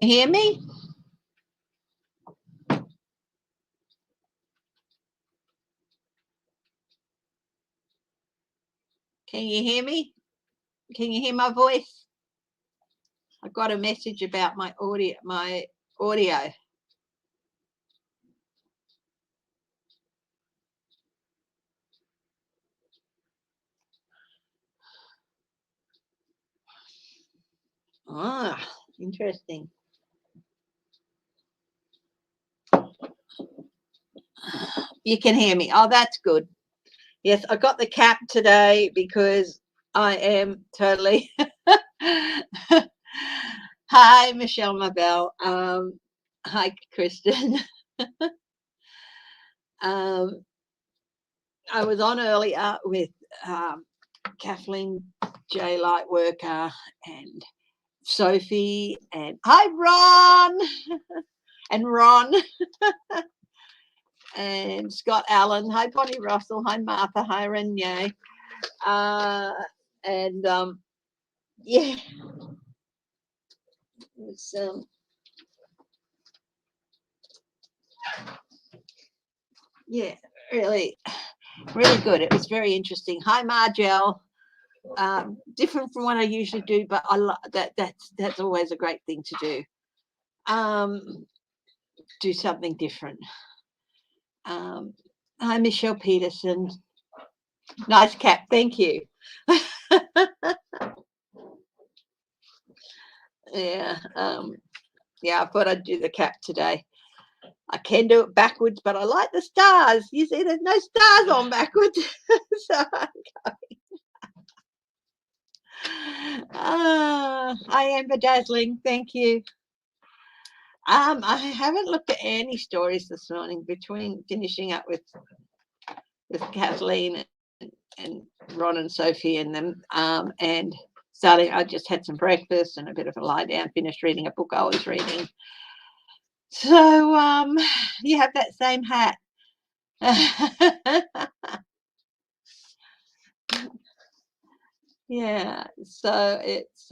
hear me? Can you hear me? Can you hear my voice? I got a message about my audio. Ah, interesting. You can hear me. Oh, that's good. Yes, I got the cap today because I am totally. Hi, Michelle Mabel. Hi, Kristen. I was on earlier with Kathleen J. Lightworker and Sophie and hi, Ron. And Ron. And Scott Allen. Hi, Bonnie Russell. Hi, Martha. Hi, Renee. Yeah, it's yeah, really good. It was very interesting. Hi, Margelle. Different from what I usually do, but I love that. That's always a great thing to do. Do something different. Hi, Michelle Peterson. Nice cap. Thank you. Yeah. Yeah, I thought I'd do the cap today. I can do it backwards, but I like the stars. You see, there's no stars on backwards. So I'm going. I am bedazzling. Thank you. I haven't looked at any stories this morning between finishing up with Kathleen and Ron and Sophie and them, and starting. I just had some breakfast and a bit of a lie down. Finished reading a book I was reading. So you have that same hat. Yeah. So it's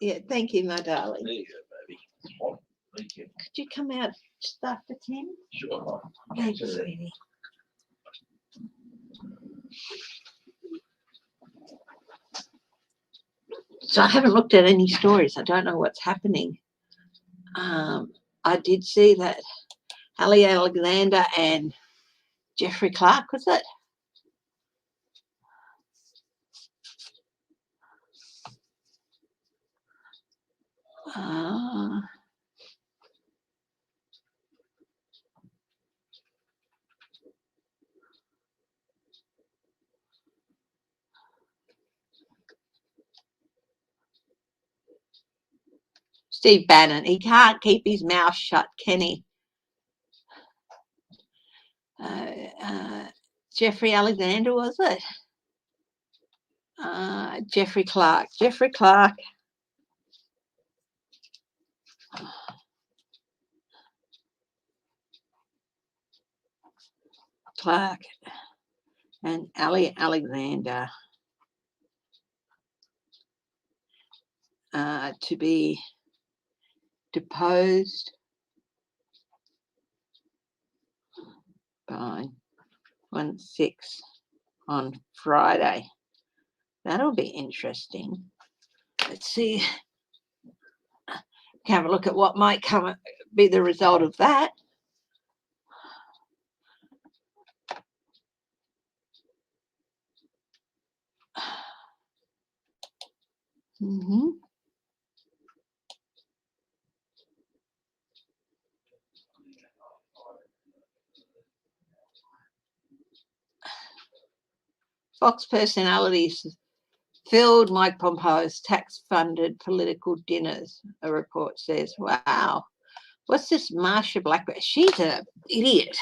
yeah. Thank you, my darling. There you go, baby. Oh, thank you. Could you come out just after 10? Sure. Thank you, sweetie. So I haven't looked at any stories. I don't know what's happening. I did see that Hawley Alexander and Jeffrey Clark, was it? Steve Bannon. He can't keep his mouth shut, can he? Jeffrey Alexander, was it? Jeffrey Clark. Jeffrey Clark. Clark and Ali Alexander to be deposed by 1/6 on Friday. That'll be interesting. Let's see. Have a look at what might be the result of that. Fox personalities filled Mike Pompeo's tax-funded political dinners, a report says. Wow. What's this Marsha Blackburn? She's an idiot.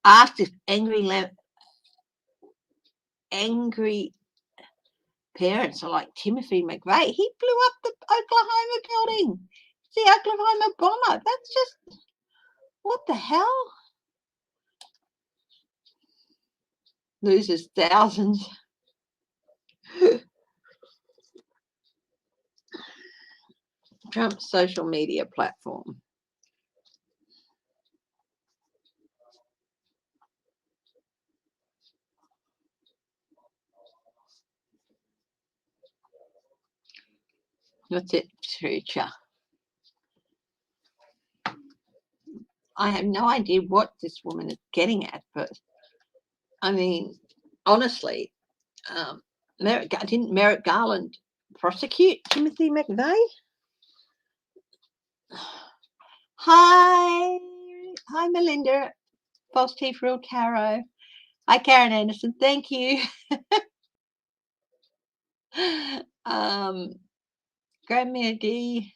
Asked if angry parents are like Timothy McVeigh. He blew up the Oklahoma building. The Oklahoma bomber. That's just, what the hell? Loses thousands. Trump's social media platform. What's it, future? I have no idea what this woman is getting at, but I mean, honestly, didn't Merrick Garland prosecute Timothy McVeigh? Hi, Melinda, False Teeth Real Tarot. Hi, Karen Anderson. Thank you. Grandma D.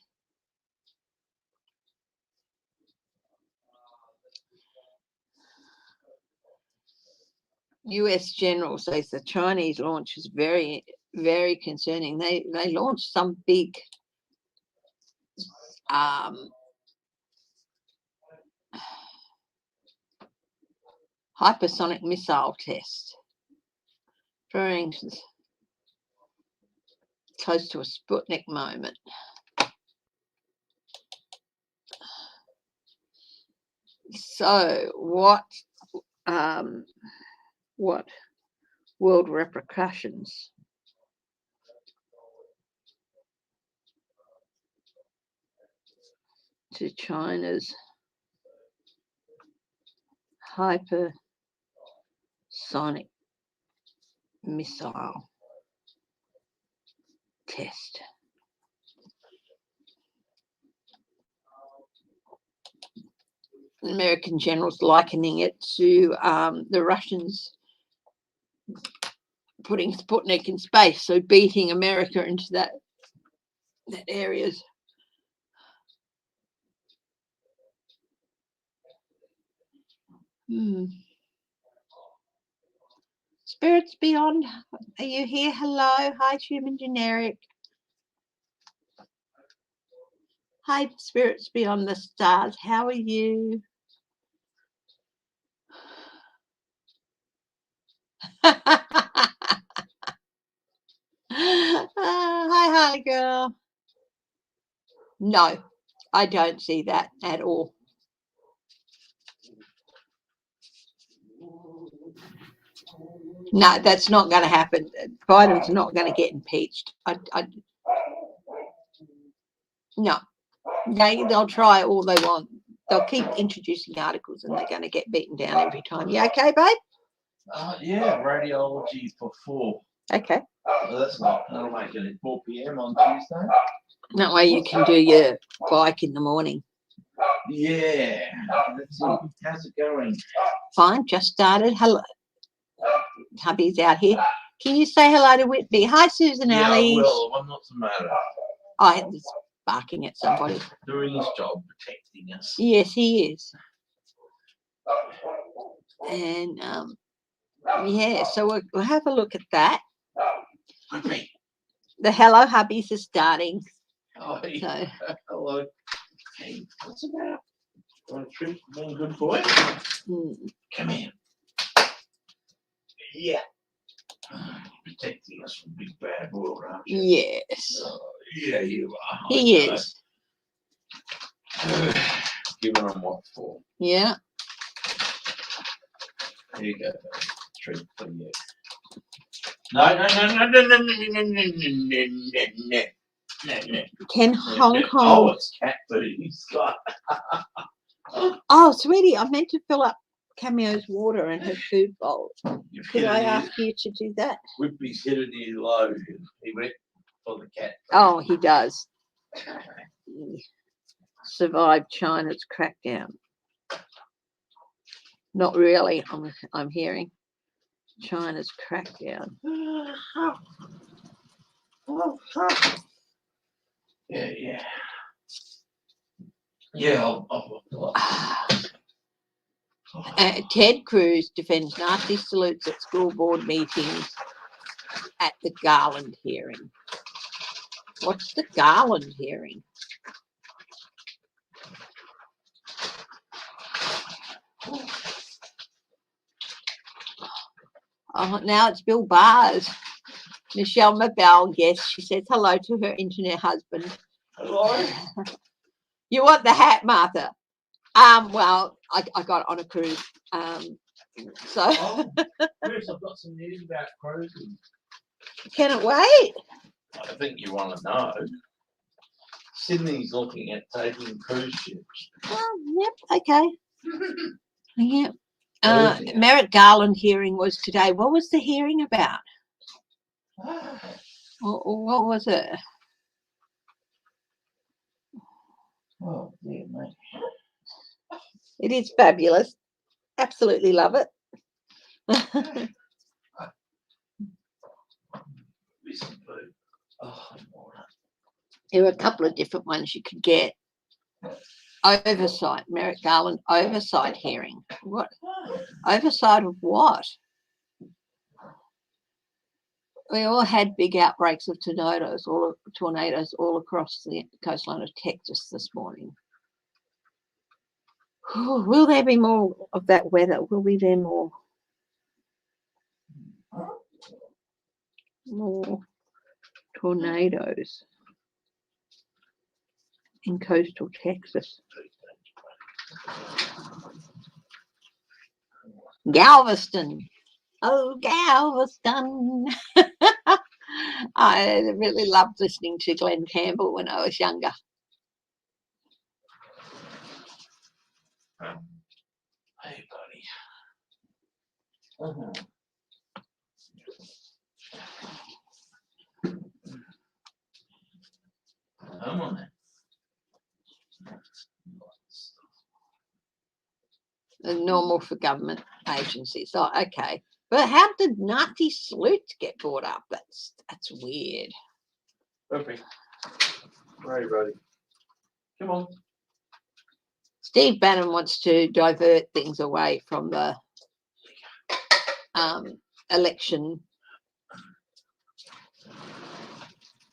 US General says the Chinese launch is very, very concerning. They launched some big hypersonic missile test, for close to a Sputnik moment. So what world repercussions? To China's hypersonic missile test. American generals likening it to the Russians putting Sputnik in space, so beating America into that areas. Spirits Beyond, are you here? Hello. Hi, Human Generic. Hi, Spirits Beyond the Stars. How are you? Hi, girl. No, I don't see that at all. No, that's not going to happen. Biden's not going to get impeached. No, they'll try all they want. They'll keep introducing articles and they're going to get beaten down every time. You okay, babe? Yeah, radiology for 4. Okay. Well, that'll make it at 4 p.m. on Tuesday. That way you can do your bike in the morning. Yeah. Let's see. How's it going? Fine, just started. Hello. Hubby's out here. Can you say hello to Whitby? Hi, Susan Alley. Yeah, well, what's the matter? I was barking at somebody. Doing his job, protecting us. Yes, he is. And yeah, so we'll have a look at that. Whitby. The Hello Hubbies are starting. Oh, yeah. So. Hello. Hey, what's the matter? Want a treat? Being a good boy? Come here. Yeah. Protecting us from big bad world, aren't you? Yes. Yeah, you are. He is. Giving them what for? Yeah. Here you go. Treat for you. No. Ken Hong Kong. Oh, it's cat food. He's got. Oh, sweetie, I meant to fill up Cameo's water in her food bowl. Could I ask you to do that? Whitby's hit it in low. He went for the cat. Oh, he does. He survived China's crackdown. Not really, I'm hearing. China's crackdown. Yeah. Yeah, I'll Ted Cruz defends nasty salutes at school board meetings at the Garland hearing. What's the Garland hearing? Oh, now it's Bill Barr's. Michelle Mabel, yes, she says hello to her internet husband. You want the hat, Martha? Well, I got it on a cruise. So Chris, I've got some news about cruising. Can it wait? I think you want to know. Sydney's looking at taking cruise ships. Oh, yep, okay. Yep. Cruising. Merrick Garland hearing was today. What was the hearing about? What was it? Oh, dear me. It is fabulous. Absolutely love it. There were a couple of different ones you could get. Oversight, Merrick Garland oversight hearing. What? Oversight of what? We all had big outbreaks of tornadoes all across the coastline of Texas this morning. Will there be more of that weather? Will be there more tornadoes in coastal Texas? Galveston. Oh, Galveston. I really loved listening to Glenn Campbell when I was younger. Hey, buddy. Come on then. Normal for government agencies. Oh, okay. But how did Nazi salutes get brought up? That's weird. Perfect. Right, buddy. Come on. Steve Bannon wants to divert things away from the election.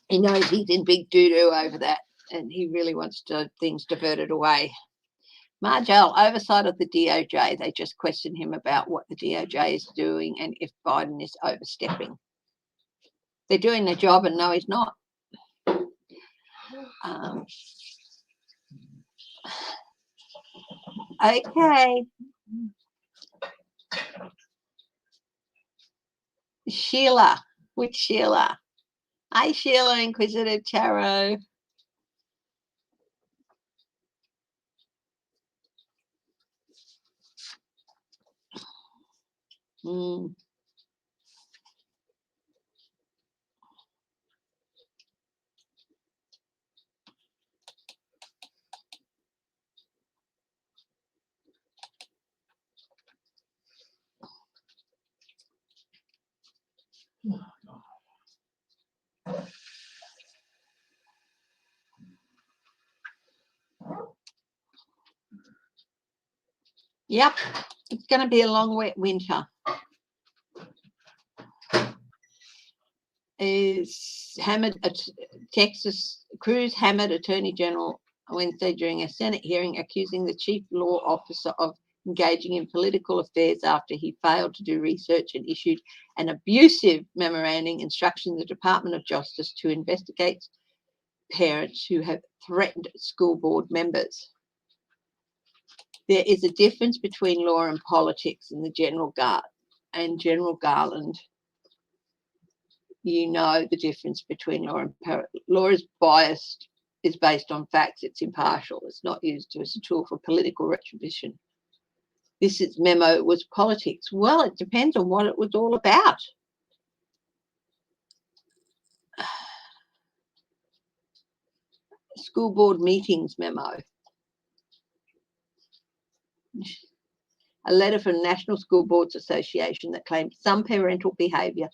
He knows he's in big doo-doo over that, and he really wants things diverted away. Mayoral, oversight of the DOJ. They just questioned him about what the DOJ is doing and if Biden is overstepping. They're doing their job, and no, he's not. Okay. Sheila. Which Sheila? Hi, Sheila, Inquisitive Tarot. Yep, it's going to be a long, wet winter. Is hammered Texas Cruz hammered Attorney General Wednesday during a Senate hearing, accusing the chief law officer of engaging in political affairs after he failed to do research and issued an abusive memorandum instructing the Department of Justice to investigate parents who have threatened school board members. There is a difference between law and politics in the General Garland. You know the difference between law and law is biased, is based on facts, it's impartial, it's not used as a tool for political retribution. This memo was politics. Well, it depends on what it was all about. School board meetings memo. A letter from the National School Boards Association that claims some parental behaviour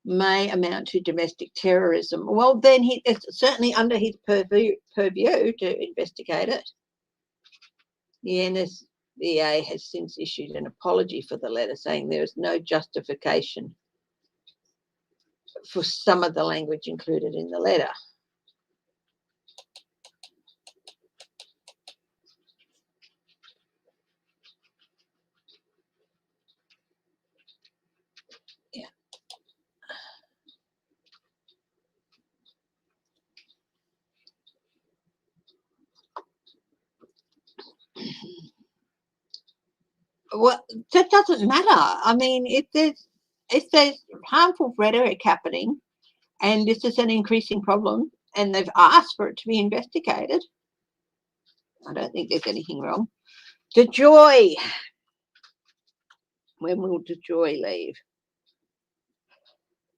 may amount to domestic terrorism. Well, then it's certainly under his purview to investigate it. The NSBA has since issued an apology for the letter, saying there is no justification for some of the language included in the letter. Yeah. Well, that doesn't matter. I mean, if there's harmful rhetoric happening, and this is an increasing problem, and they've asked for it to be investigated, I don't think there's anything wrong. DeJoy. When will DeJoy leave?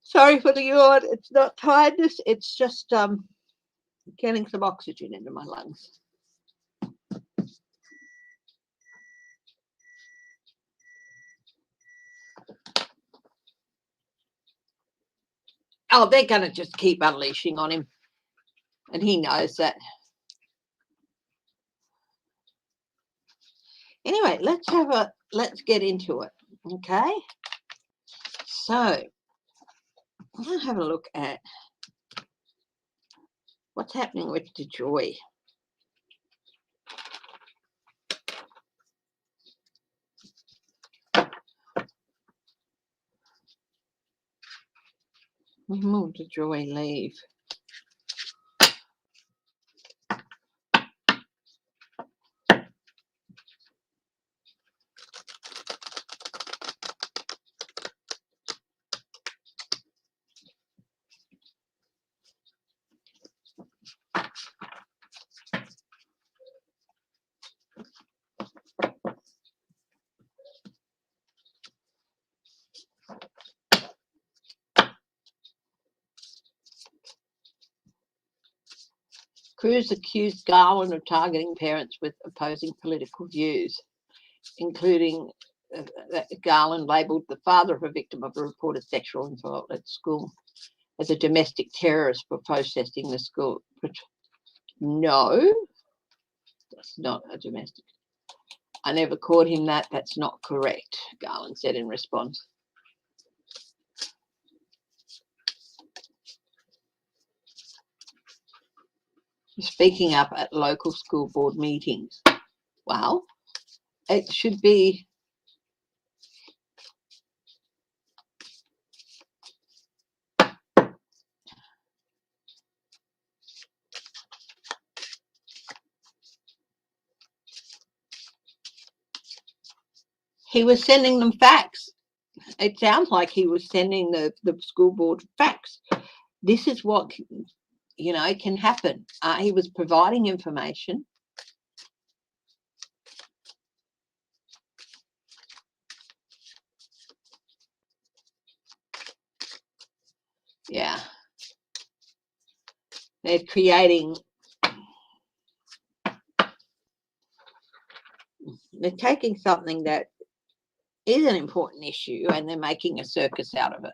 Sorry for the yawn. It's not tiredness. It's just getting some oxygen into my lungs. Oh, they're going to just keep unleashing on him. And he knows that. Anyway, let's get into it. Okay. So I'm going to have a look at what's happening with DeJoy. When will DeJoy leave? Cruz accused Garland of targeting parents with opposing political views, including that Garland labelled the father of a victim of a reported sexual assault at school as a domestic terrorist for protesting the school. But no, that's not a domestic. I never called him that. That's not correct, Garland said in response. Speaking up at local school board meetings. Well, it should be he was sending them facts. It sounds like he was sending the school board facts. This is what, can happen. He was providing information. Yeah. They're taking something that is an important issue and they're making a circus out of it.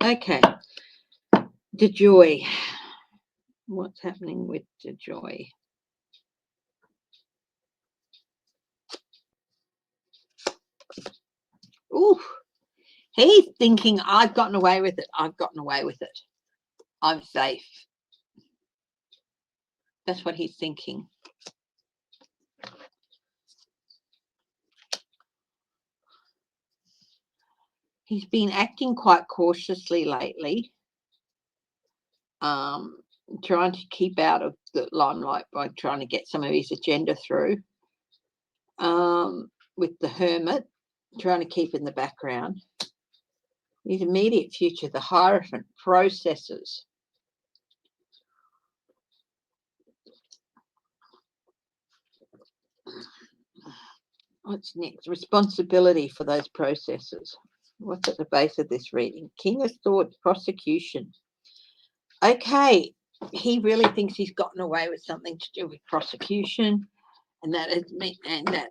Okay. DeJoy. What's happening with DeJoy? Ooh, he's thinking, I've gotten away with it. I've gotten away with it. I'm safe. That's what he's thinking. He's been acting quite cautiously lately, trying to keep out of the limelight by trying to get some of his agenda through. With the hermit, trying to keep in the background. His immediate future, the Hierophant processes. What's next? Responsibility for those processes. What's at the base of this reading? King of Swords, prosecution. Okay, he really thinks he's gotten away with something to do with prosecution, and that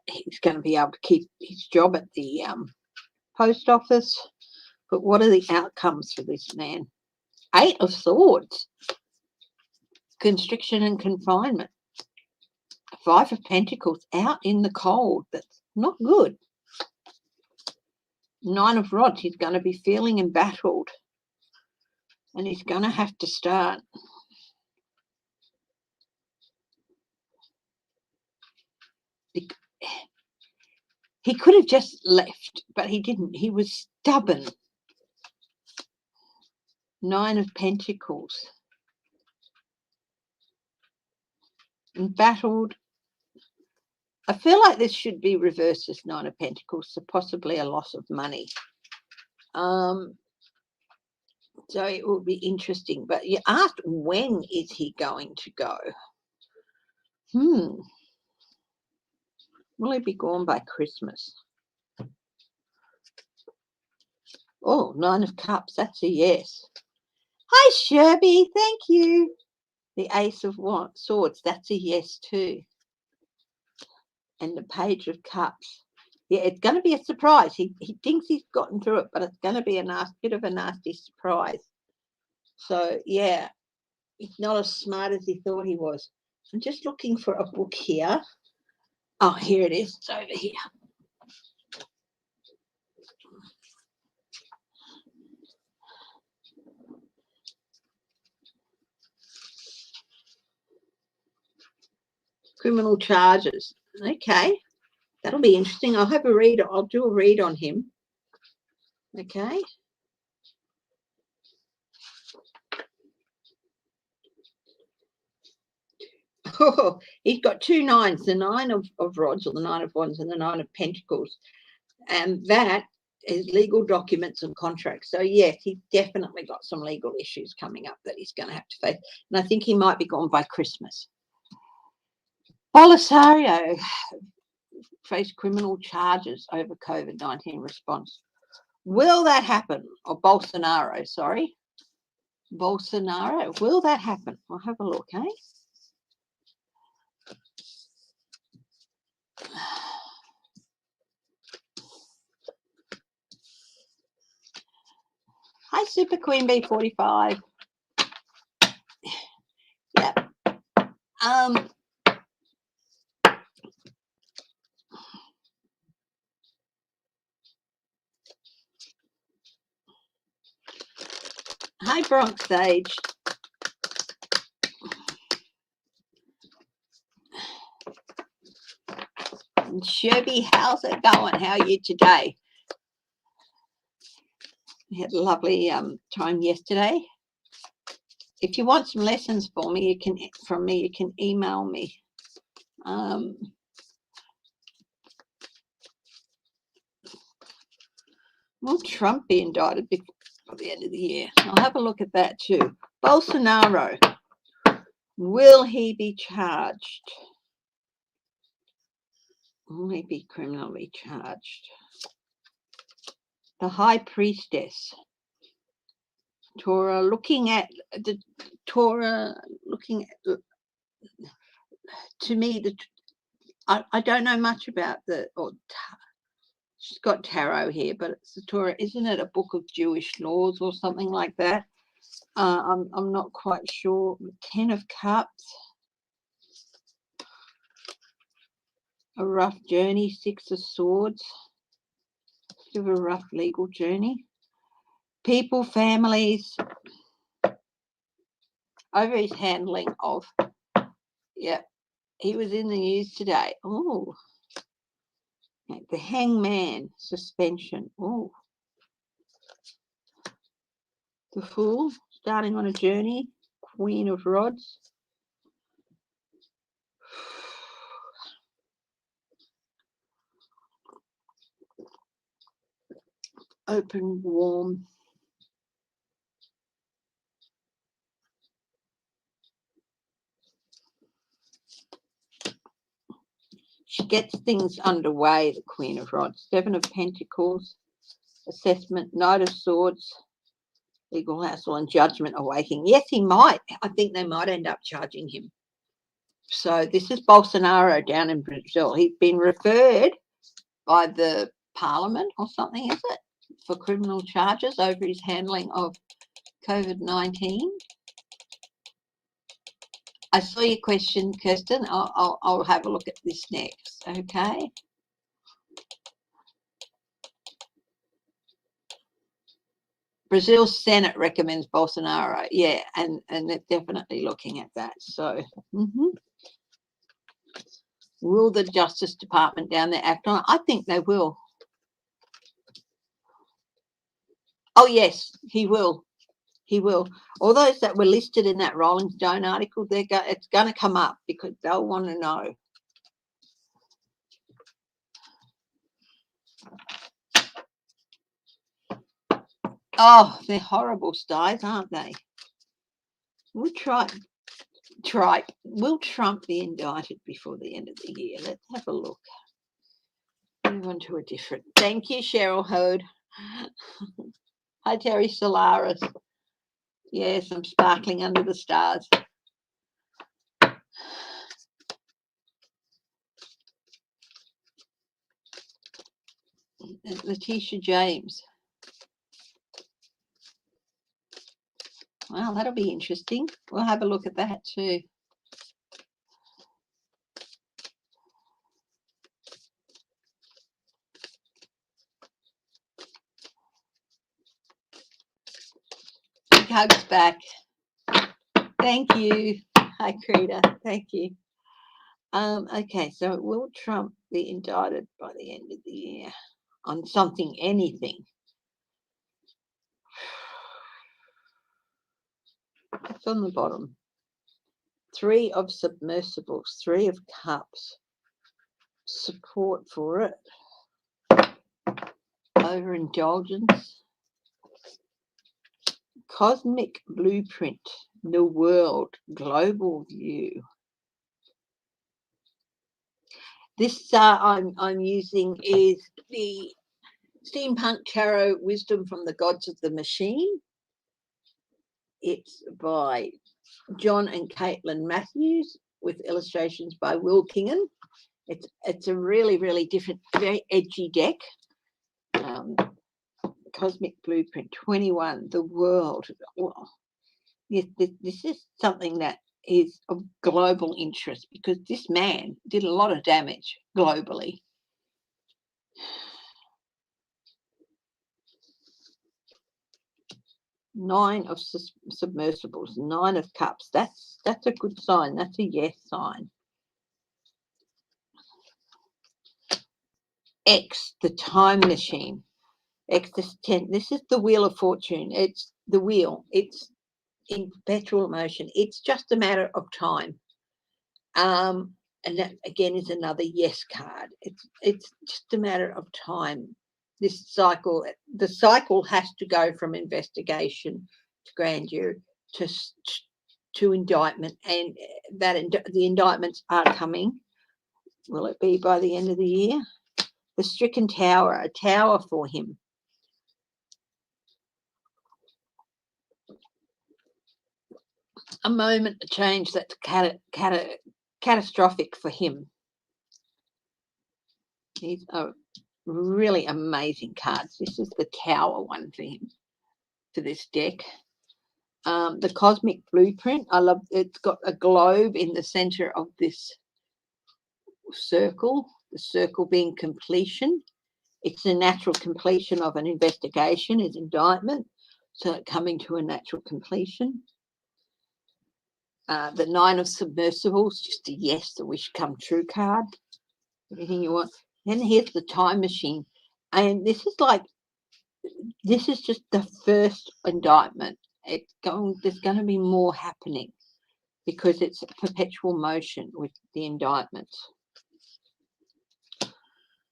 he's going to be able to keep his job at the post office. But what are the outcomes for this man? 8 of Swords. Constriction and confinement. 5 of Pentacles, out in the cold. That's not good. 9 of Rods, he's going to be feeling embattled. And he's going to have to start. He could have just left, but he didn't. He was stubborn. Nine of Pentacles. Embattled. I feel like this should be reversed as Nine of Pentacles, so possibly a loss of money. So it will be interesting. But you asked, when is he going to go? Will he be gone by Christmas? Oh, Nine of Cups. That's a yes. Hi, Sherby. Thank you. The Ace of Swords. That's a yes too. And the Page of Cups. Yeah, it's going to be a surprise. He thinks he's gotten through it, but it's going to be a bit of a nasty surprise. So, yeah, he's not as smart as he thought he was. I'm just looking for a book here. Oh, here it is. It's over here. Criminal charges. Okay. That'll be interesting. I'll have a read. I'll do a read on him. Okay. Oh, he's got two nines, the Nine of Rods, or the Nine of Wands, and the Nine of Pentacles. And that is legal documents and contracts. So, yes, he's definitely got some legal issues coming up that he's going to have to face. And I think he might be gone by Christmas. Bolisario faced criminal charges over COVID-19 response. Will that happen? Or Bolsonaro, sorry. Bolsonaro. Will that happen? I'll have a look, eh? Hi, Super Queen B45. Yeah. Hi, Bronx Sage. And Sherby, how's it going? How are you today? We had a lovely time yesterday. If you want some lessons from me, you can email me. Will Trump be indicted before the end of the year? I'll have a look at that too. Bolsonaro, will he be charged? Will he be criminally charged? The High Priestess. Torah, looking at, to me, I don't know much about she's got tarot here, but it's the Torah. Isn't it a book of Jewish laws or something like that? I'm not quite sure. 10 of Cups. A rough journey. 6 of Swords. Bit of a rough legal journey. People, families. Over his handling of, yeah, he was in the news today. Oh, the Hangman, suspension. Oh, the Fool, starting on a journey. Queen of Rods. Open, warm. She gets things underway, the Queen of Rods. 7 of Pentacles, assessment, Knight of Swords, legal hassle and judgment awaiting. Yes, he might. I think they might end up charging him. So this is Bolsonaro down in Brazil. He's been referred by the parliament or something, is it, for criminal charges over his handling of COVID-19. I saw your question, Kirsten. I'll have a look at this next, okay? Brazil's Senate recommends Bolsonaro. Yeah, and they're definitely looking at that. So, will the Justice Department down there act on it? I think they will. Oh, yes, he will. He will. All those that were listed in that Rolling Stone article, it's going to come up because they'll want to know. Oh, they're horrible styes, aren't they? Will Trump be indicted before the end of the year? Let's have a look. Move on to a different. Thank you, Cheryl Hode. Hi, Terry Solaris. Yes, I'm sparkling under the stars. Leticia James. Well, that'll be interesting. We'll have a look at that too. Big hugs back. Thank you. Hi, Creta. Thank you. Okay, so will Trump be indicted by the end of the year on something, anything? It's on the bottom. 3 of submersibles, 3 of cups. Support for it. Overindulgence. Cosmic blueprint. The world. Global view. This I'm using is the Steampunk Tarot Wisdom from the Gods of the Machine. It's by John and Caitlin Matthews with illustrations by Will Kingan. It's a really, really different, very edgy deck. Cosmic Blueprint 21, the world. Well, yes, this is something that is of global interest because this man did a lot of damage globally. Nine of submersibles, 9 of cups. That's a good sign. That's a yes sign. X, the time machine. X is 10. This is the Wheel of Fortune. It's the wheel. It's in perpetual motion. It's just a matter of time. And that again is another yes card. It's just a matter of time. This cycle, the cycle has to go from investigation to grand jury to indictment, and that the indictments are coming. Will it be by the end of the year? The stricken tower, a tower for him. A moment of change that's catastrophic for him. These are really amazing cards. This is the tower one for him, for this deck. The Cosmic Blueprint, I love. It's got a globe in the center of this circle, the circle being completion. It's the natural completion of an investigation, is indictment, so coming to a natural completion. The 9 of submersibles, just a yes, the wish come true card. Anything you want. Then here's the time machine. And this is just the first indictment. There's going to be more happening because it's a perpetual motion with the indictments.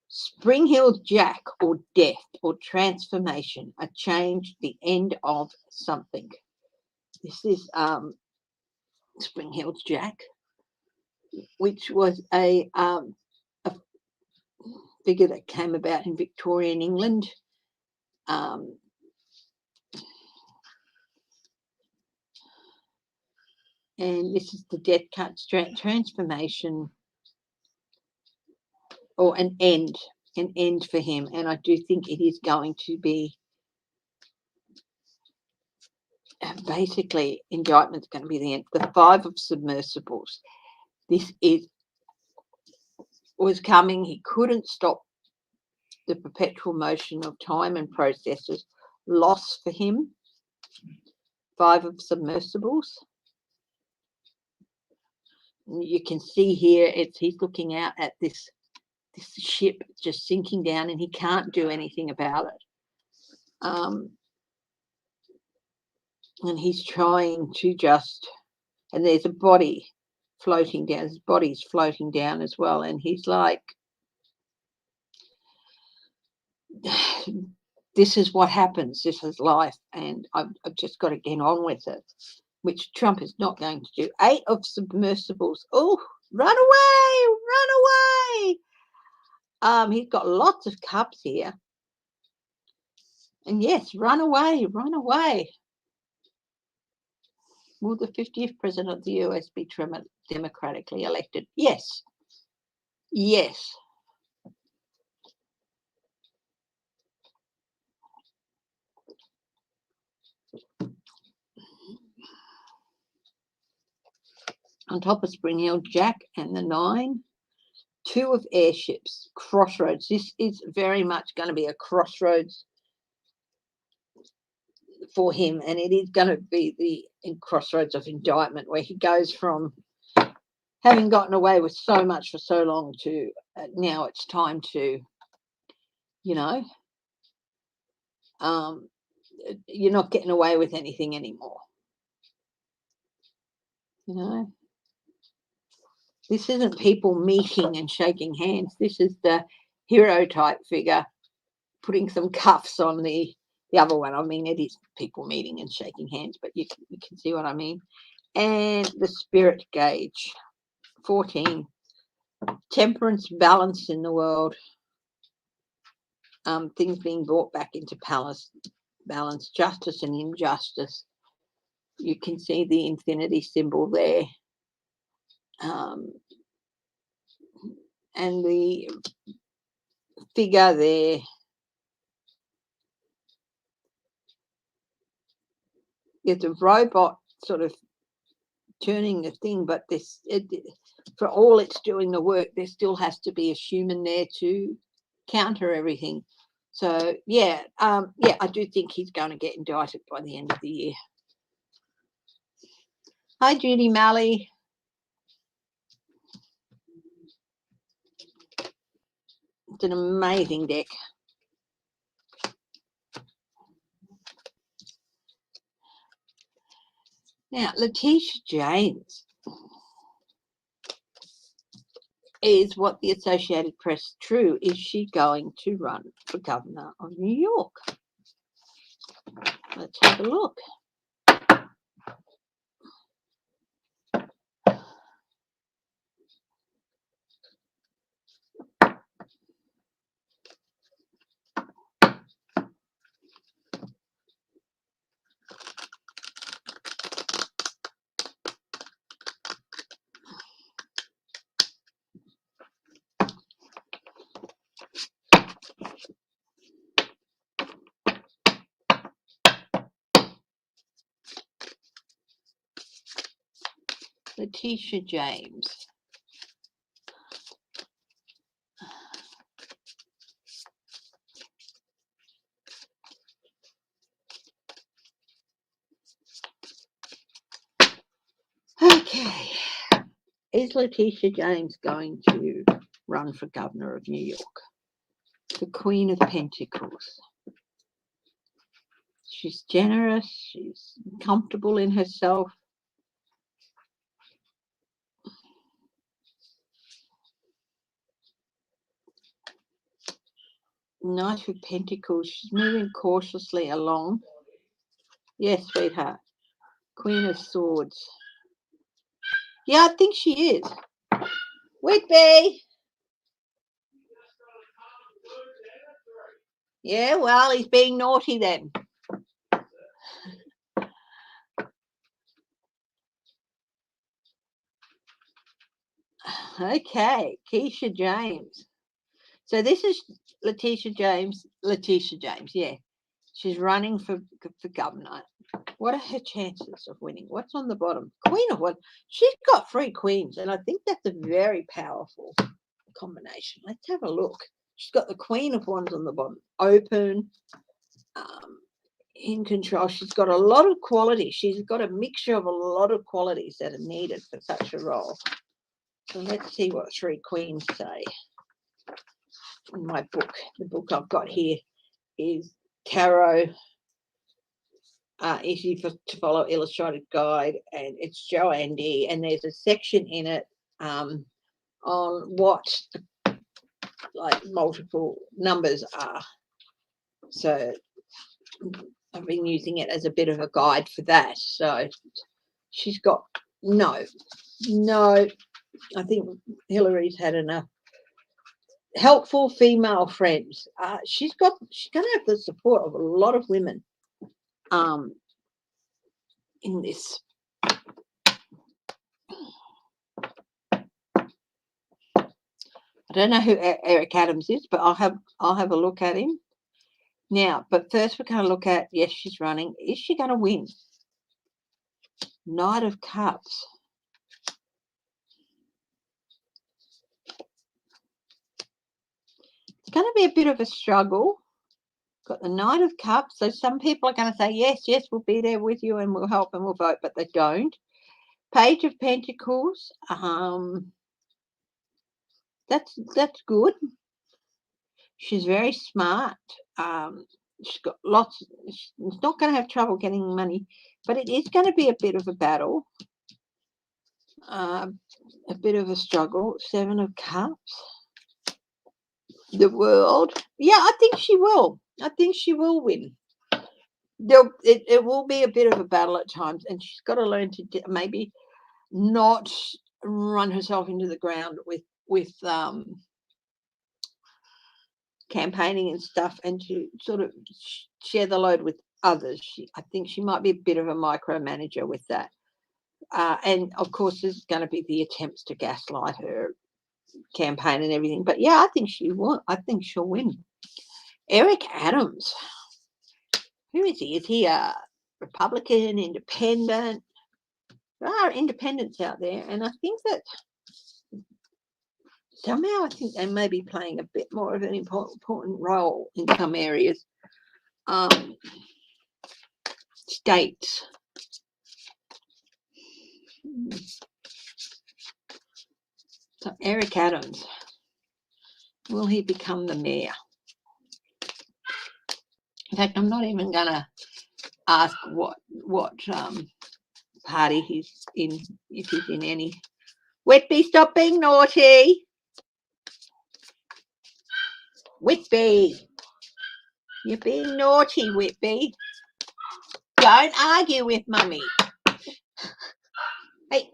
Spring Hill Jack, or death, or transformation, a change, the end of something. This is Spring Hills Jack, which was a figure that came about in Victorian England. And this is the death card, transformation, or an end for him. And I do think it is going to be basically indictment's going to be the end. The 5 of submersibles. This was coming. He couldn't stop the perpetual motion of time and processes. Loss for him. 5 of submersibles. You can see here he's looking out at this ship just sinking down, and he can't do anything about it. And he's trying to just, and there's a body floating down, his body's floating down as well. And he's like, this is what happens, this is life, and I've just got to get on with it, which Trump is not going to do. 8 of submersibles. Oh, run away, run away. He's got lots of cups here. And yes, run away, run away. Will the 50th president of the US be democratically elected? Yes. Yes. On top of Spring Hill, Jack and the 9, 2 of airships, crossroads. This is very much going to be a crossroads for him, and it is going to be the crossroads of indictment, where he goes from having gotten away with so much for so long to now it's time to, you know, you're not getting away with anything anymore. You know, this isn't people meeting and shaking hands. This is the hero type figure putting some cuffs on the other one. I mean, it is people meeting and shaking hands, but you can see what I mean. And the spirit gauge, 14. Temperance, balance in the world. Things being brought back into balance, justice and injustice. You can see the infinity symbol there. And the figure there. It's a robot sort of turning the thing, but for all it's doing the work, there still has to be a human there to counter everything. So yeah, I do think he's going to get indicted by the end of the year. Hi, Judy Malley. It's an amazing deck. Now, Leticia James is what the Associated Press true. Is she going to run for governor of New York? Let's have a look. Leticia James. Okay. Is Leticia James going to run for governor of New York? The Queen of Pentacles. She's generous. She's comfortable in herself. Knight of Pentacles. She's moving cautiously along. Yes, sweetheart. Queen of Swords. Yeah, I think she is. Whitby. Yeah, well, he's being naughty then. Okay, Keisha James. So this is Leticia James. Leticia James, yeah. She's running for governor. What are her chances of winning? What's on the bottom? Queen of what? She's got 3 queens, and I think that's a very powerful combination. Let's have a look. She's got the Queen of Wands on the bottom. Open, in control. She's got a lot of qualities. She's got a mixture of a lot of qualities that are needed for such a role. So let's see what 3 queens say. In my book, the book I've got here is Tarot easy to follow illustrated guide, and it's Joe Andy, and there's a section in it on what like multiple numbers are. So I've been using it as a bit of a guide for that. So she's got no. I think Hillary's had enough helpful female friends. She's going to have the support of a lot of women in this. I don't know who Eric Adams is, but I'll have a look at him now. But first, we're going to look at, yes, she's running. Is she going to win? Knight of Cups. It's going to be a bit of a struggle. Got the Knight of Cups. So some people are going to say, yes, we'll be there with you and we'll help and we'll vote, but they don't. Page of Pentacles. That's good. She's very smart. She's got lots. She's not going to have trouble getting money, but it is going to be a bit of a battle, a bit of a struggle. Seven of Cups. The World. Yeah, I think she will. I think she will win. It will be a bit of a battle at times, and she's got to learn to maybe not run herself into the ground with campaigning and stuff, and to sort of share the load with others. I think she might be a bit of a micromanager with that. And of course, there's going to be the attempts to gaslight her campaign and everything. But yeah, I think she will. I think she'll win. Eric Adams. Who is he? Is he a Republican, independent? There are independents out there, and I think that somehow I think they may be playing a bit more of an important role in some areas. States. So Eric Adams, will he become the mayor? In fact, I'm not even going to ask what party he's in, if he's in any. Whitby, stop being naughty. Whitby, you're being naughty, Whitby. Don't argue with Mummy. Hey,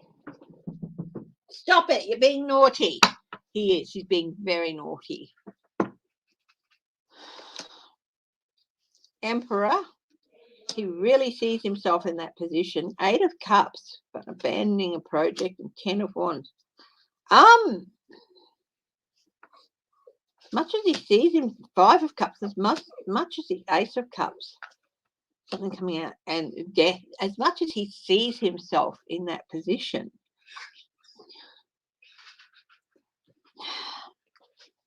stop it, you're being naughty. He is, he's being very naughty. Emperor, he really sees himself in that position. 8 of Cups, but abandoning a project, and 10 of Wands. Much as he sees him, 5 of Cups, as much as the Ace of Cups, something coming out, and Death, as much as he sees himself in that position,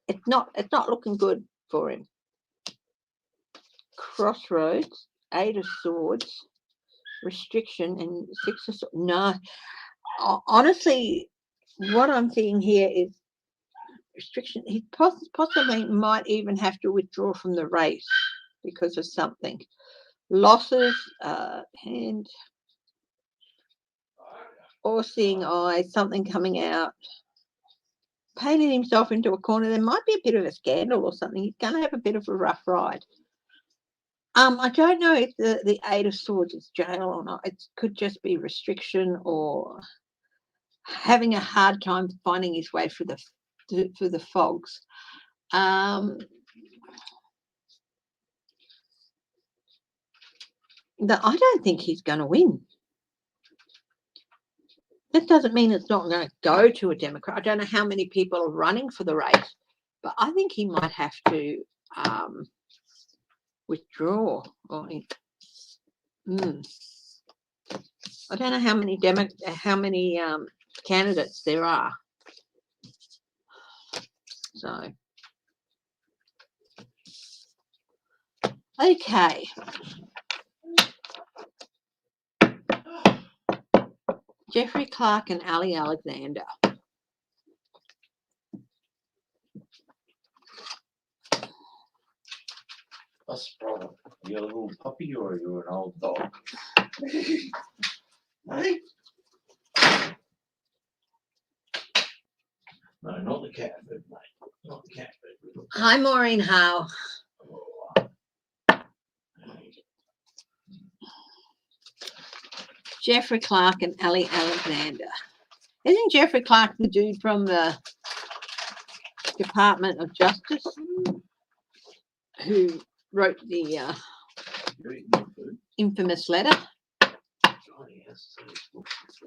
it's not looking good for him. Crossroads, 8 of Swords, restriction, and 6 of Swords. No, honestly, what I'm seeing here is restriction. He possibly might even have to withdraw from the race because of something. Losses, and or seeing eyes, something coming out. Painting himself into a corner. There might be a bit of a scandal or something. He's going to have a bit of a rough ride. I don't know if the 8 of Swords is jail or not. It could just be restriction or having a hard time finding his way through the fogs. I don't think he's going to win. That doesn't mean it's not going to go to a Democrat. I don't know how many people are running for the race, but I think he might have to withdraw. I don't know how many candidates there are. So, okay. Jeffrey Clark and Ali Alexander. That's the problem. You're a little puppy or you're an old dog? Hey? No, not the cat food, mate. Not the cat food. Hi, Maureen Howe. Jeffrey Clark and Ali Alexander. Isn't Jeffrey Clark the dude from the Department of Justice who wrote the infamous letter?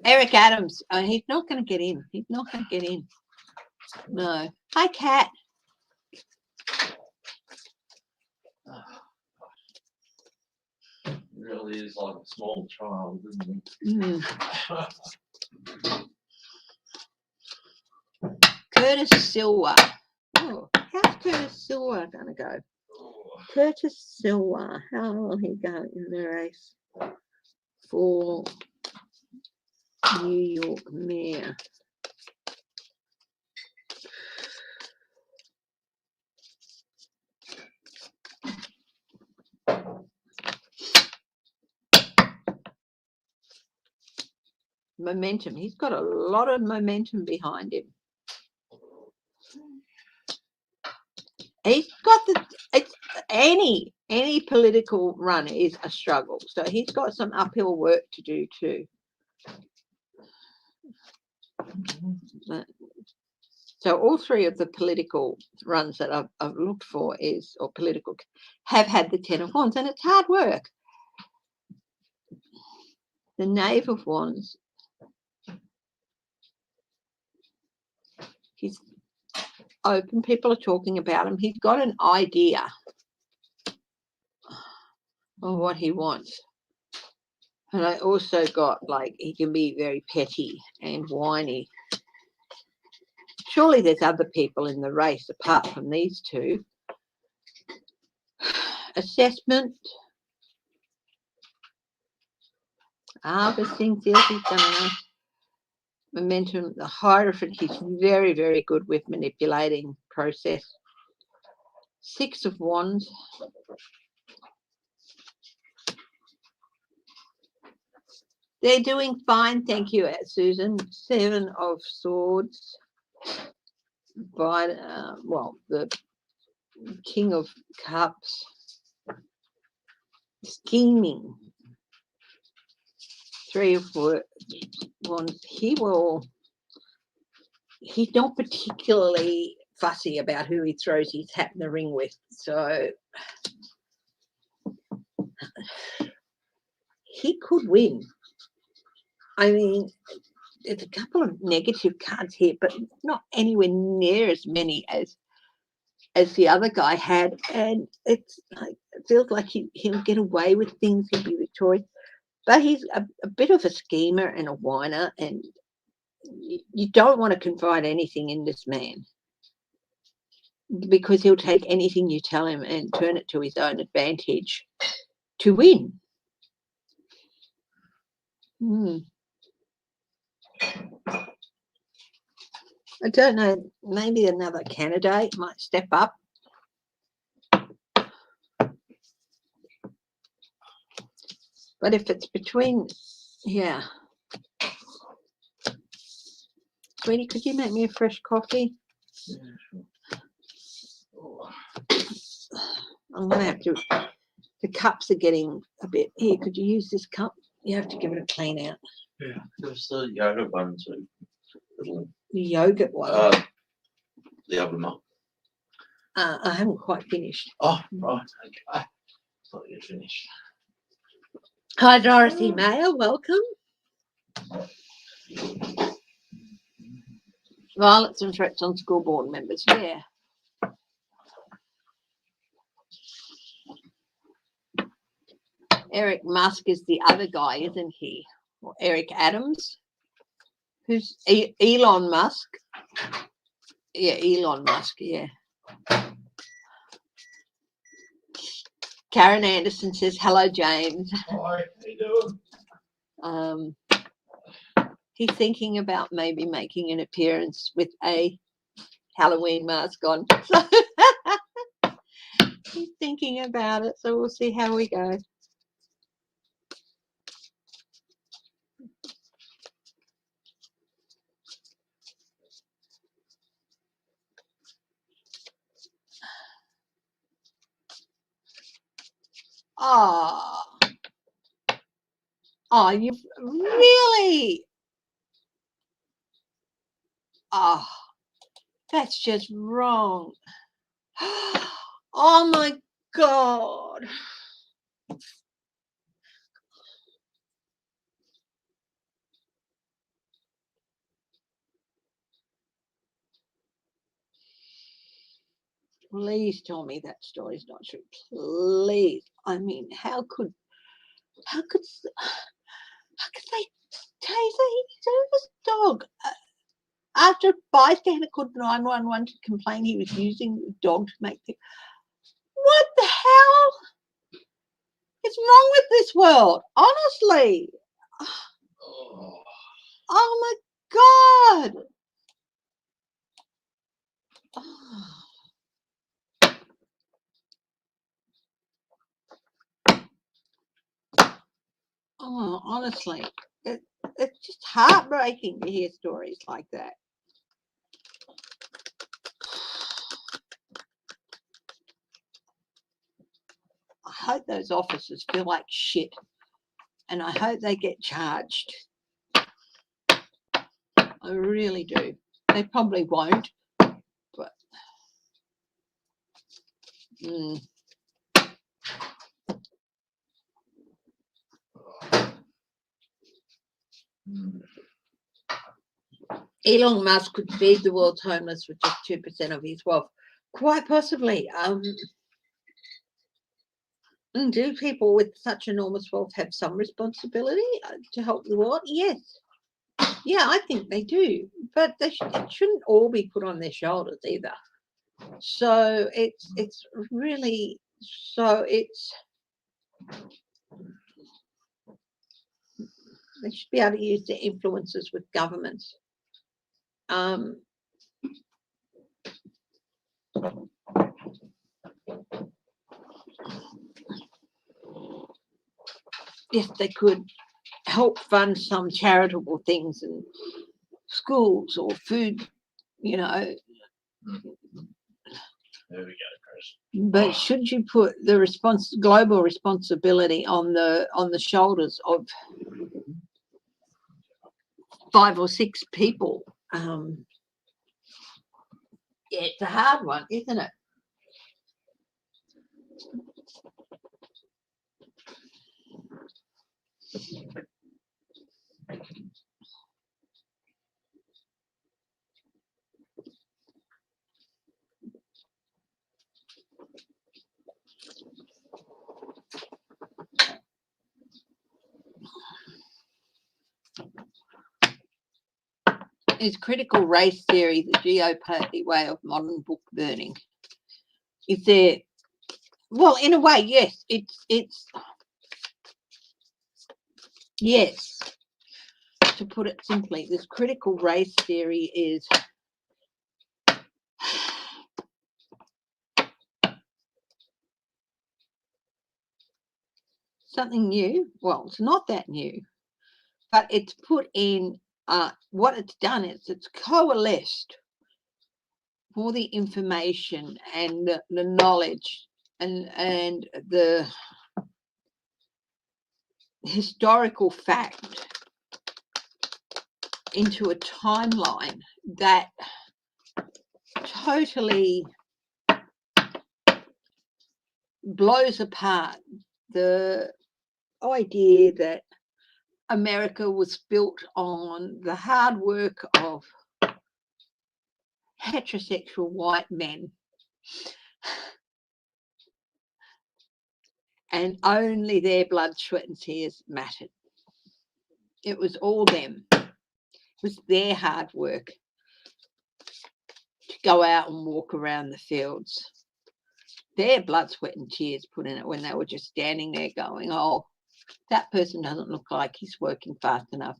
Eric Adams. Oh, he's not going to get in. He's not going to get in. No. Hi, Kat. It really is like a small child, isn't it? Curtis Silva. Oh, how's Curtis Silva going to go? Curtis Silva. How will he go in the race for New York Mayor? Momentum. He's got a lot of momentum behind him. He's got any political run is a struggle. So he's got some uphill work to do too. So all three of the political runs that I've looked for have had the Ten of Wands, and it's hard work. The Knave of Wands. He's open. People are talking about him. He's got an idea of what he wants. And I also got, like, he can be very petty and whiny. Surely there's other people in the race apart from these two. Assessment. Harvesting. Feels he's done enough. Momentum. The Hierophant. He's very, very good with manipulating process. Six of Wands. They're doing fine, thank you, Susan. Seven of Swords. The King of Cups. Scheming. Three of Wands. He's not particularly fussy about who he throws his hat in the ring with. So he could win. I mean, there's a couple of negative cards here, but not anywhere near as many as the other guy had. And it feels like he'll get away with things. He'll be victorious. But he's a bit of a schemer and a whiner, and you don't want to confide anything in this man because he'll take anything you tell him and turn it to his own advantage to win. I don't know, maybe another candidate might step up. But if it's between, yeah. Sweetie, could you make me a fresh coffee? Yeah, sure. I'm going to have to, the cups are getting a bit, here, could you use this cup? You have to give it a clean out. Yeah, there's the yogurt one too. The yogurt one? The other one. I haven't quite finished. Oh, right, okay. I thought you'd finished. Hi, Dorothy Mayer, welcome. Violence and threats on school board members, yeah. Eric Musk is the other guy, isn't he? Or Eric Adams? Who's Elon Musk? Yeah, Elon Musk, yeah. Karen Anderson says, hello, James. Hi, how you doing? He's thinking about maybe making an appearance with a Halloween mask on. So he's thinking about it, so we'll see how we go. Oh, you've really, that's just wrong. Oh my God. Please tell me that story's not true. Please. I mean, how could they taser his service dog? After a bystander called 911 to complain he was using the dog to make things. What the hell is wrong with this world? Honestly. Oh my God. Oh, honestly, it's just heartbreaking to hear stories like that. I hope those officers feel like shit, and I hope they get charged. I really do. They probably won't, but Elon Musk could feed the world's homeless with just 2% of his wealth. Quite possibly. And do people with such enormous wealth have some responsibility to help the world? Yes. Yeah, I think they do. But it shouldn't all be put on their shoulders either. So it's really, they should be able to use their influences with governments. If they could help fund some charitable things in schools or food, you know. There we go, Chris. But should you put the global responsibility on the shoulders of 5 or 6 people? Yeah, it's a hard one, isn't it? Is critical race theory the GOP way of modern book burning? Is there? Well, in a way, yes. It's yes. To put it simply, this critical race theory is something new. Well, it's not that new, but it's put in. What it's done is it's coalesced all the information and the knowledge and the historical fact into a timeline that totally blows apart the idea that America was built on the hard work of heterosexual white men, and only their blood, sweat and tears mattered. It was all them. It was their hard work to go out and walk around the fields. Their blood, sweat and tears put in it when they were just standing there going, oh, that person doesn't look like he's working fast enough.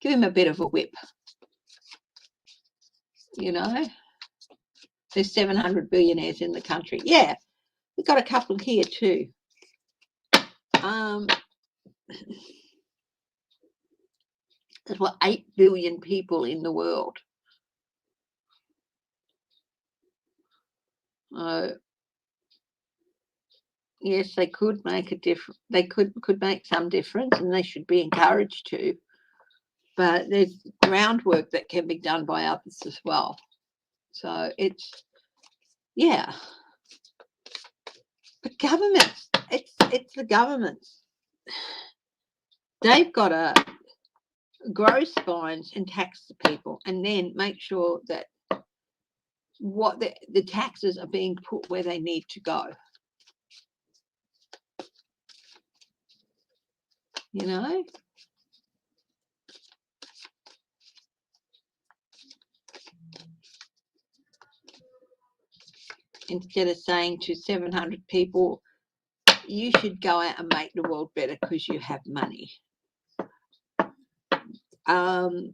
Give him a bit of a whip. You know, there's 700 billionaires in the country. Yeah, We've got a couple here too. There's what, 8 billion people in the world. Yes, they could make a difference. They could make some difference, and they should be encouraged to. But there's groundwork that can be done by others as well. So it's, yeah. But governments, it's the governments. They've got to grow spines and tax the people, and then make sure that what the taxes are being put where they need to go. You know? Instead of saying to 700 people, you should go out and make the world better because you have money. And,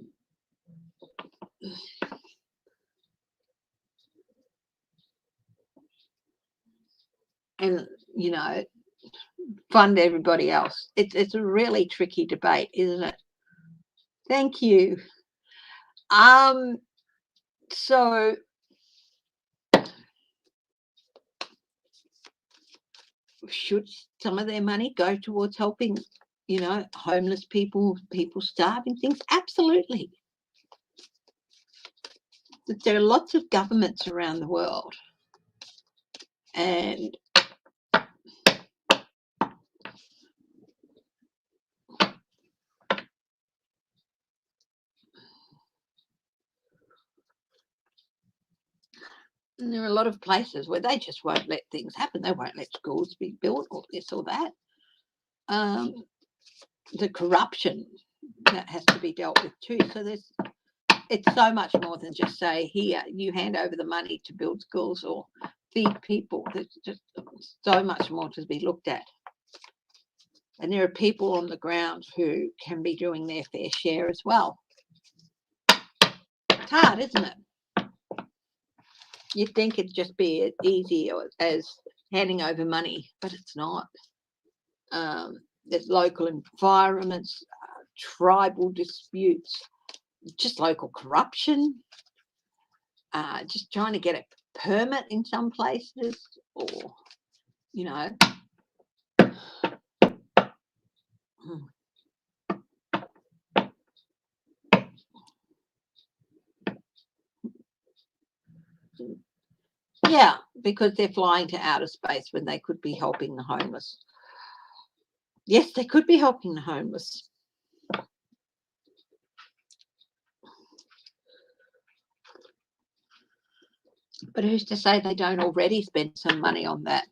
you know, fund everybody else. It's a really tricky debate, isn't it? Thank you. So should some of their money go towards helping, you know, homeless people, people starving, things? Absolutely. But there are lots of governments around the world, and there are a lot of places where they just won't let things happen. They won't let schools be built or this or that. The corruption that has to be dealt with too. So it's so much more than just say, here, you hand over the money to build schools or feed people. There's just so much more to be looked at. And there are people on the ground who can be doing their fair share as well. It's hard, isn't it? You'd think it'd just be as easy as handing over money, but it's not. There's local environments, tribal disputes, just local corruption, just trying to get a permit in some places, or, you know. Yeah, because they're flying to outer space when they could be helping the homeless. Yes, they could be helping the homeless. But who's to say they don't already spend some money on that?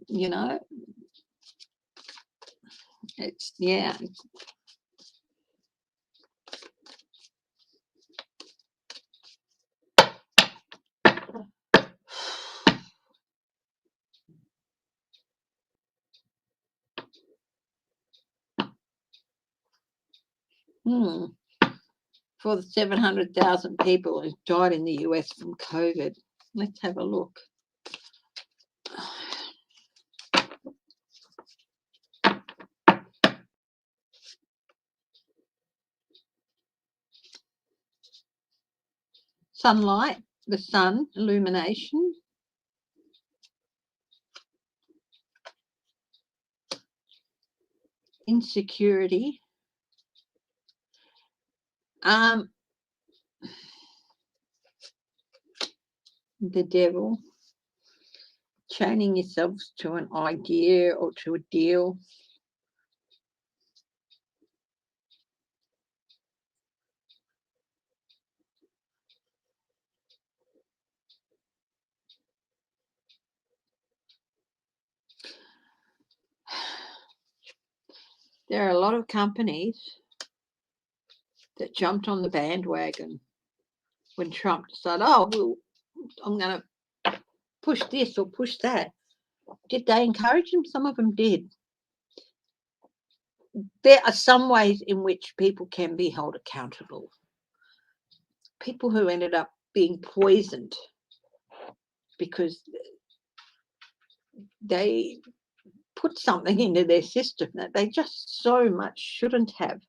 You know? It's, yeah. For the 700,000 people who died in the US from COVID. Let's have a look. Sunlight, the sun, illumination. Insecurity. The devil. Chaining yourselves to an idea or to a deal. There are a lot of companies that jumped on the bandwagon when Trump decided, oh, well, I'm going to push this or push that. Did they encourage them? Some of them did. There are some ways in which people can be held accountable. People who ended up being poisoned because they put something into their system that they just so much shouldn't have.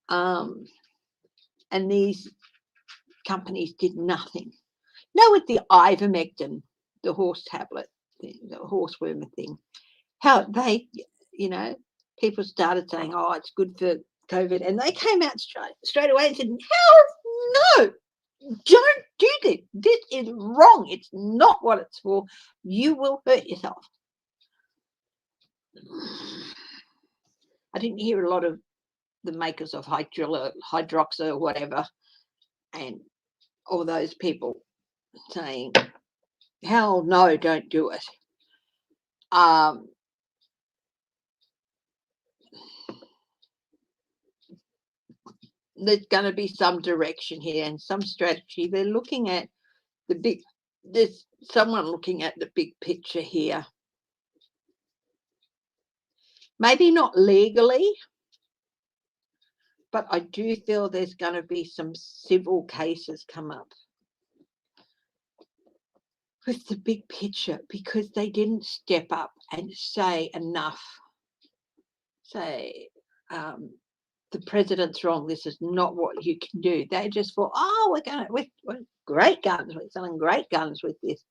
And these companies did nothing. Now with the ivermectin, the horse tablet thing, the horseworm thing, how they, people started saying, oh, it's good for COVID. And they came out straight away and said, hell no, don't do this. This is wrong. It's not what it's for. You will hurt yourself. I didn't hear a lot of the makers of hydroxy or whatever, and all those people saying, hell no, don't do it. There's going to be some direction here and some strategy. They're looking at there's someone looking at the big picture here. Maybe not legally, but I do feel there's going to be some civil cases come up with the big picture because they didn't step up and say enough. Say, the president's wrong. This is not what you can do. They just thought, oh, we're great guns. We're selling great guns with this.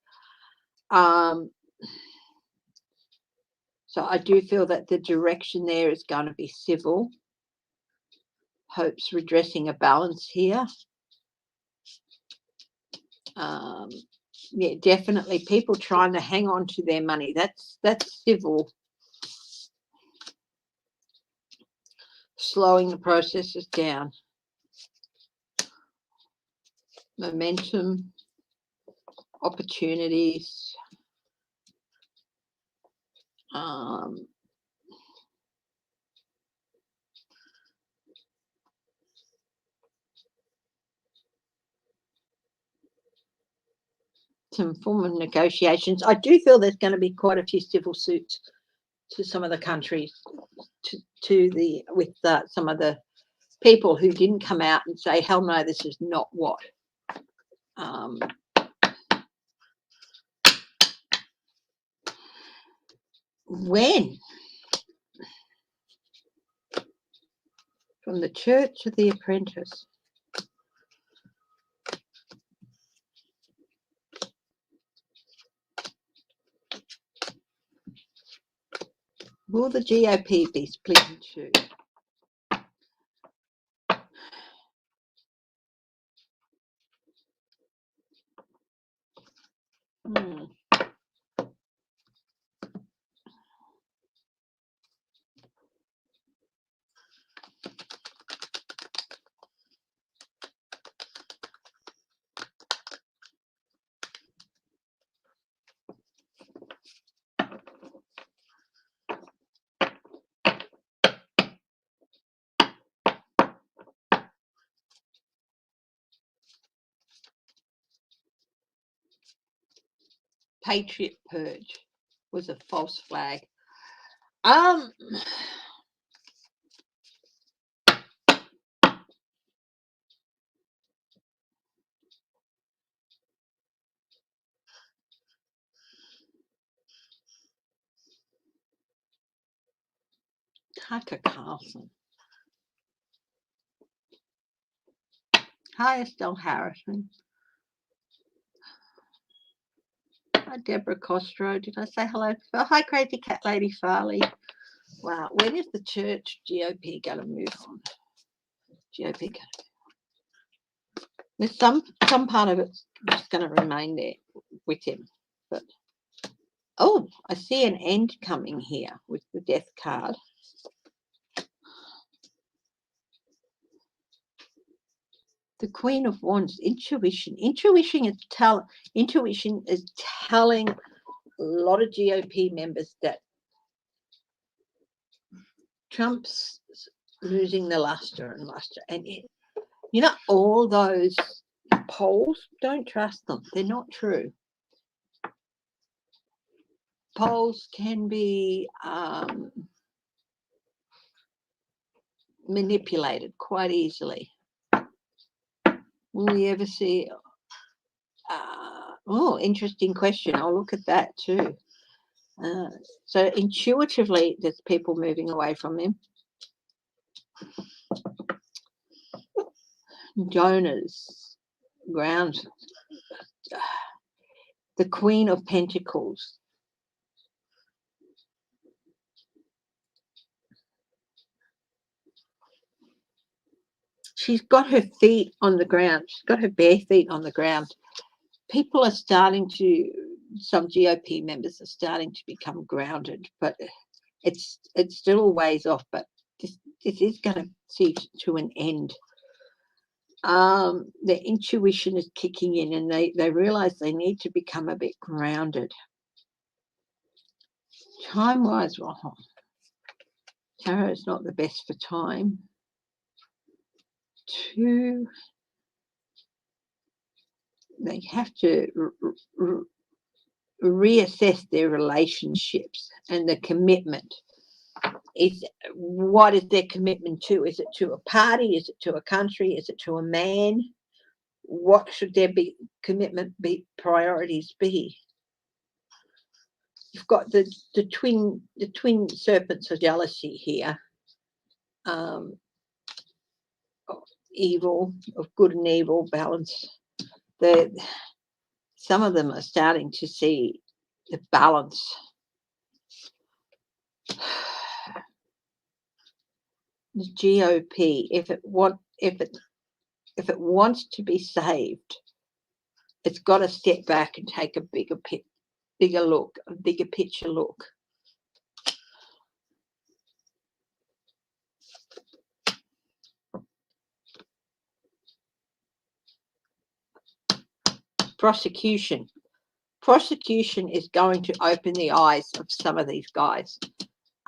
So I do feel that the direction there is going to be civil. Hope's redressing a balance here. Yeah, definitely people trying to hang on to their money. That's civil. Slowing the processes down. Momentum, opportunities. Some form of negotiations. I do feel there's going to be quite a few civil suits to some of the countries, with some of the people who didn't come out and say, hell no, this is not what. When? From the Church of the Apprentice. Will the GOP be split in two? Patriot purge was a false flag. Tucker Carlson. Hi, Estelle Harrison. Hi, Deborah Costro. Did I say hello? Oh, hi, Crazy Cat Lady Farley. Wow, when is the church GOP going to move on? GOP. There's some part of it's just going to remain there with him. But oh, I see an end coming here with the death card. The Queen of Wands, intuition. Intuition is telling a lot of GOP members that Trump's losing the luster. And all those polls, don't trust them. They're not true. Polls can be manipulated quite easily. Will we ever see? Interesting question. I'll look at that too. So intuitively, there's people moving away from him. Donors, ground, the Queen of Pentacles. She's got her feet on the ground. She's got her bare feet on the ground. People are starting to, some GOP members are starting to become grounded, but it's still a ways off, but this is going to see to an end. Their intuition is kicking in, and they realize they need to become a bit grounded. Time-wise, well, tarot is not the best for time. Two, they have to reassess their relationships and the commitment. What is their commitment to? Is it to a party? Is it to a country? Is it to a man? What should their commitment priorities be? You've got the twin serpents of jealousy here. Evil, of good and evil, balance. Some of them are starting to see the balance. The GOP, if it wants to be saved, it's got to step back and take a bigger look, a bigger picture look. Prosecution is going to open the eyes of some of these guys.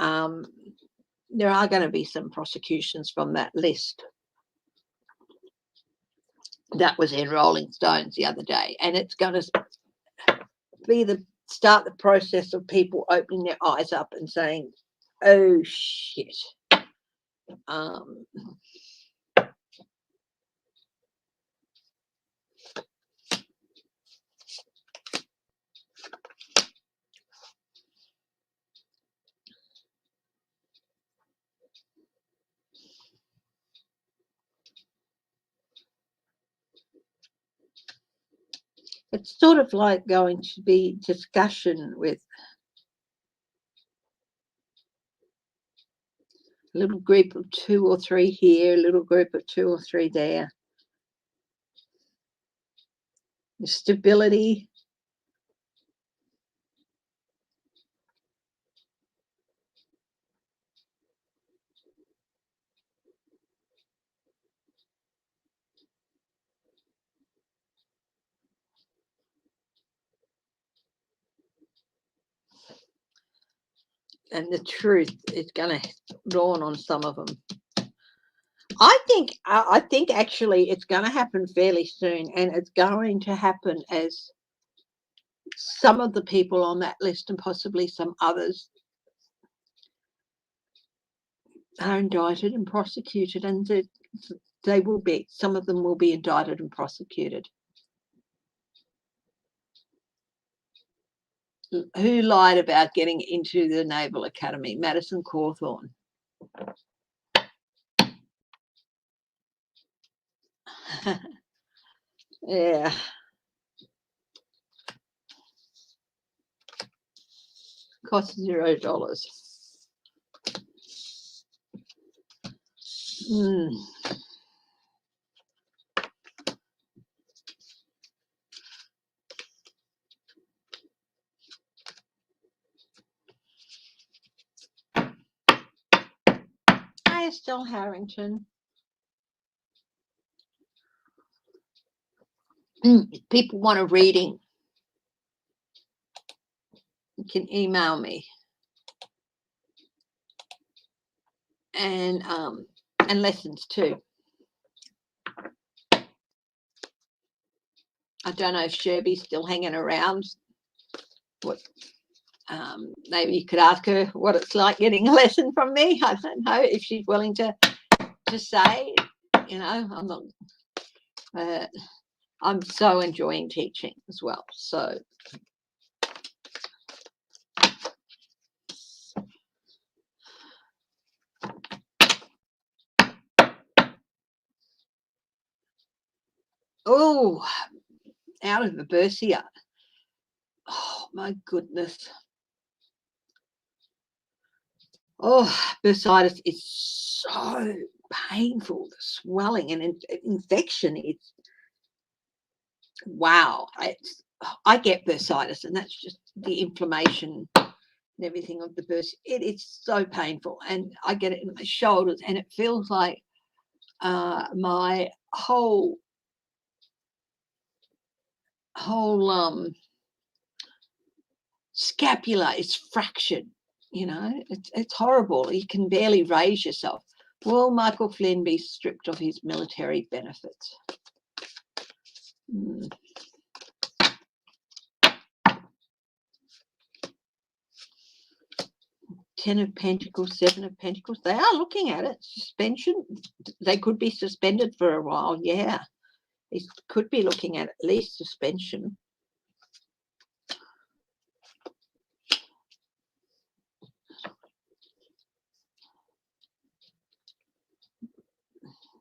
There are going to be some prosecutions from that list. That was in Rolling Stones the other day, and it's going to be start the process of people opening their eyes up and saying, "Oh shit." It's sort of like going to be discussion with a little group of 2 or 3 here, a little group of 2 or 3 there. Stability. And the truth is going to dawn on some of them. I think actually it's going to happen fairly soon, and it's going to happen as some of the people on that list and possibly some others are indicted and prosecuted, and they will be, some of them will be indicted and prosecuted. Who lied about getting into the Naval Academy? Madison Cawthorn. Yeah. Cost $0. Hi, Estelle Harrington. People want a reading, you can email me. And lessons too. I don't know if Sherby's still hanging around. Maybe you could ask her what it's like getting a lesson from me. I don't know if she's willing to say. I'm not. I'm so enjoying teaching as well. So Oh, out of the bursier. Oh, my goodness. Oh, bursitis is so painful. The swelling and infection. It's wow. I get bursitis, and that's just the inflammation and everything of the burst. It is so painful, and I get it in my shoulders, and it feels like my whole scapula is fractured. You know, it's horrible. You can barely raise yourself. Will Michael Flynn be stripped of his military benefits? 10 of Pentacles, 7 of Pentacles. They are looking at it. Suspension. They could be suspended for a while. Yeah. They could be looking at least suspension.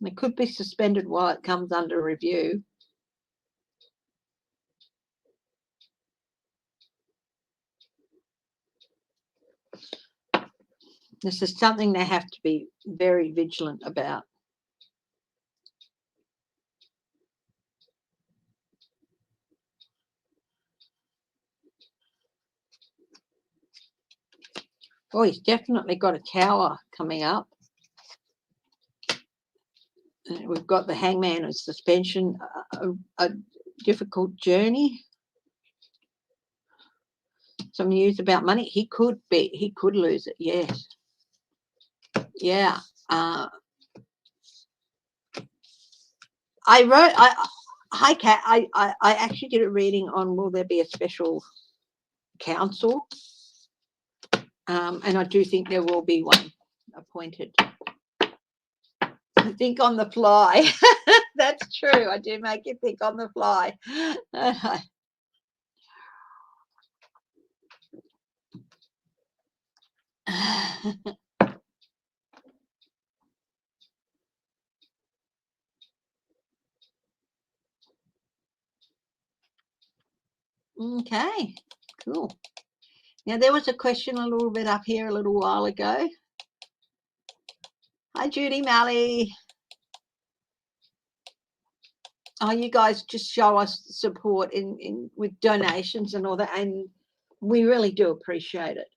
They could be suspended while it comes under review. This is something they have to be very vigilant about. Oh, he's definitely got a tower coming up. We've got the Hangman as suspension, a difficult journey. Some news about money. He could lose it. Yes. Yeah. I hi Kat. I actually did a reading on will there be a special counsel, and I do think there will be one appointed. I think on the fly. That's true. I do make you think on the fly. Okay, cool. Now, there was a question a little bit up here a little while ago. Hi, Judy Malley. Oh, you guys just show us support in with donations and all that, and we really do appreciate it.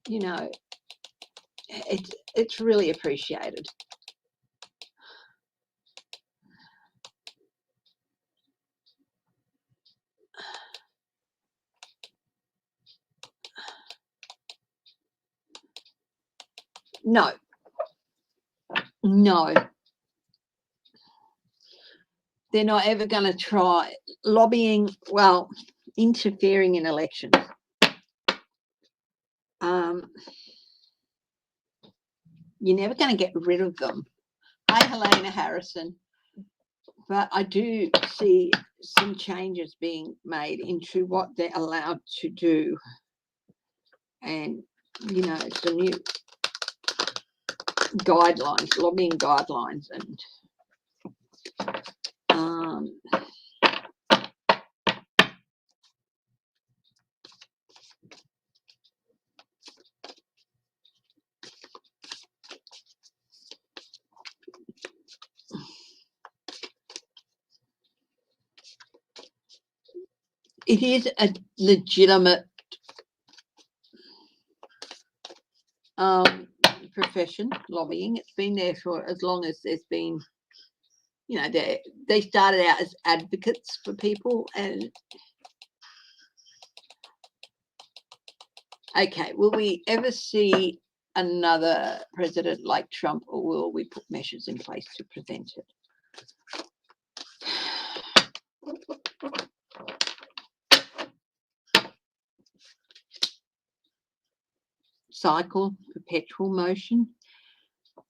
You know, it's really appreciated. No. They're not ever going to try lobbying, well, interfering in elections. You're never going to get rid of them. Hi, Helena Harrison. But I do see some changes being made into what they're allowed to do. And, you know, some new guidelines, lobbying guidelines. And it is a legitimate profession, lobbying. It's been there for as long as there's been, you know, they started out as advocates for people. And okay, will we ever see another president like Trump, or will we put measures in place to prevent it? Cycle, perpetual motion.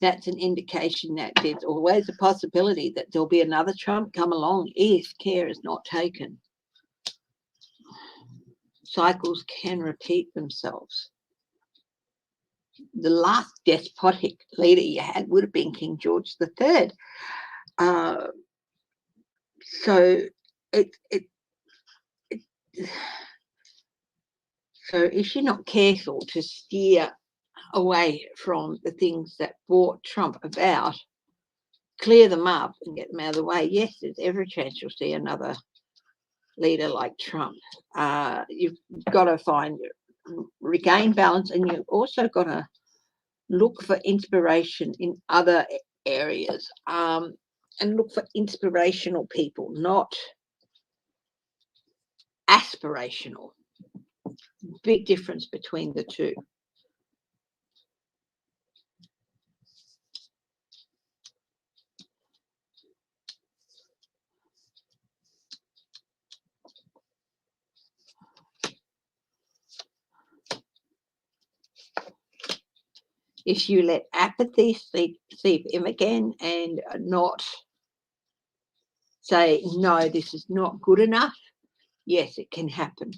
That's an indication that there's always a possibility that there'll be another Trump come along if care is not taken. Cycles can repeat themselves. the last despotic leader you had would have been King George III. So so if you're not careful to steer away from the things that brought Trump about, clear them up and get them out of the way, yes, there's every chance you'll see another leader like Trump. You've got to regain balance, and you've also got to look for inspiration in other areas, and look for inspirational people, not aspirational. Big difference between the two. If you let apathy seep in again and not say, no, this is not good enough, yes, it can happen.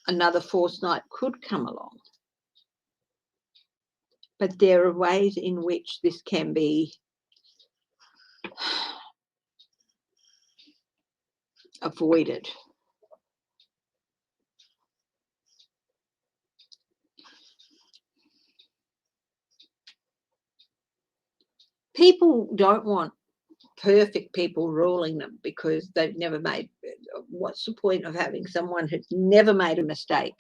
Another foresight could come along. But there are ways in which this can be avoided. People don't want perfect people ruling them because they've never made. What's the point of having someone who's never made a mistake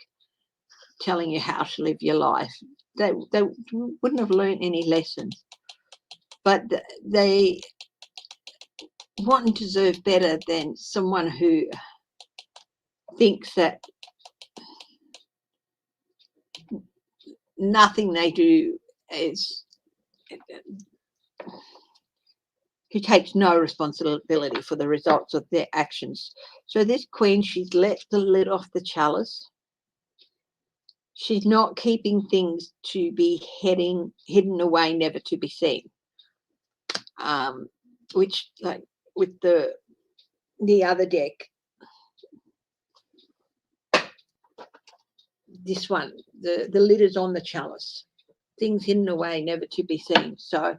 telling you how to live your life? They wouldn't have learned any lessons. But they want and deserve better than someone who thinks that nothing they do is, who takes no responsibility for the results of their actions. So this queen, she's let the lid off the chalice. She's not keeping things to be hidden away, never to be seen. Which, like with the other deck, this one, the lid is on the chalice. Things hidden away, never to be seen. So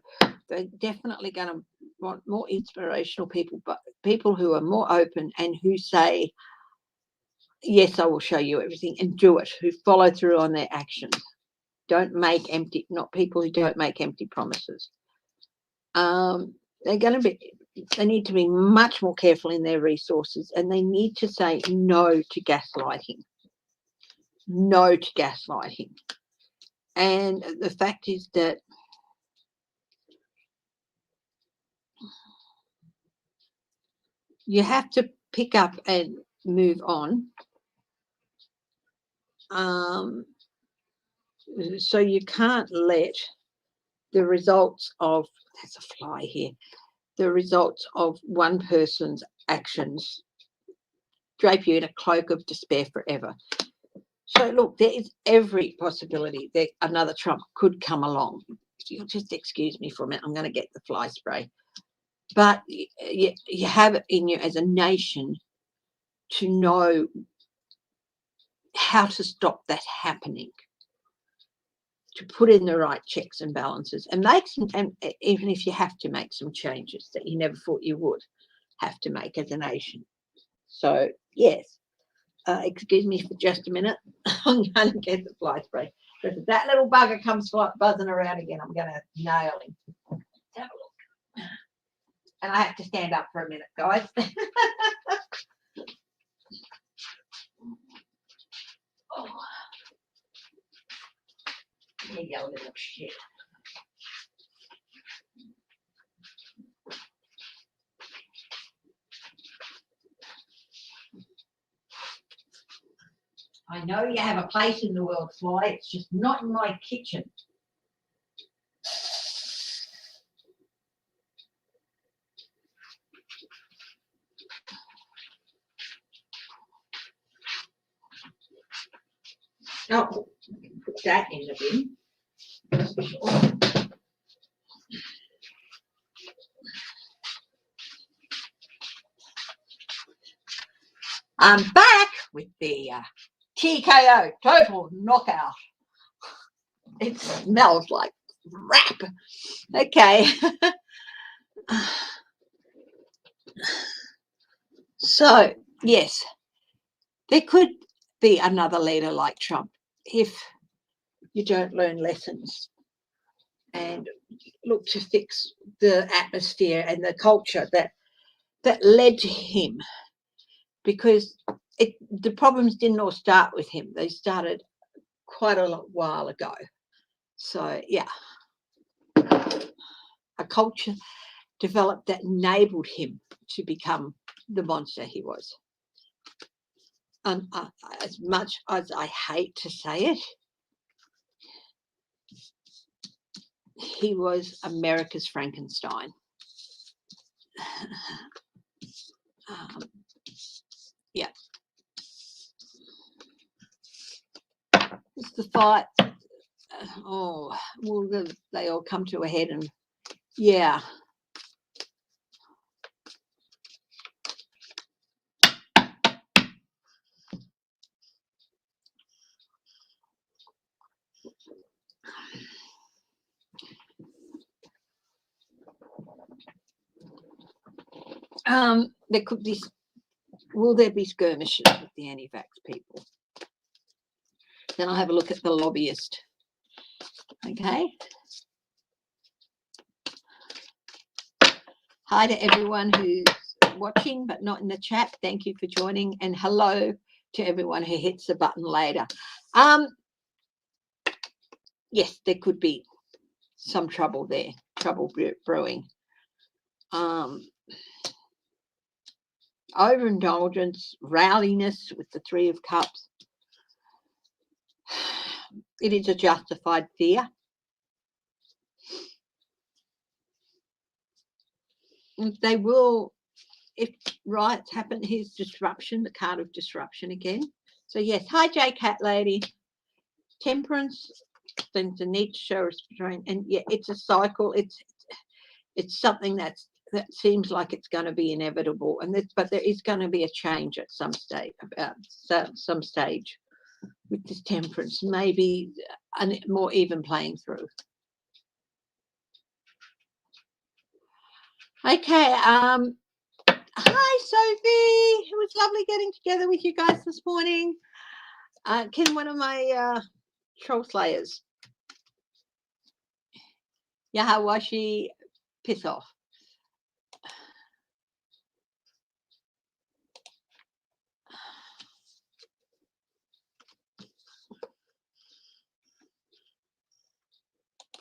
they're definitely going to want more inspirational people, but people who are more open and who say, yes, I will show you everything, and do it, who follow through on their actions. Not people who don't make empty promises. They need to be much more careful in their resources, and they need to say no to gaslighting. No to gaslighting. And the fact is that you have to pick up and move on. So you can't let the results of, there's a fly here, the results of one person's actions drape you in a cloak of despair forever. So look, there is every possibility that another Trump could come along. You'll just excuse me for a minute, I'm going to get the fly spray. But you have it in you as a nation to know how to stop that happening, to put in the right checks and balances, and even if you have to make some changes that you never thought you would have to make as a nation. So yes, excuse me for just a minute. I'm going to get the fly spray. But if that little bugger comes buzzing around again, I'm going to nail him. Let's have a look. And I have to stand up for a minute, guys. Oh. You little shit. I know you have a place in the world, Fly. It's just not in my kitchen. Oh, put that in the bin. I'm back with the TKO, total knockout. It smells like crap. Okay. So, yes, there could be another leader like Trump if you don't learn lessons and look to fix the atmosphere and the culture that led to him, because the problems didn't all start with him. They started quite a while ago. So, yeah, a culture developed that enabled him to become the monster he was. And as much as I hate to say it, he was America's Frankenstein. Yeah. It's the fight. Oh, well, they all come to a head, and yeah. There could be. Will there be skirmishes with the anti-vax people? Then I'll have a look at the lobbyist. Okay. Hi to everyone who's watching but not in the chat. Thank you for joining, and hello to everyone who hits the button later. Yes, there could be some trouble there, trouble brewing. Overindulgence, rowdiness with the Three of Cups. It is a justified fear. They will, if riots happen, here's disruption, the card of disruption again. So yes, hi J Cat Lady. Temperance, then the need to show restraint, and yeah, it's a cycle. It's something that seems like it's going to be inevitable, but there is going to be a change at some stage. Some stage with this temperance, maybe a more even playing through. Okay. Hi Sophie. It was lovely getting together with you guys this morning. Can one of my troll slayers, Yahawashi, piss off?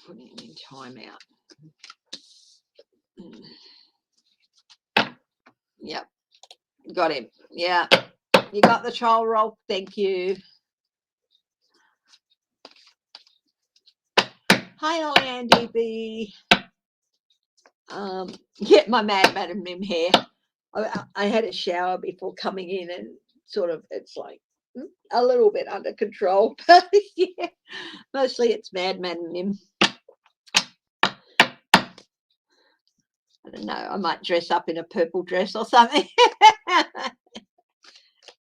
Putting him in timeout. Yep, got him. Yeah, you got the troll roll. Thank you. Hi, Ollie Andy B. Get my Mad Madam Mim hair. I had a shower before coming in, and sort of it's like a little bit under control, but yeah, mostly it's Mad Madam Mim. I don't know, I might dress up in a purple dress or something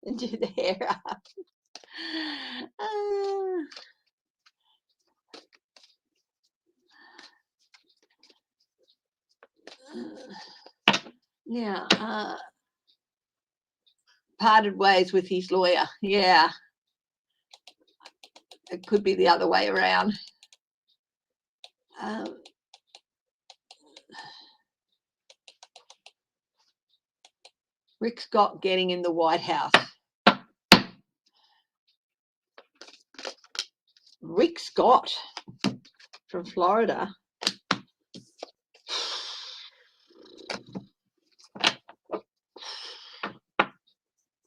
and do the hair up. Yeah, parted ways with his lawyer. Yeah, it could be the other way around. Rick Scott getting in the White House. Rick Scott from Florida.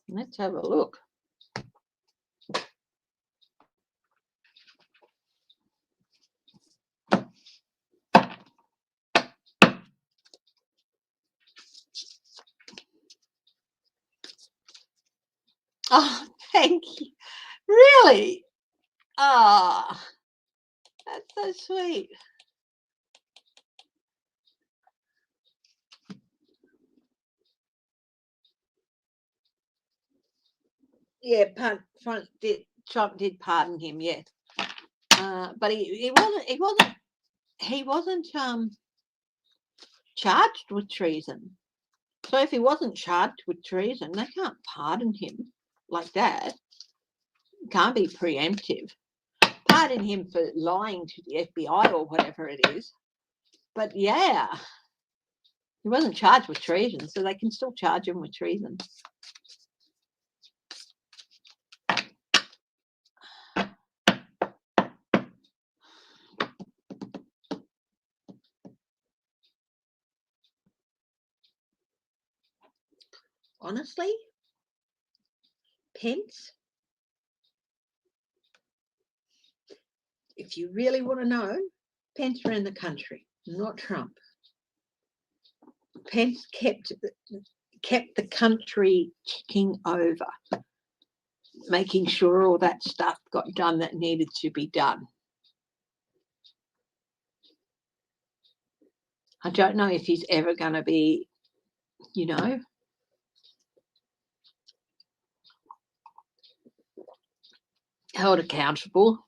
Let's have a look. Oh, thank you. Really? Ah, that's so sweet. Yeah, Trump did pardon him, yes. But he wasn't charged with treason. So if he wasn't charged with treason, they can't pardon him like that. It can't be preemptive. Pardon him for lying to the FBI or whatever it is. But yeah, he wasn't charged with treason, so they can still charge him with treason. Honestly, Pence, if you really want to know, Pence ran the country, not Trump. Pence kept the country ticking over, making sure all that stuff got done that needed to be done. I don't know if he's ever going to be, held accountable.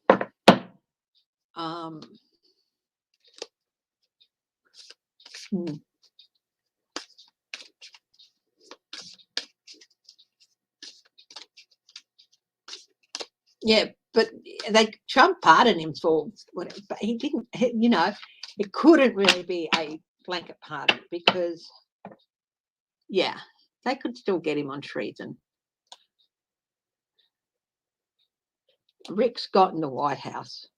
Yeah, but Trump pardoned him for whatever, but he didn't, it couldn't really be a blanket pardon because, yeah, they could still get him on treason. Rick Scott in the White House.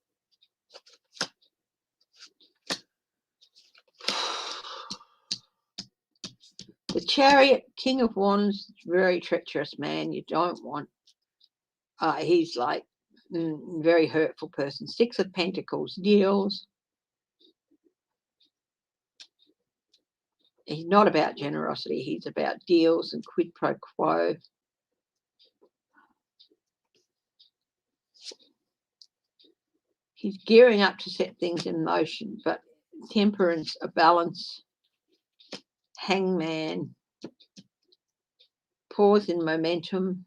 The Chariot, King of Wands, very treacherous man. You don't want. He's like very hurtful person. Six of Pentacles, deals. He's not about generosity. He's about deals and quid pro quo. He's gearing up to set things in motion, but temperance, a balance, hangman, pause in momentum.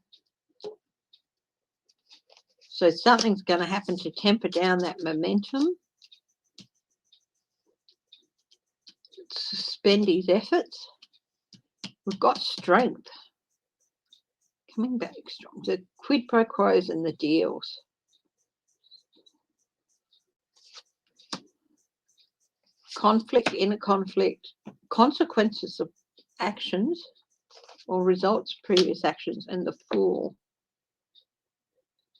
So something's going to happen to temper down that momentum, suspend his efforts. We've got strength coming back strong. The quid pro quos and the deals. Conflict, inner conflict, consequences of actions or results of previous actions, and the Fool.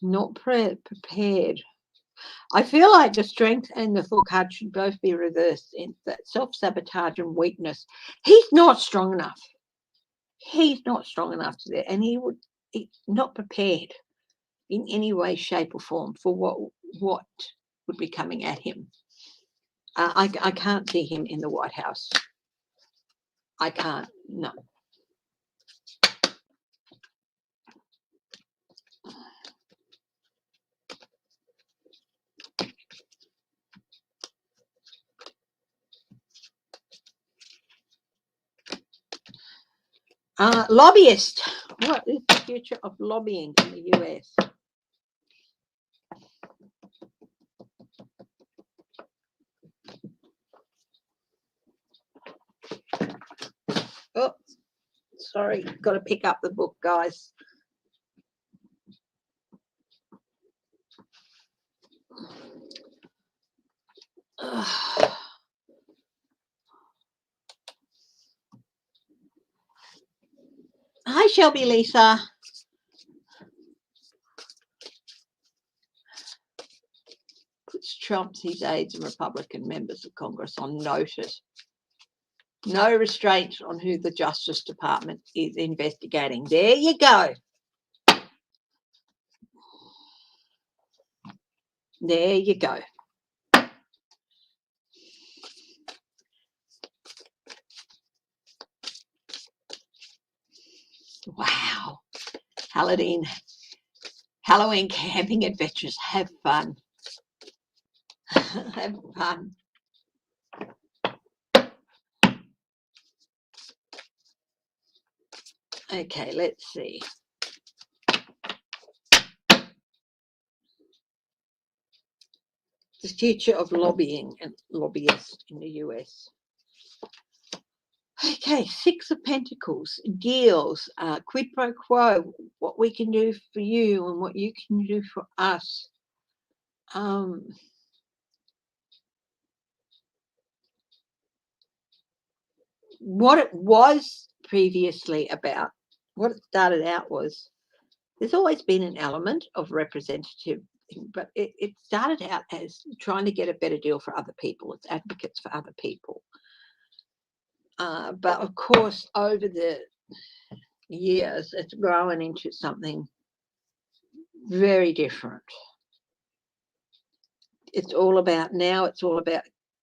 Not prepared. I feel like the Strength and the Fool card should both be reversed in that self-sabotage and weakness. He's not strong enough. He's not strong enough to that, and he's not prepared in any way, shape, or form for what would be coming at him. I can't see him in the White House. I can't, no. Lobbyist. What is the future of lobbying in the US? Oh, sorry, got to pick up the book, guys. Hi, Shelby Lisa. Puts Trump, his aides, and Republican members of Congress on notice. No restraint on who the Justice Department is investigating. There you go. There you go. Wow. Halloween camping adventures. Have fun. Have fun. Okay, let's see. the future of lobbying and lobbyists in the US. Okay, Six of Pentacles, deals, quid pro quo, what we can do for you and what you can do for us. What it was previously about, what it started out was, there's always been an element of representative, but it started out as trying to get a better deal for other people. It's advocates for other people. But of course, over the years, it's grown into something very different. It's all about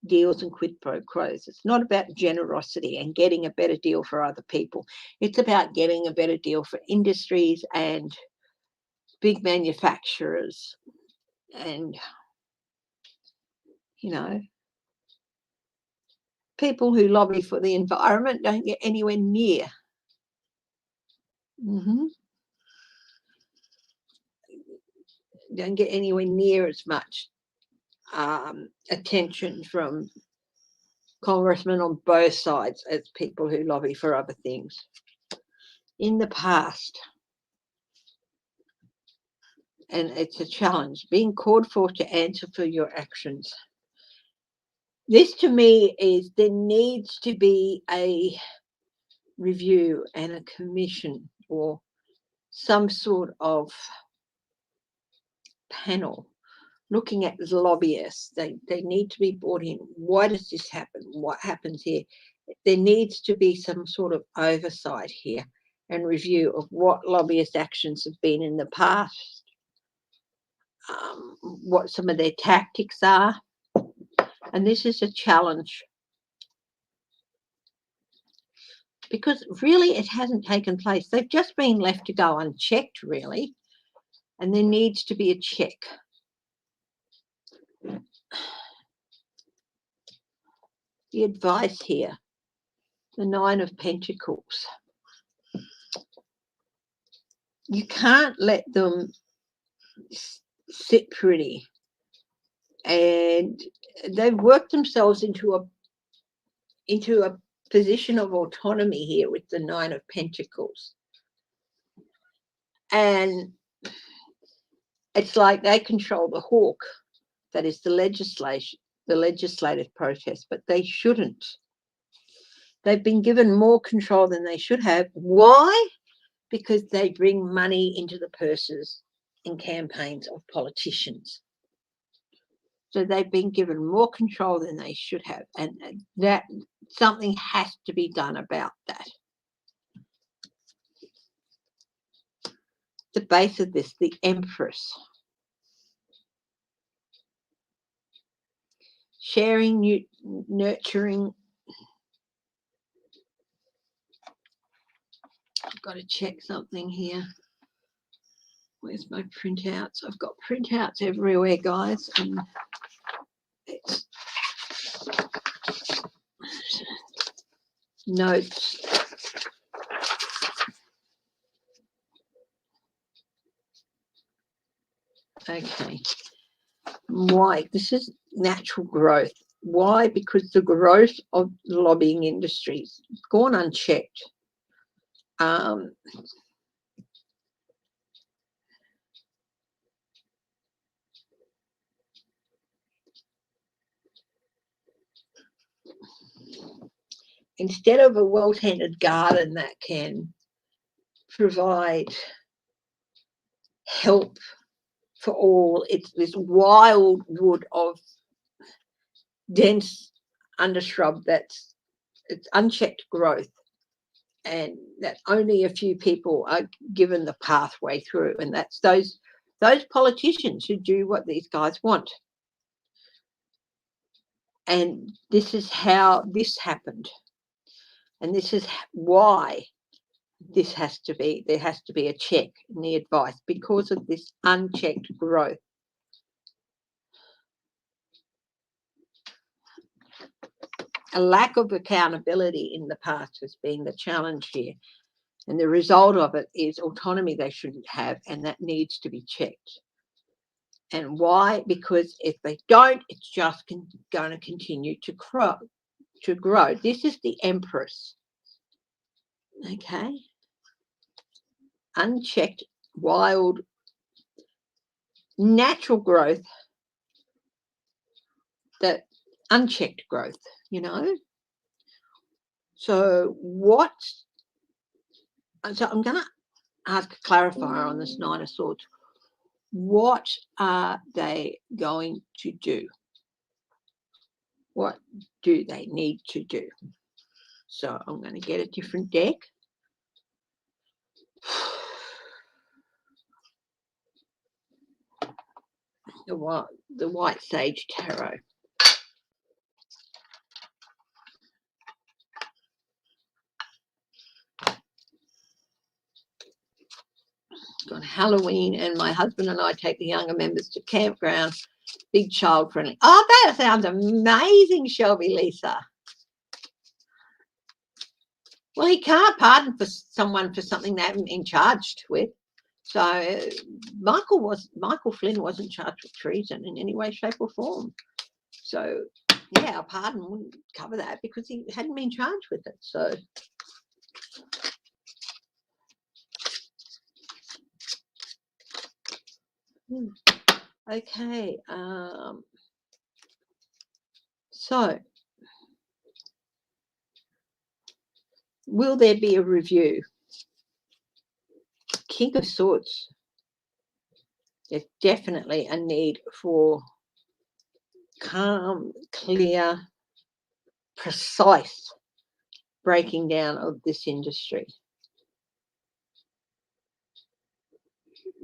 deals and quid pro quos. It's not about generosity and getting a better deal for other people. It's about getting a better deal for industries and big manufacturers. And, you know, people who lobby for the environment don't get anywhere near. Don't get anywhere near as much attention from congressmen on both sides as people who lobby for other things. In the past, and it's a challenge, being called for to answer for your actions. This to me is there needs to be a review and a commission or some sort of panel looking at the lobbyists. They need to be brought in. Why does this happen? What happens here? There needs to be some sort of oversight here and review of what lobbyist actions have been in the past, what some of their tactics are. And this is a challenge because really it hasn't taken place. They've just been left to go unchecked, really, and there needs to be a check. The advice here, the Nine of Pentacles. You can't let them sit pretty. And they've worked themselves into a position of autonomy here with the Nine of Pentacles. And it's like they control the hawk, that is the legislative process, but they shouldn't. They've been given more control than they should have. Why? Because they bring money into the purses in campaigns of politicians. So they've been given more control than they should have. And that something has to be done about that. The base of this, the Empress. Sharing, nurturing. I've got to check something here. Where's my printouts? I've got printouts everywhere, guys. And it's notes. Okay. Why? This is natural growth. Why? Because the growth of the lobbying industries has gone unchecked. Instead of a well-tended garden that can provide help for all, it's this wild wood of dense undershrub it's unchecked growth, and that only a few people are given the pathway through, and that's those politicians who do what these guys want. And this is how this happened, and this is why there has to be a check in the advice, because of this unchecked growth. A lack of accountability in the past has been the challenge here. And the result of it is autonomy they shouldn't have, and that needs to be checked. And why? Because if they don't, it's just going to continue to grow. This is the Empress. Okay. Unchecked, wild, natural growth, that unchecked growth, you know. So I'm going to ask a clarifier on this Nine of Swords. What are they going to do? What do they need to do? So I'm going to get a different deck. The White Sage Tarot. On Halloween, and my husband and I take the younger members to campground. Big child friendly. Oh, that sounds amazing, Shelby Lisa. Well, he can't pardon for someone for something they haven't been charged with. So Michael Flynn wasn't charged with treason in any way, shape, or form. So yeah, a pardon wouldn't cover that because he hadn't been charged with it. So okay. So will there be a review? King of Swords. There's definitely a need for calm, clear, precise breaking down of this industry.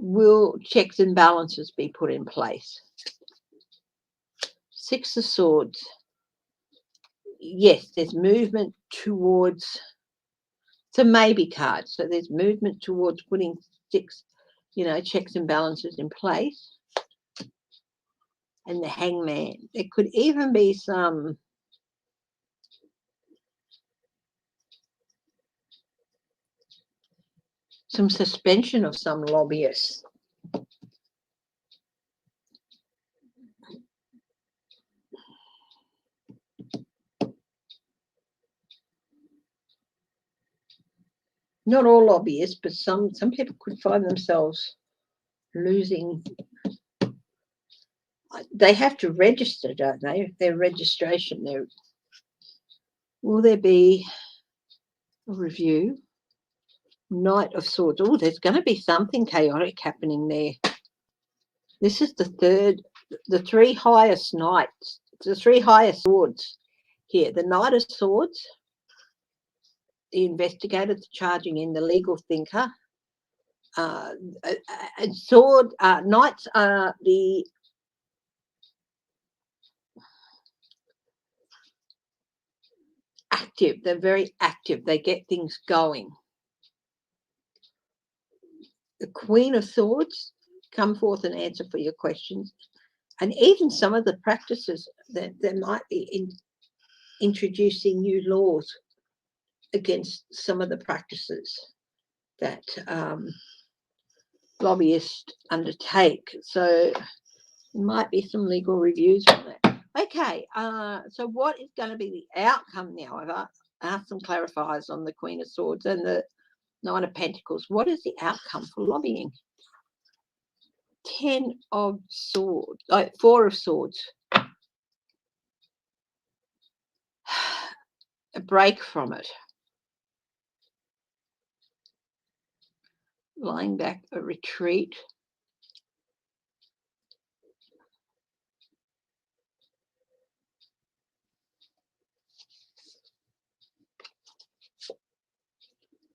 Will checks and balances be put in place? Six of Swords. Yes, there's movement towards, it's a maybe card. So there's movement towards putting checks and balances in place. And the Hangman. There could even be some suspension of some lobbyists. Not all lobbyists, but some people could find themselves losing. They have to register, don't they? Their registration. Will there be a review? Knight of Swords. Oh, there's going to be something chaotic happening there. This is the three highest knights, the three highest swords here. The Knight of Swords, the investigator, the charging in, the legal thinker. Knights are the active. They're very active. They get things going. The Queen of Swords, come forth and answer for your questions. And even some of the practices that there might be introducing new laws against some of the practices that lobbyists undertake. So there might be some legal reviews on that. Okay, so what is going to be the outcome now? I've asked some clarifiers on the Queen of Swords and the Nine of Pentacles. What is the outcome for lobbying? 10 of Swords, 4 of Swords. A break from it. Lying back, a retreat.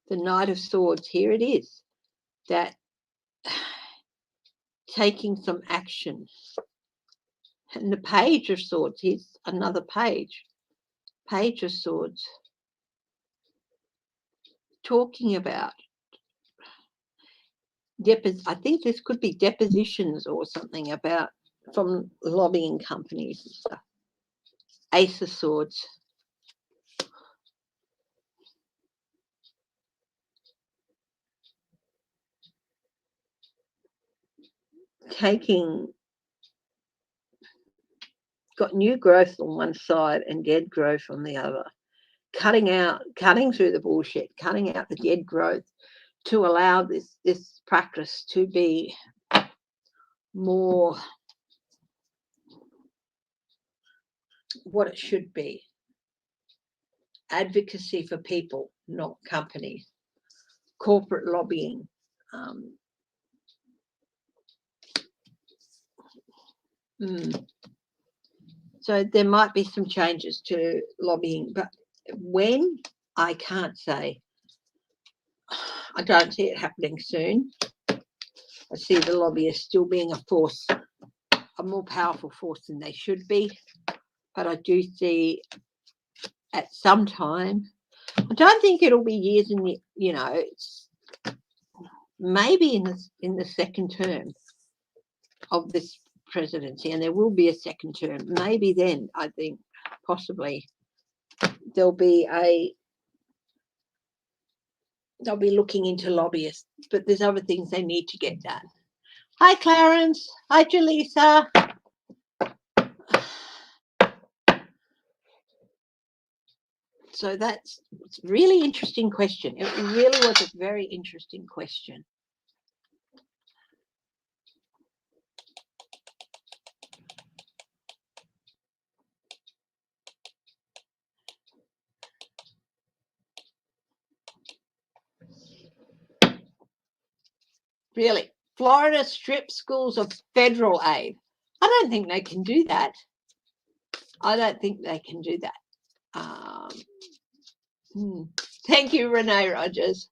The Knight of Swords, here it is. That taking some action. And the Page of Swords, here's another page. Page of Swords. Talking about I think this could be depositions or something about from lobbying companies and stuff. Ace of Swords. Taking got new growth on one side and dead growth on the other. Cutting through the bullshit, cutting out the dead growth to allow this practice to be more what it should be. Advocacy for people, not companies. Corporate lobbying. So there might be some changes to lobbying, but when, I can't say. I don't see it happening soon. I see the lobbyists still being a force, a more powerful force than they should be. But I do see at some time, I don't think it'll be years in the, it's maybe in the second term of this presidency, and there will be a second term. Maybe then, I think, possibly, they'll be looking into lobbyists, but there's other things they need to get done. Hi, Clarence. Hi, Jaleesa. So that's a really interesting question. It really was a very interesting question. Really, Florida strips schools of federal aid. I don't think they can do that. I don't think they can do that. Thank you, Renee Rogers.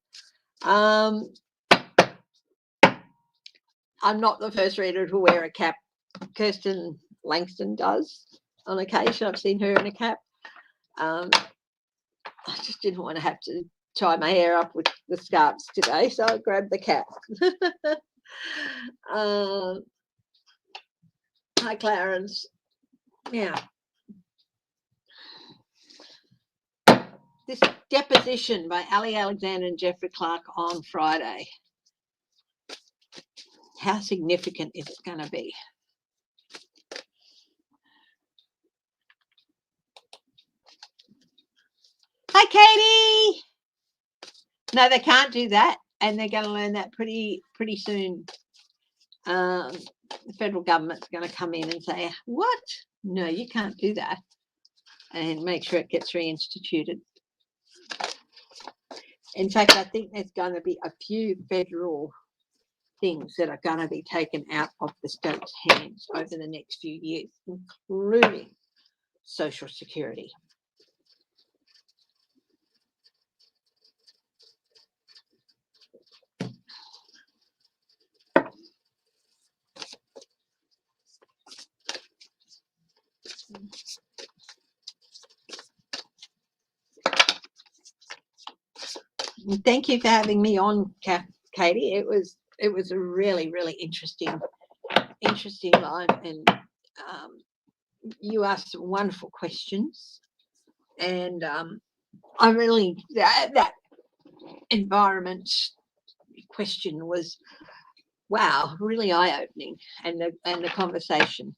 I'm not the first reader to wear a cap. Kirsten Langston does on occasion. I've seen her in a cap. I just didn't want to have to tie my hair up with the scarves today, so I grabbed the cap. Hi, Clarence. Yeah. This deposition by Ali Alexander and Jeffrey Clark on Friday. How significant is it going to be? Hi, Katie. No, they can't do that, and they're going to learn that pretty soon. The federal government's going to come in and say, "What? No, you can't do that," and make sure it gets reinstituted. In fact, I think there's going to be a few federal things that are going to be taken out of the state's hands over the next few years, including Social Security. Thank you for having me on, Katie. It was a really interesting live, and you asked some wonderful questions, and I really that environment question was really eye-opening, and the conversation.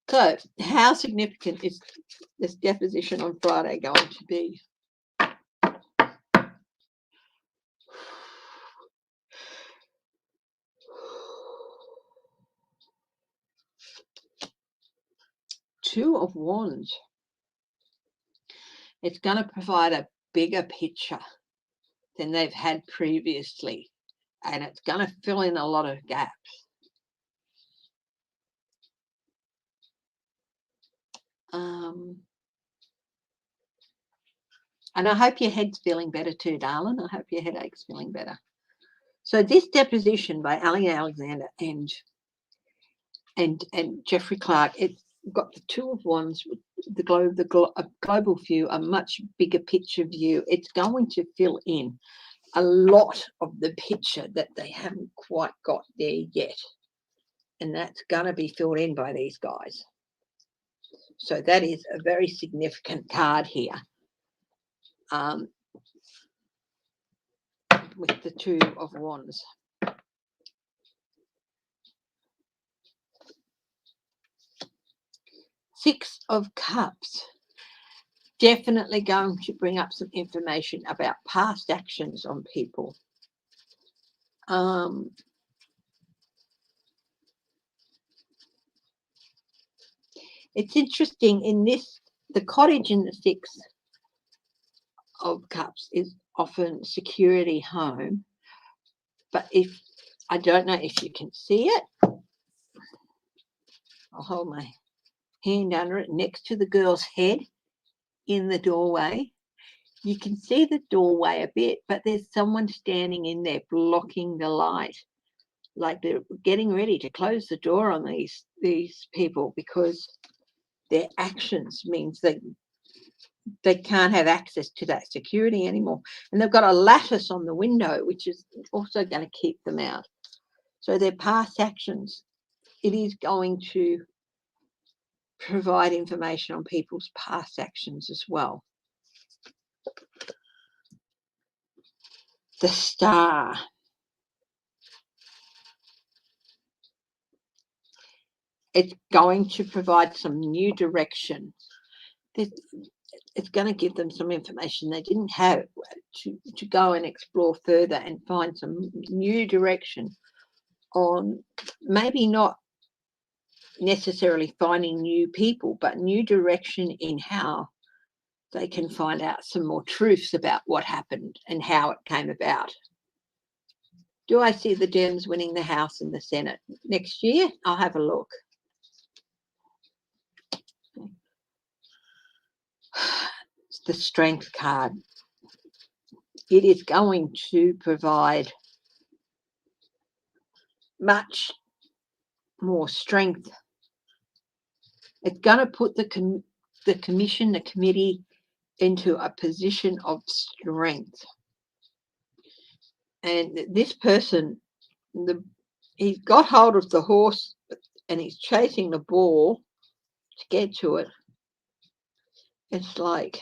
So, how significant is this deposition on Friday going to be? Two of Wands. It's going to provide a bigger picture than they've had previously, and it's going to fill in a lot of gaps. And I hope your head's feeling better too, darling. I hope your headache's feeling better. So this deposition by Ali Alexander and Jeffrey Clark, it's got the Two of Wands, the global view, a much bigger picture view. It's going to fill in a lot of the picture that they haven't quite got there yet. And that's going to be filled in by these guys. So that is a very significant card here. With the Two of Wands. Six of Cups. Definitely going to bring up some information about past actions on people. It's interesting in this, the cottage in the Six of Cups is often security home, but if I don't know if you can see it, I'll hold my hand under it next to the girl's head in the doorway. You can see the doorway a bit, but there's someone standing in there blocking the light, like they're getting ready to close the door on these people because their actions means they can't have access to that security anymore. And they've got a lattice on the window, which is also going to keep them out. So their past actions, it is going to provide information on people's past actions as well. The Star. It's going to provide some new direction. It's going to give them some information they didn't have to go and explore further and find some new direction on, maybe not necessarily finding new people, but new direction in how they can find out some more truths about what happened and how it came about. Do I see the Dems winning the House and the Senate next year? I'll have a look. It's the Strength card. It is going to provide much more strength. It's going to put the commission, the committee, into a position of strength. And this person, he's got hold of the horse and he's chasing the ball to get to it. It's like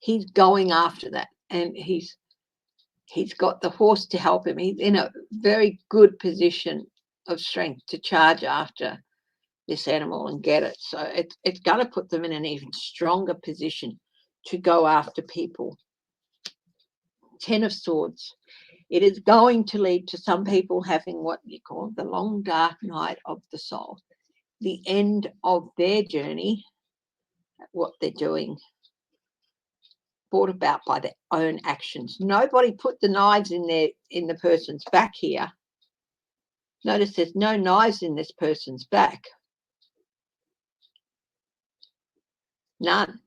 he's going after that, and he's got the horse to help him. He's in a very good position of strength to charge after this animal and get it. So it's going to put them in an even stronger position to go after people. 10 of Swords. It is going to lead to some people having what you call the long dark night of the soul, the end of their journey, what they're doing, brought about by their own actions. Nobody put the knives in the person's back here. Notice there's no knives in this person's back. None.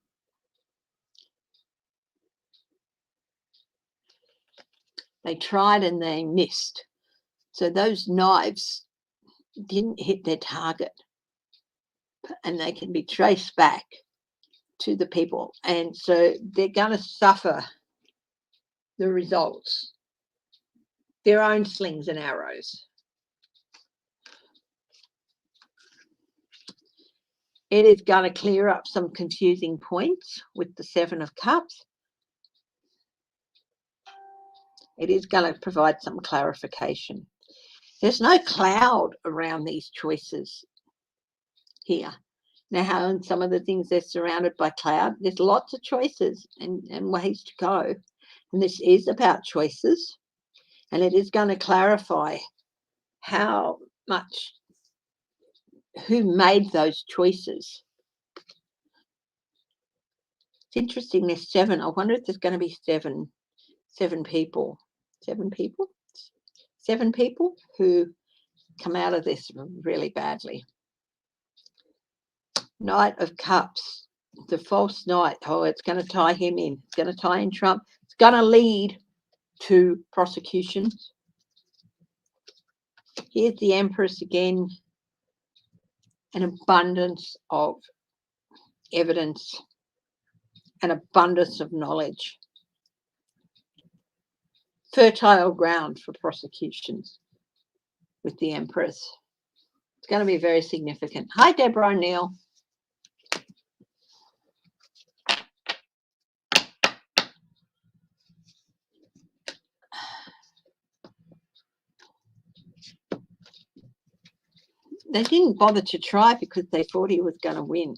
They tried and they missed. So those knives didn't hit their target, and they can be traced back to the people. And so they're going to suffer the results, their own slings and arrows. It is going to clear up some confusing points with the 7 of Cups. It is going to provide some clarification. There's no cloud around these choices here. Now, how in some of the things they're surrounded by cloud, there's lots of choices and ways to go. And this is about choices. And it is going to clarify how much, who made those choices. It's interesting, there's 7. I wonder if there's going to be seven people. 7 people? 7 people who come out of this really badly. Knight of Cups, the false knight. Oh, it's going to tie him in. It's going to tie in Trump. It's going to lead to prosecutions. Here's the Empress again. An abundance of evidence, an abundance of knowledge. Fertile ground for prosecutions with the Empress. It's going to be very significant. Hi, Deborah O'Neill. They didn't bother to try because they thought he was going to win.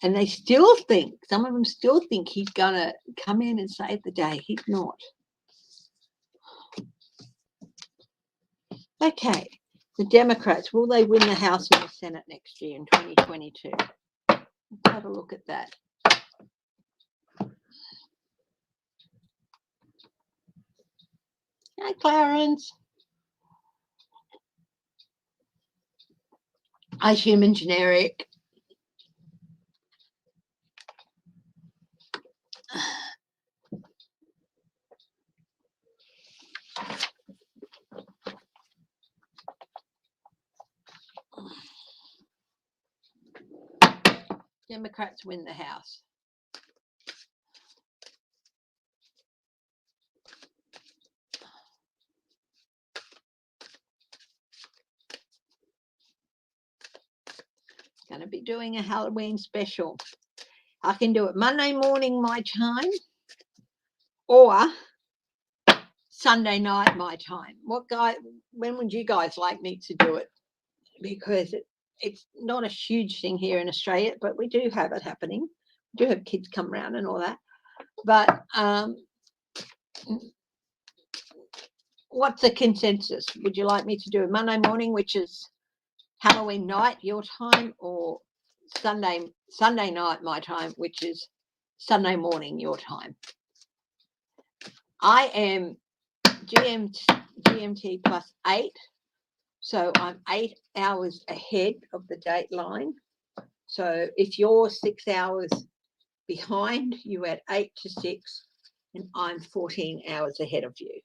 And they still think, some of them still think he's going to come in and save the day. He's not. Okay, the Democrats, will they win the House and the Senate next year in 2022? Let's have a look at that. Hi, Clarence. Hi, Human Generic. Democrats win the House. Going to be doing a Halloween special. I can do it Monday morning my time or Sunday night my time. When would you guys like me to do it? Because it's not a huge thing here in Australia, but we do have it happening. We do have kids come around and all that. But what's the consensus? Would you like me to do it Monday morning, which is Halloween night your time, or Sunday night my time, which is Sunday morning your time? I am GMT plus 8, so I'm 8 hours ahead of the dateline. So if you're 6 hours behind, you add 8 to 6, and I'm 14 hours ahead of you.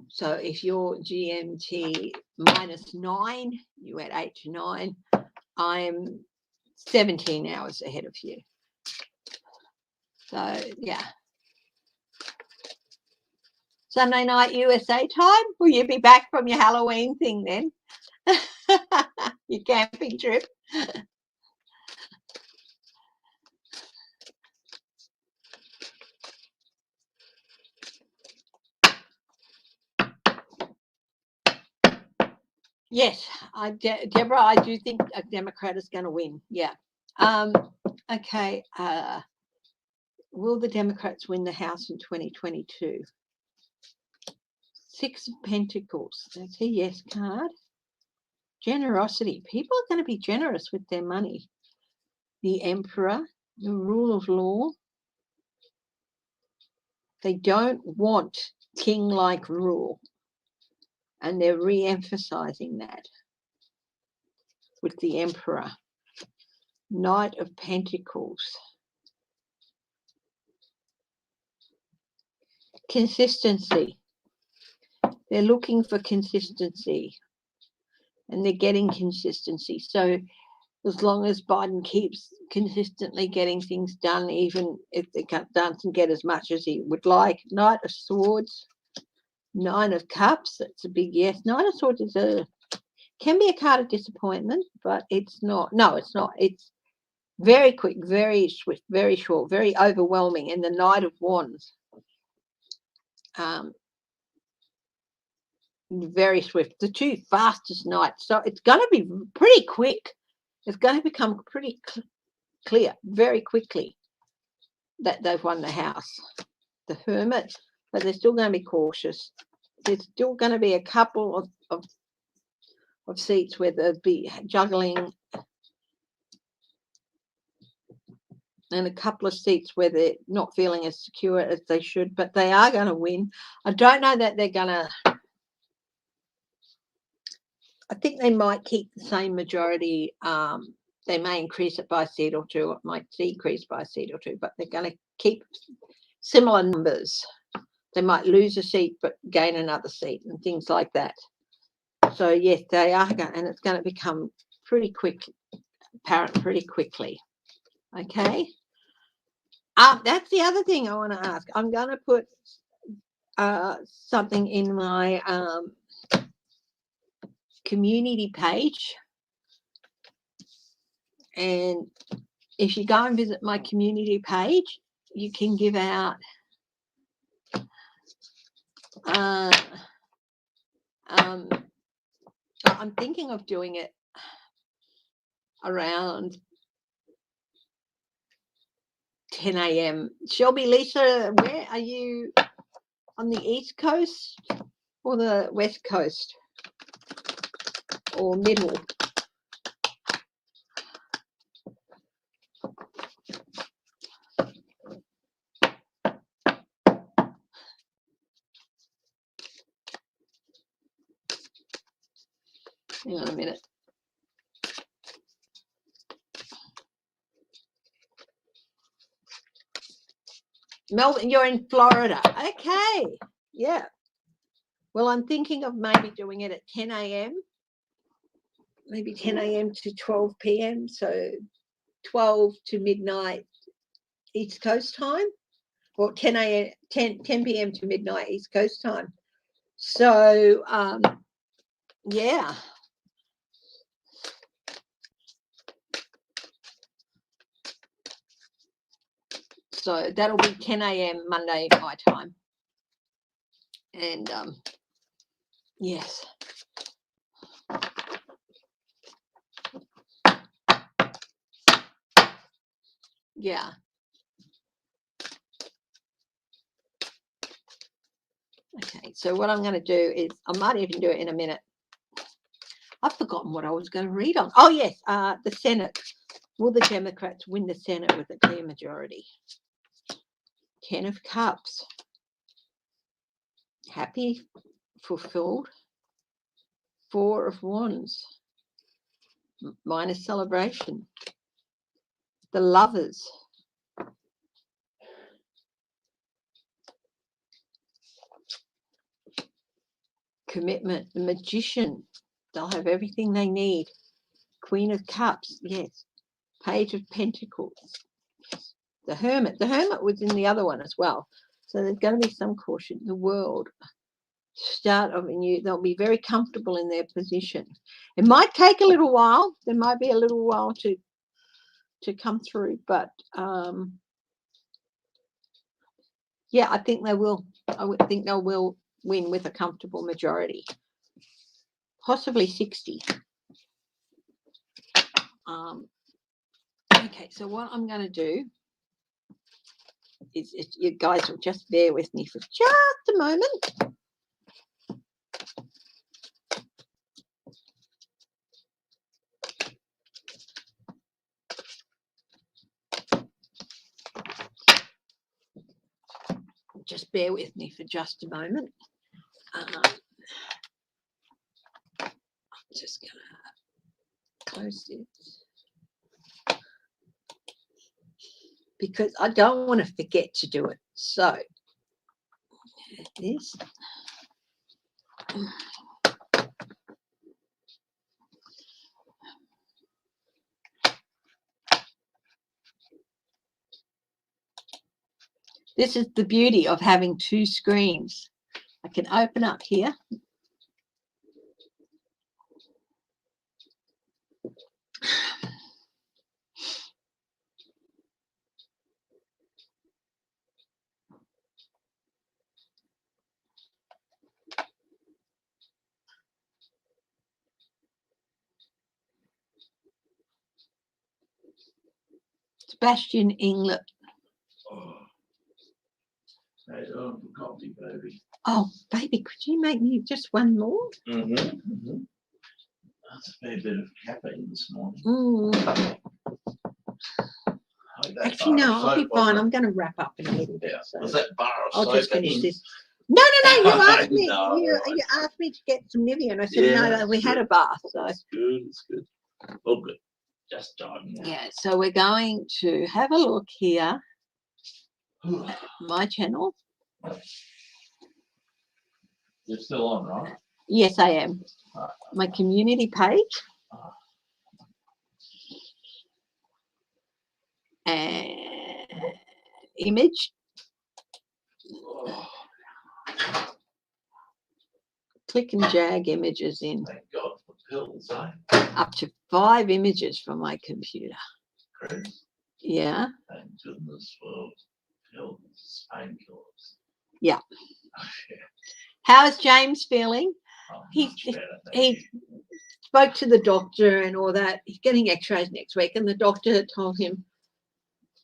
So if you're GMT minus 9, you add 8 to 9, I'm 17 hours ahead of you. So yeah. Sunday night USA time? Will you be back from your Halloween thing then? Your camping trip? Yes, Deborah, I do think a Democrat is going to win. Yeah. Okay. Will the Democrats win the House in 2022? 6 of Pentacles. That's a yes card. Generosity. People are going to be generous with their money. The Emperor, the rule of law. They don't want king-like rule. And they're re-emphasizing that with the Emperor. Knight of Pentacles. Consistency. They're looking for consistency. And they're getting consistency. So as long as Biden keeps consistently getting things done, even if they doesn't get as much as he would like. Knight of Swords. 9 of Cups. That's a big yes. Knight of Swords can be a card of disappointment, but it's not. No, it's not. It's very quick, very swift, very short, very overwhelming. And the Knight of Wands. Very swift. The 2 fastest knights. So it's going to be pretty quick. It's going to become pretty clear very quickly that they've won the House. The Hermit, but they're still going to be cautious. There's still going to be a couple of seats where they'll be juggling, and a couple of seats where they're not feeling as secure as they should, but they are going to win. I don't know that they're going to. I think they might keep the same majority. They may increase it by a seat or 2. It might decrease by a seat or 2, but they're going to keep similar numbers. They might lose a seat but gain another seat and things like that. So yes, they are going, and it's going to become pretty quick, apparent pretty quickly. Okay. That's the other thing I want to ask. I'm going to put something in my community page, and if you go and visit my community page, you can give out I'm thinking of doing it around 10 a.m. Shelby, Lisa, where are you? On the East Coast or the West Coast or middle? Hang on a minute. Melbourne, you're in Florida. Okay. Yeah. Well, I'm thinking of maybe doing it at 10 a.m. Maybe 10 a.m. to 12 p.m. So 12 to midnight East Coast time, or 10 a.m. 10 p.m. to midnight East Coast time. So yeah. So that'll be 10 a.m. Monday my time. And yes. Yeah. Okay, so what I'm going to do is, I might even do it in a minute. I've forgotten what I was going to read on. Oh, yes, the Senate. Will the Democrats win the Senate with a clear majority? 10 of Cups. Happy, fulfilled. 4 of Wands. Minus celebration. The Lovers. Commitment. The Magician. They'll have everything they need. Queen of Cups. Yes. Page of Pentacles. The Hermit. The Hermit was in the other one as well. So there's going to be some caution. The World. Start of a new. They'll be very comfortable in their position. It might take a little while. There might be a little while to come through, but yeah, I think they will. I would think they will win with a comfortable majority, possibly 60. Okay, so what I'm going to do is, if you guys will just bear with me for just a moment. Just bear with me for just a moment. I'm just going to close this because I don't want to forget to do it. So this. This is the beauty of having 2 screens. I can open up here. Sebastian England. Coffee, baby. Oh, baby, could you make me just one more? That's a fair bit of caffeine this morning. Actually, no, I'll be fine. I'm going to wrap up in a little bit. So was that bar of I'll soap just finish in? this. No. You asked me. No, you asked me to get some Nivea, and I said no. We had a bath, so it's good. It's good. All good. Just diving. Yeah. So we're going to have a look here. At my channel. You're still on, right? Yes, I am. My community page. And image. Click and drag images in. Thank God for pills, eh? Up to 5 images from my computer. Great. Yeah. Thank goodness for pills, painkillers. Yeah. How's James feeling? He spoke to the doctor and all that. He's getting x-rays next week, and the doctor told him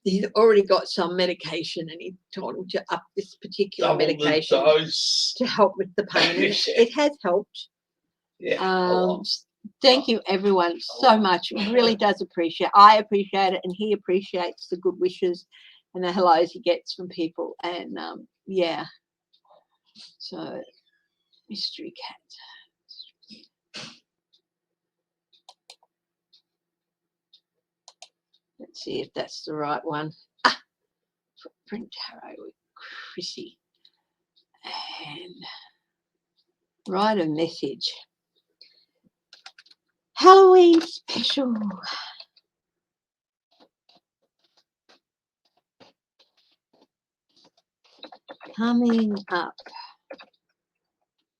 he's already got some medication, and he told him to up this particular medication to help with the pain, and it has helped. Yeah. Thank you, everyone, so much. Really does appreciate. I appreciate it, and he appreciates the good wishes and the hellos he gets from people. And yeah, so mystery cat. Let's see if that's the right one. Footprint tarot with Chrissy, and write a message. Halloween special. Coming up.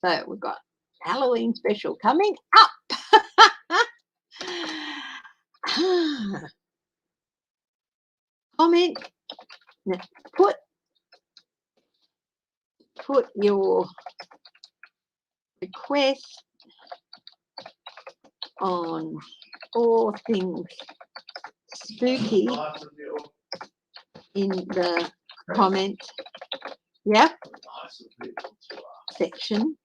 So we've got Halloween special coming up. Comment. Now put your request on all things spooky in the comment, section.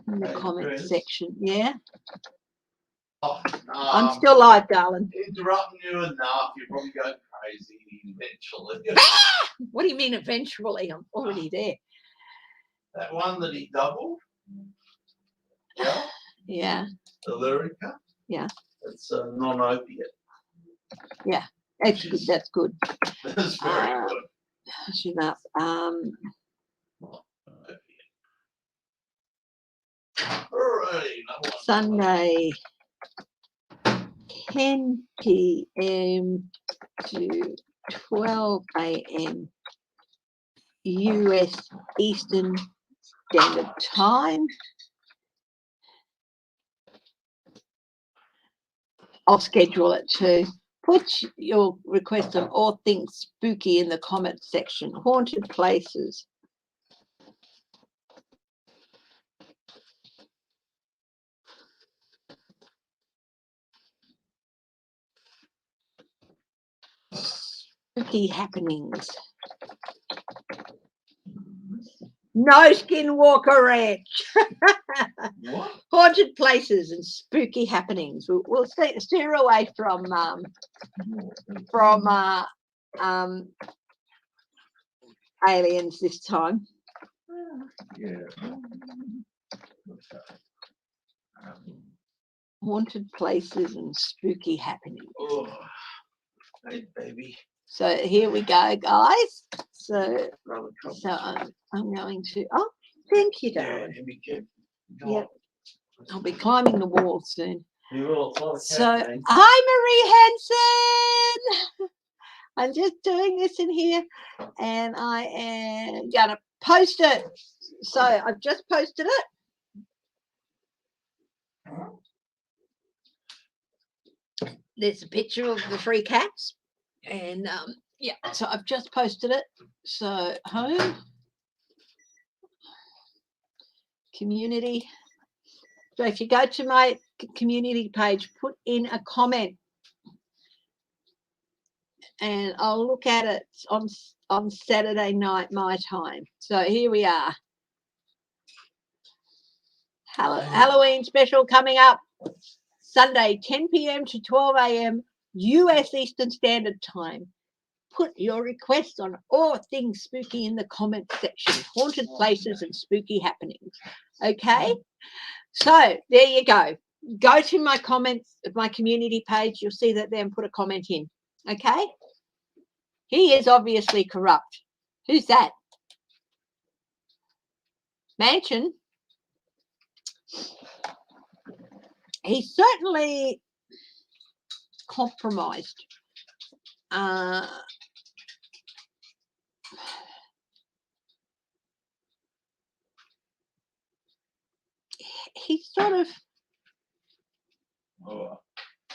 In the comment section, yeah. I'm still live, darling. Interrupting you enough, you're probably going crazy eventually. What do you mean eventually? I'm already there. That one that he doubled? Yeah. Yeah. The Lyrica? Yeah. It's a non-opiate. Yeah. That's good. That's good. That's very good. Enough. Sunday, 10 p.m. to 12 a.m. US Eastern Standard Time. I'll schedule it too. Put your request on all things spooky in the comment section. Haunted places. Spooky happenings. No Skinwalker Ranch. What? Haunted places and spooky happenings. We'll steer away from aliens this time. Yeah. Haunted places and spooky happenings. Oh, hey, baby. So here we go, guys. So I'm going to. Oh, thank you, darling. Yeah, be careful. Yep. I'll be climbing the wall soon. You will. So, hi, Marie Hanson. I'm just doing this in here, and I am gonna post it. So I've just posted it. There's a picture of the free cats, and yeah. So I've just posted it. So home, community. So if you go to my community page, put in a comment, and I'll look at it on Saturday night my time. So here we are. Halloween special coming up Sunday, 10 p.m. to 12 a.m. US Eastern Standard Time. Put your requests on all things spooky in the comment section. Haunted places and spooky happenings. Okay? So there you go. Go to my comments, my community page. You'll see that there and put a comment in. Okay? He is obviously corrupt. Who's that? Mansion? He's certainly compromised. He's sort of.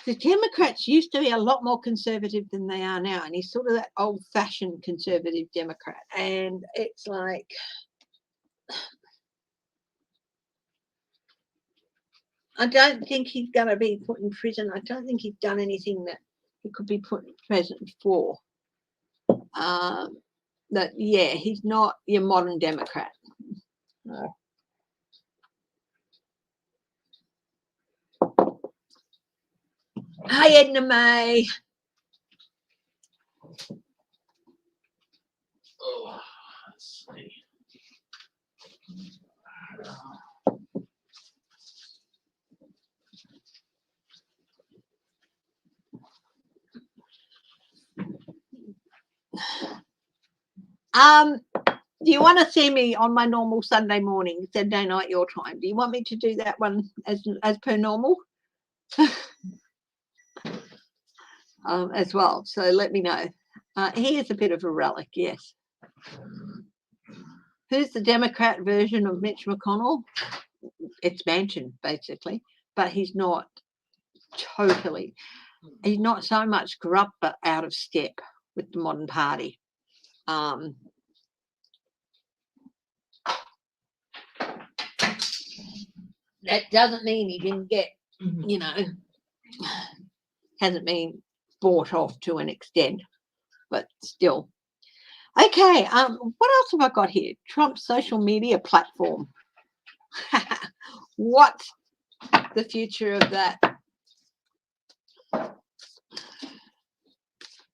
The Democrats used to be a lot more conservative than they are now, and he's sort of that old-fashioned conservative Democrat. And it's like, I don't think he's going to be put in prison. I don't think he's done anything that He could be put present before. That yeah, he's not your modern Democrat. No. Hi, Edna May. Oh, let's see. Do you want to see me on my normal Sunday morning, Saturday night your time? Do you want me to do that one as per normal? As well. So let me know. He is a bit of a relic, yes. Who's the Democrat version of Mitch McConnell? It's Manchin, basically, but he's not totally. He's not so much corrupt, but out of step with the modern party. That doesn't mean he didn't get, hasn't been bought off to an extent, but still. Okay, what else have I got here? Trump's social media platform. What's the future of that?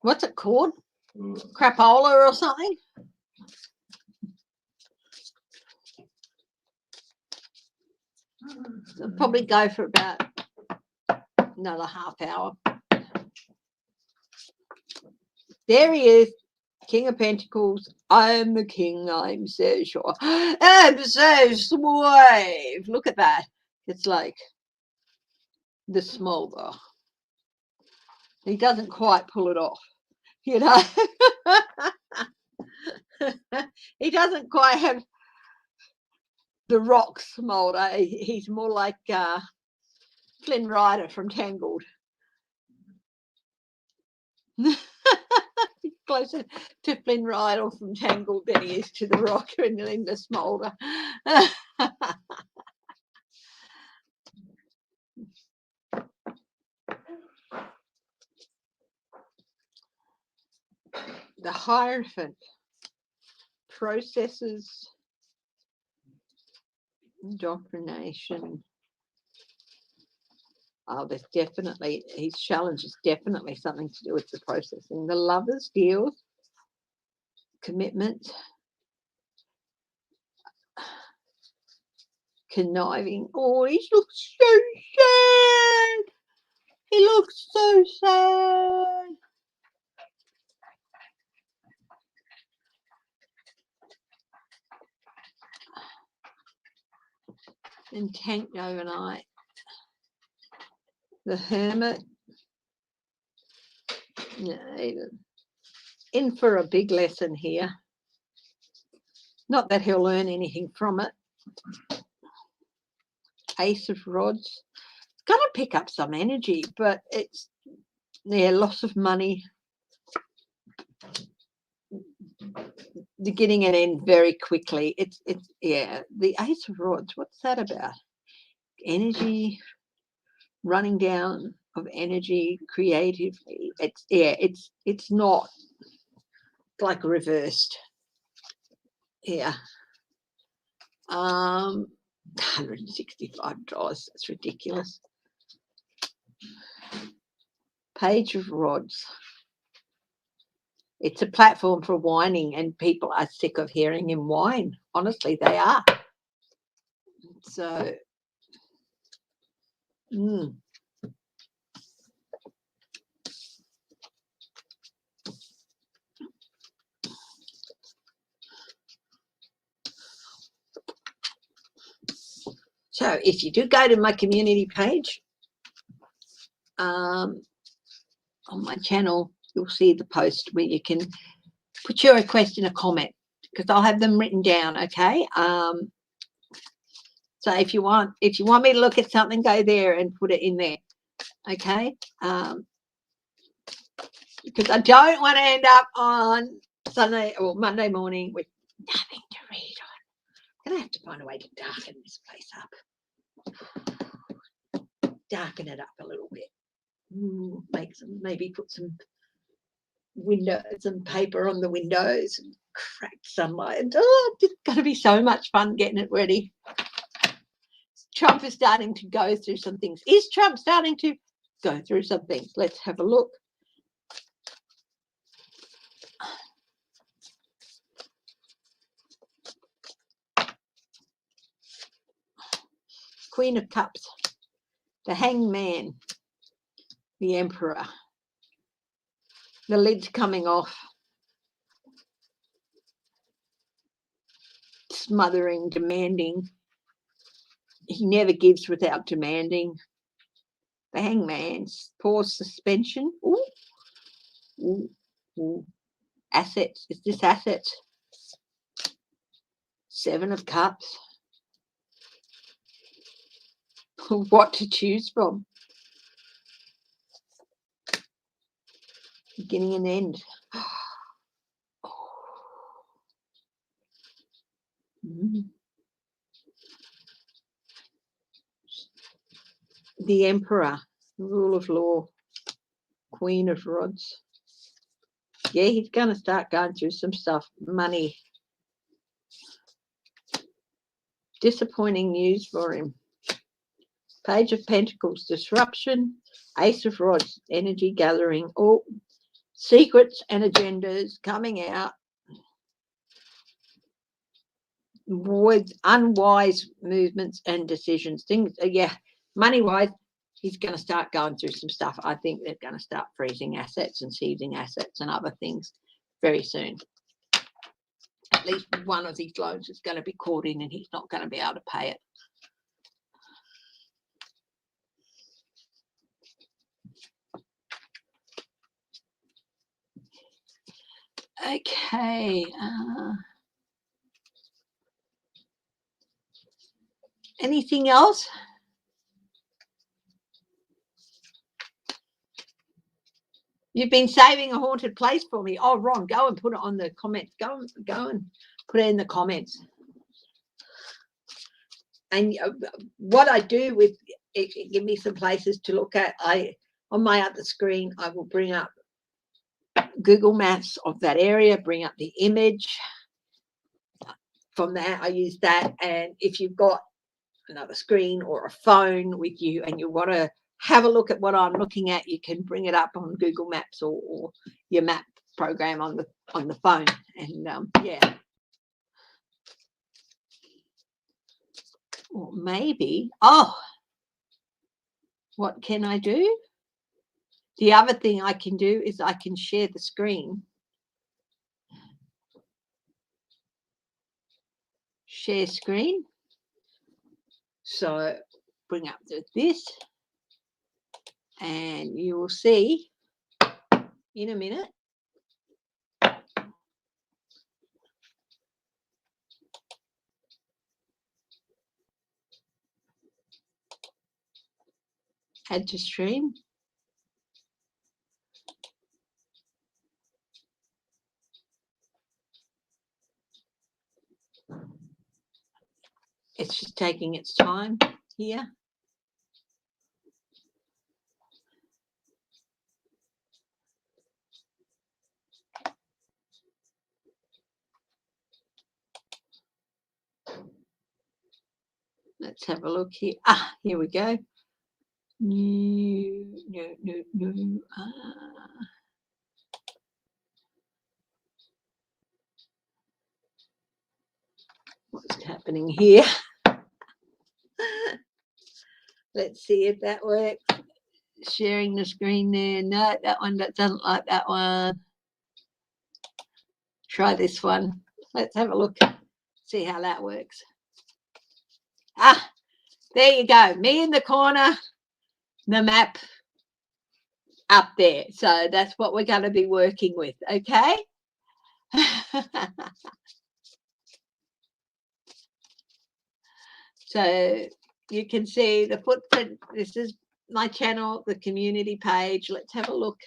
What's it called? Crapola or something? It'll probably go for about another half hour. There he is, King of Pentacles. I'm the king, I'm so sure. I'm so suave. Look at that. It's like the smolder. He doesn't quite pull it off, He doesn't quite have the rock smolder. He's more like Flynn Rider from Tangled. He's closer to Flynn Rider from Tangled than he is to the rock in the smolder. The Hierophant processes indoctrination. Oh, there's definitely, his challenge is definitely something to do with the processing. The Lovers deals, commitment, conniving. Oh, he looks so sad. He looks so sad. And tanked overnight. The Hermit. Yeah, in for a big lesson here. Not that he'll learn anything from it. Ace of Rods. It's going to pick up some energy, but it's, yeah, loss of money. The getting an end very quickly. It's yeah, the Ace of Rods. What's that about? Energy, running down of energy creatively. It's yeah, it's not like reversed. Yeah. $165. That's ridiculous. Page of Rods. It's a platform for whining, and people are sick of hearing him whine. Honestly, they are. So, So if you do go to my community page on my channel, you'll see the post where you can put your request in a comment, because I'll have them written down. Okay. So if you want me to look at something, go there and put it in there. Okay. Because I don't want to end up on Sunday or Monday morning with nothing to read on. I'm going to have to find a way to darken this place up. Darken it up a little bit. make some, maybe put some windows and paper on the windows and crack sunlight. Oh, it's going to be so much fun getting it ready. Trump is starting to go through some things. Is Trump starting to go through some things? Let's have a look. Queen of Cups, the Hangman, the Emperor, the lid's coming off, smothering, demanding. He never gives without demanding. The Hangman, poor suspension. Ooh. Ooh. Ooh. Assets. Is this assets? Seven of Cups. What to choose from? Beginning and end. The Emperor, rule of law, Queen of Rods. Yeah, he's going to start going through some stuff. Money. Disappointing news for him. Page of Pentacles, disruption. Ace of Rods, energy gathering. Oh, secrets and agendas coming out with unwise movements and decisions. Things, yeah, money-wise, he's going to start going through some stuff. I think they're going to start freezing assets and seizing assets and other things very soon. At least one of these loans is going to be caught in and he's not going to be able to pay it. Okay. Anything else? You've been saving a haunted place for me. Oh, Ron, go and put it on the comments. Go and put it in the comments. And what I do with it, give me some places to look at. On my other screen, I will bring up Google Maps of that area, bring up the image. From that, I use that. And if you've got another screen or a phone with you and you want to have a look at what I'm looking at, you can bring it up on Google Maps or your map program on the phone. And yeah. Or maybe, what can I do? The other thing I can do is I can share the screen. Share screen. So bring up this and you will see in a minute. Add to stream. It's just taking its time here. Let's have a look here. Here we go. No. What's happening here? Let's see if that works. Sharing the screen there. No, that one doesn't like that one. Try this one. Let's have a look. See how that works. There you go. Me in the corner, the map up there. So that's what we're going to be working with. Okay. So you can see the footprint. This is my channel, the community page. Let's have a look.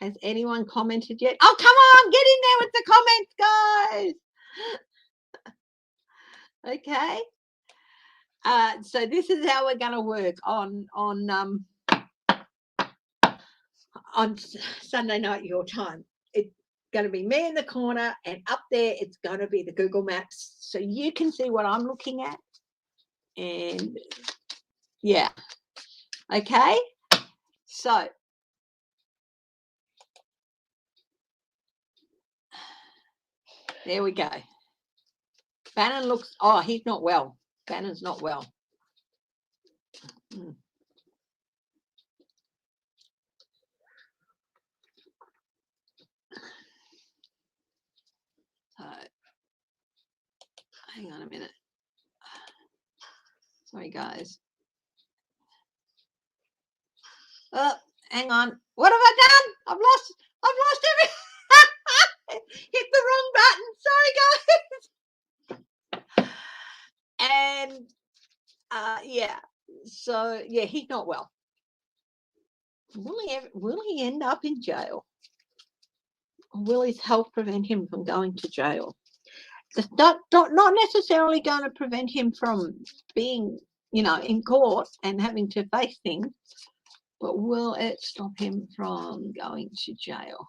Has anyone commented yet? Oh, come on, get in there with the comments, guys. Okay. So this is how we're going to work on on Sunday night your time. It's going to be me in the corner, and up there it's going to be the Google Maps, so you can see what I'm looking at. And yeah, okay. So there we go. Bannon looks. Oh, he's not well. Bannon's not well. So, hang on a minute. Sorry, guys. Oh, hang on. What have I done? I've lost everything. Hit the wrong button. Sorry, guys. And yeah. So yeah, he's not well. Will he end up in jail? Or will his health prevent him from going to jail? It's not necessarily going to prevent him from being, in court and having to face things, but will it stop him from going to jail?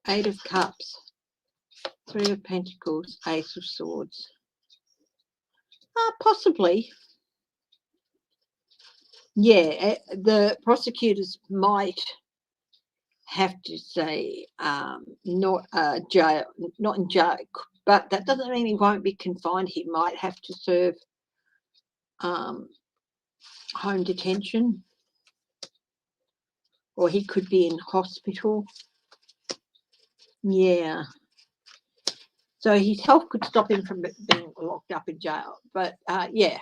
8 of Cups, 3 of Pentacles, Ace of Swords. Possibly. Yeah, the prosecutors might have to say not jail, not in jail, but that doesn't mean he won't be confined. He might have to serve home detention, or he could be in hospital. Yeah. So his health could stop him from being locked up in jail. But yeah.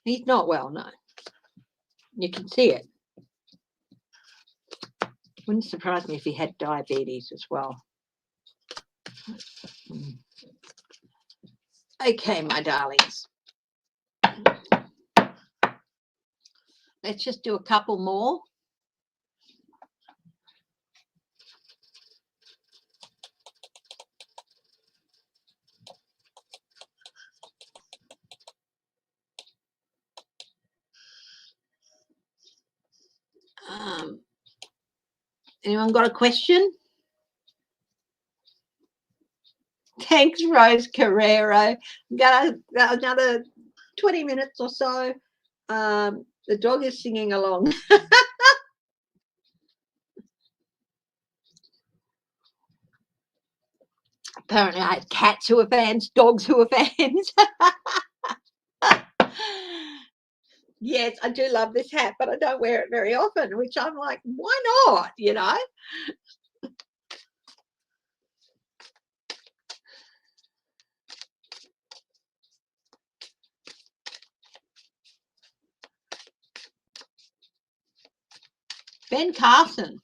He's not well, no. You can see it. Wouldn't surprise me if he had diabetes as well. Okay, my darlings. Let's just do a couple more. Anyone got a question? Thanks, Rose Carrero. I'm gonna another 20 minutes or so. The dog is singing along. Apparently I have cats who are fans, dogs who are fans. Yes, I do love this hat, but I don't wear it very often, which I'm like, why not, Ben Carson.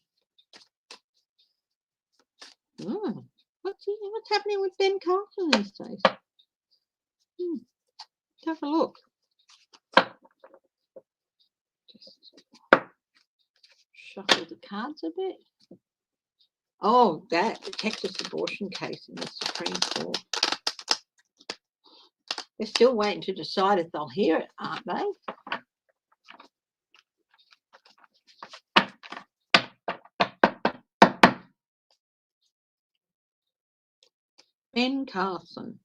What's happening with Ben Carson these days? Let's have a look. Just shuffle the cards a bit. Oh, the Texas abortion case in the Supreme Court. They're still waiting to decide if they'll hear it, aren't they? Ben Carson.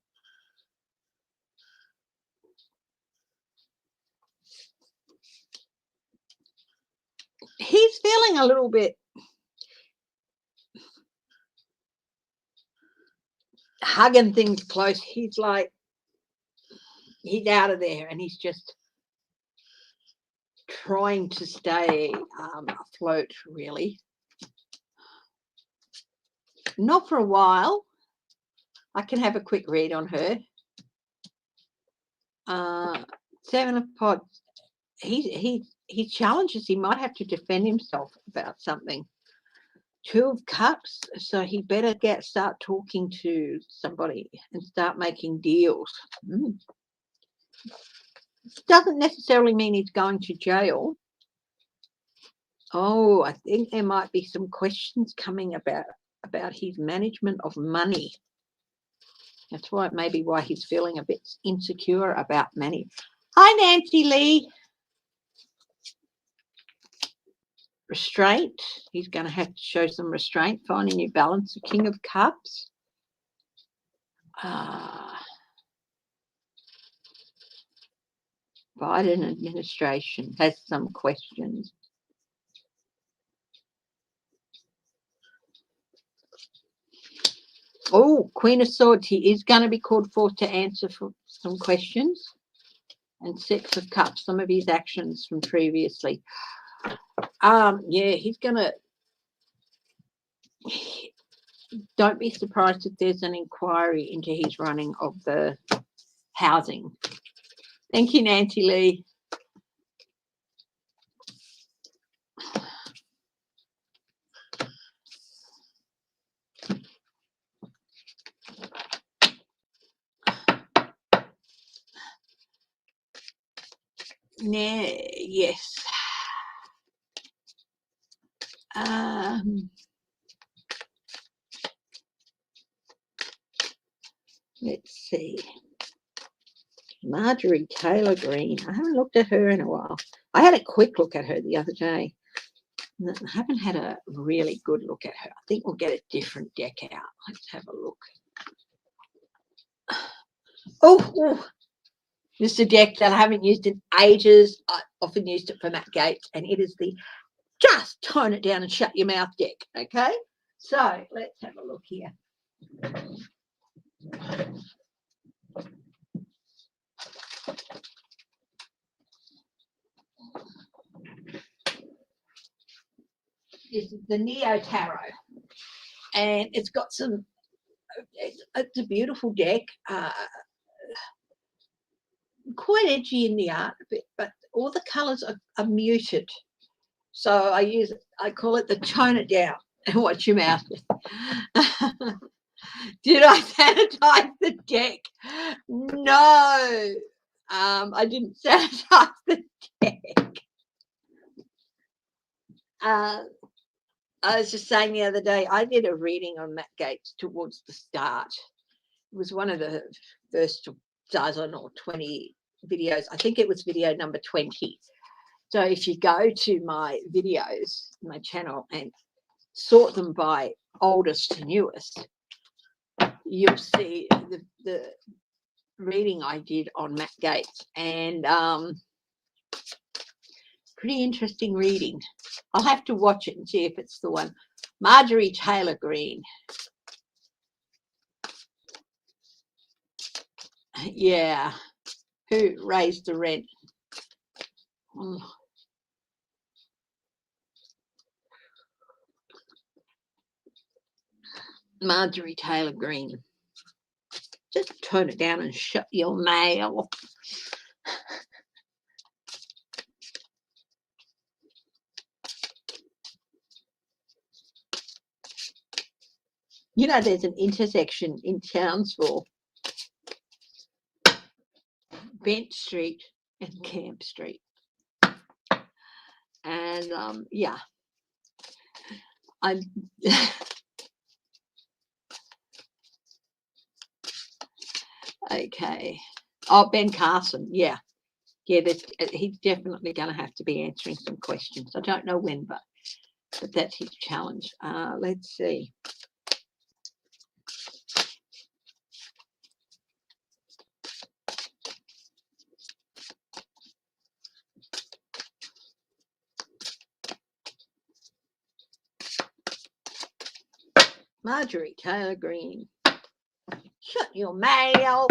He's feeling a little bit hugging things close. He's like, he's out of there, and he's just trying to stay afloat, really. Not for a while. I can have a quick read on her. 7 of Pots. He challenges. He might have to defend himself about something. 2 of Cups. So he better start talking to somebody and start making deals. Doesn't necessarily mean he's going to jail. Oh, I think there might be some questions coming about about his management of money. That's why maybe why he's feeling a bit insecure about money. Hi, Nancy Lee. Restraint. He's going to have to show some restraint. Finding new balance. The King of Cups. Biden administration has some questions. Oh, Queen of Swords. He is going to be called forth to answer for some questions. And Six of Cups, some of his actions from previously. Yeah, he's going to... Don't be surprised if there's an inquiry into his running of the housing. Thank you, Nancy Lee. Yes. Let's see. Marjorie Taylor Green. I haven't looked at her in a while. I had a quick look at her the other day. I haven't had a really good look at her. I think we'll get a different deck out. Let's have a look. Oh, this is a deck that I haven't used in ages. I often used it for Matt Gates, and it is the Just Tone It Down and Shut Your Mouth deck. Okay, so let's have a look here. This is the Neo Tarot, and it's got some. It's a beautiful deck. Quite edgy in the art a bit, but all the colours are muted. So I call it the Tone It Down and Watch Your Mouth. Did I sanitize the deck? No, I didn't sanitize the deck. I was just saying the other day, I did a reading on Matt Gates towards the start. It was one of the first dozen or 20 videos. I think it was video number 20. So if you go to my videos, my channel, and sort them by oldest to newest, you'll see the reading I did on Matt Gates, and pretty interesting reading. I'll have to watch it and see if it's the one. Marjorie Taylor Green. Yeah. Who raised the rent? Marjorie Taylor Green. Just turn it down and shut your mail. You know, there's an intersection in Townsville, Bent Street and Camp Street. And yeah, I'm okay. Oh, Ben Carson, yeah, he's definitely going to have to be answering some questions. I don't know when, but that's his challenge. Let's see. Marjorie Taylor Green. Shut your mouth.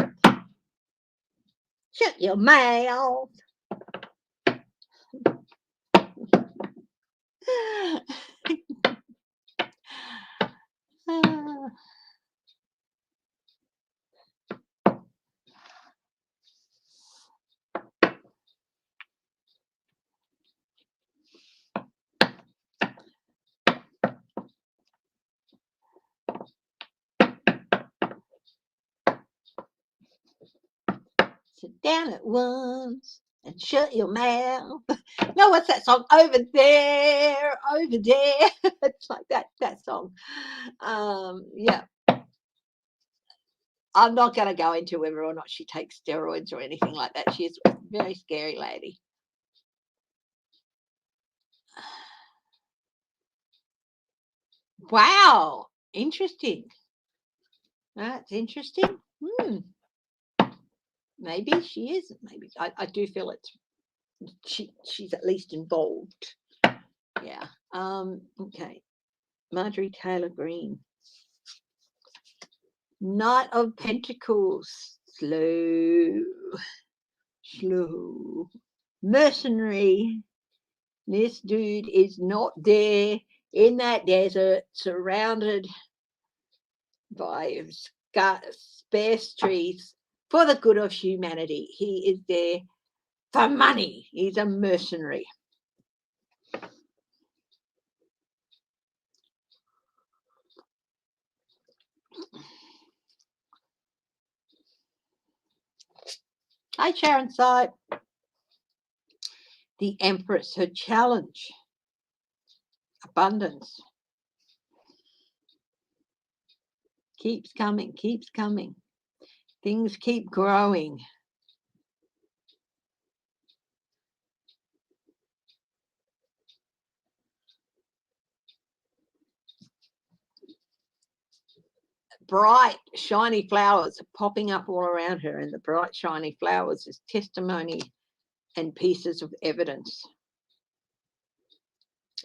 Shut your mouth. Sit down at once. and shut your mouth. No, what's that song? Over there, over there. It's like that song. Yeah. I'm not going to go into whether or not she takes steroids or anything like that. She's a very scary lady. Wow. Interesting. That's interesting. Maybe she is. Maybe I do feel it's she's at least involved. Yeah. Okay. Marjorie Taylor Green. Knight of Pentacles. Slow. Mercenary. This dude is not there in that desert, surrounded by sparse trees for the good of humanity. He is there for money. He's a mercenary. Hi, Sharon Side. The Empress, her challenge. Abundance. Keeps coming, keeps coming. Things keep growing. Bright, shiny flowers are popping up all around her, and the bright, shiny flowers is testimony and pieces of evidence.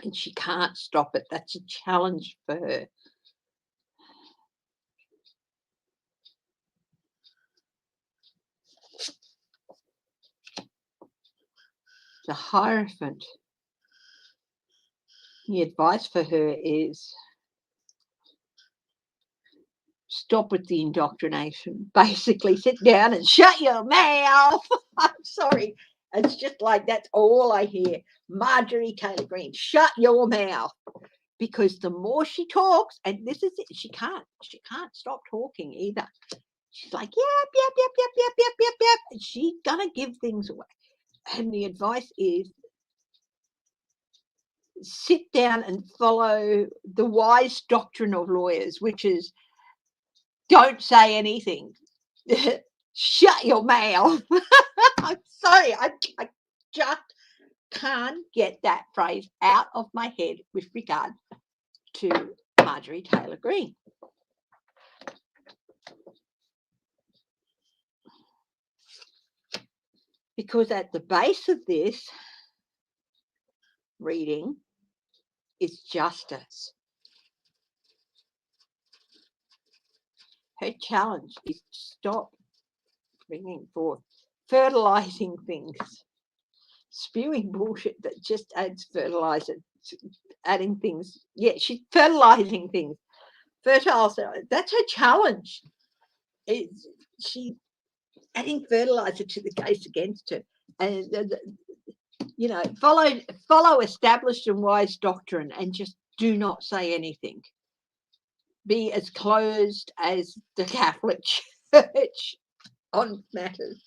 And she can't stop it. That's a challenge for her. The Hierophant. The advice for her is stop with the indoctrination. Basically, sit down and shut your mouth. I'm sorry. It's just like that's all I hear. Marjorie Taylor Green, shut your mouth. Because the more she talks, and this is it, she can't stop talking either. She's like, yep. And she's gonna give things away. And the advice is sit down and follow the wise doctrine of lawyers, which is don't say anything. Shut your mouth. I'm sorry, I just can't get that phrase out of my head with regard to Marjorie Taylor Green. Because at the base of this reading is justice. Her challenge is to stop bringing forth fertilizing things, spewing bullshit that just adds fertilizer, adding things. Yeah, she's fertilizing things. Fertilizer, that's her challenge. She's adding fertilizer to the case against her. And, follow established and wise doctrine and just do not say anything. Be as closed as the Catholic Church on matters.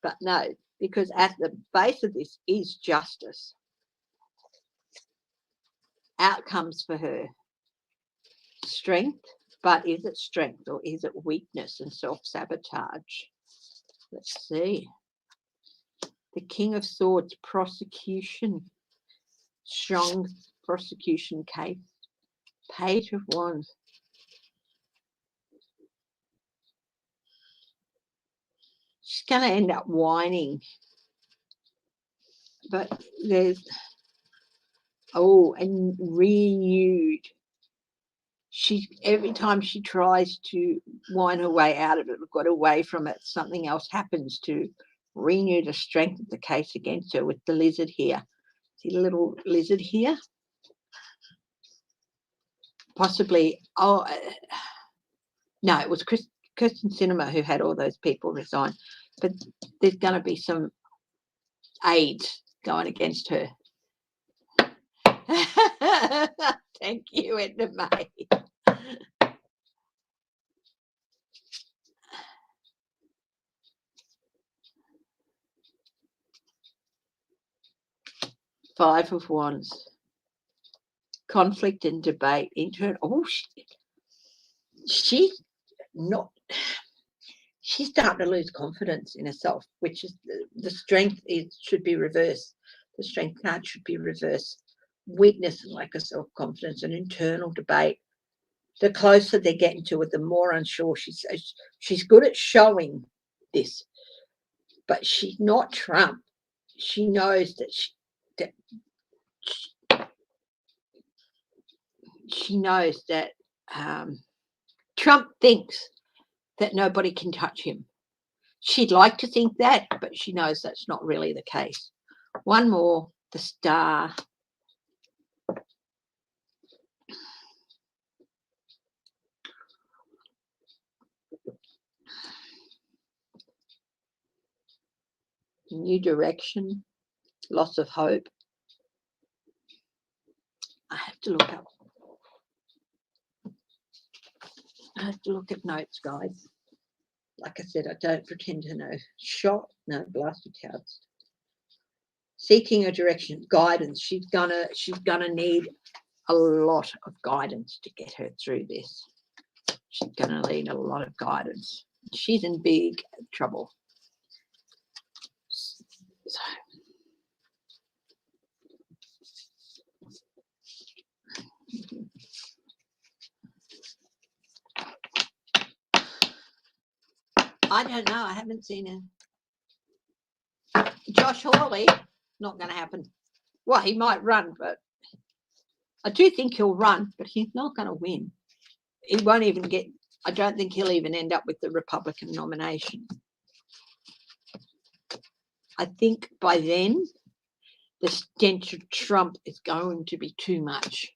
But no, because at the base of this is justice. Outcomes for her. Strength, but is it strength or is it weakness and self-sabotage? Let's see. The King of Swords, prosecution. Strong prosecution case. Page of Wands. She's going to end up whining. But there's, and renewed. Every time she tries to whine her way out of it, got away from it, something else happens to renew the strength of the case against her with the lizard here. See the little lizard here? Possibly, no, it was Kirsten Sinema who had all those people resign. But there's going to be some aid going against her. Thank you, Edna May. Five of Wands. Conflict and debate. Oh, she's starting to lose confidence in herself, which is the strength should be reversed. The strength card should be reversed. Weakness and lack of self-confidence and internal debate. The closer they're getting to it, the more unsure she's. She's good at showing this, but she's not Trump. She knows that she knows that Trump thinks that nobody can touch him. She'd like to think that, but she knows that's not really the case. One more, the Star. New direction, loss of hope. I have to look up. I have to look at notes, guys. Like I said, I don't pretend to know. Shot, no, blasted cards. Seeking a direction, guidance. She's gonna need a lot of guidance to get her through this. She's gonna need a lot of guidance. She's in big trouble. So. I don't know. I haven't seen him. Josh Hawley, not going to happen. Well, he might run, but I do think he'll run, but he's not going to win. He won't even get, I don't think he'll even end up with the Republican nomination. I think by then, the stench of Trump is going to be too much.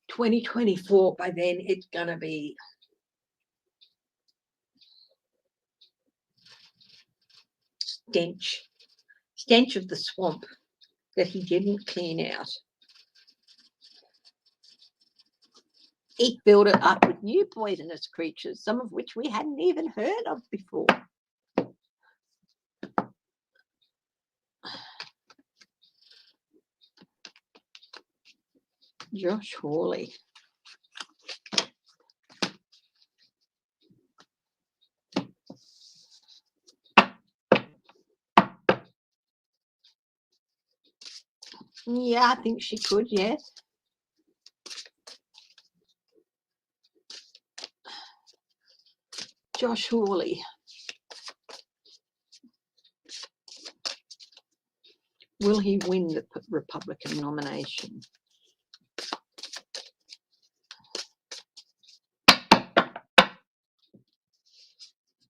2024, by then it's going to be stench of the swamp that he didn't clean out. He filled it up with new poisonous creatures, some of which we hadn't even heard of before. Josh Hawley. Yeah, I think she could, yes. Josh Hawley. Will he win the Republican nomination?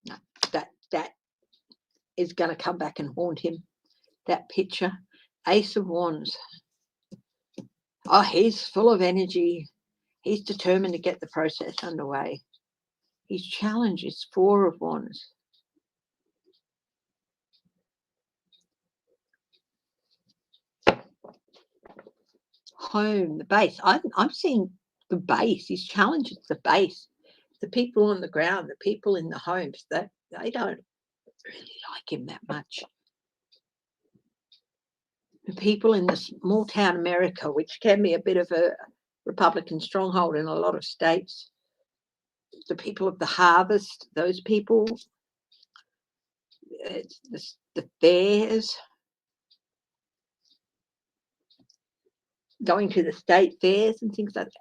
No, that is going to come back and haunt him. That picture. Ace of Wands. Oh, he's full of energy. He's determined to get the process underway. His challenge is Four of Wands. Home, the base. I'm seeing the base. His challenge is the base. The people on the ground, the people in the homes, that they don't really like him that much. The people in the small town America, which can be a bit of a Republican stronghold in a lot of states, the people of the harvest, those people, it's the fairs, going to the state fairs and things like that.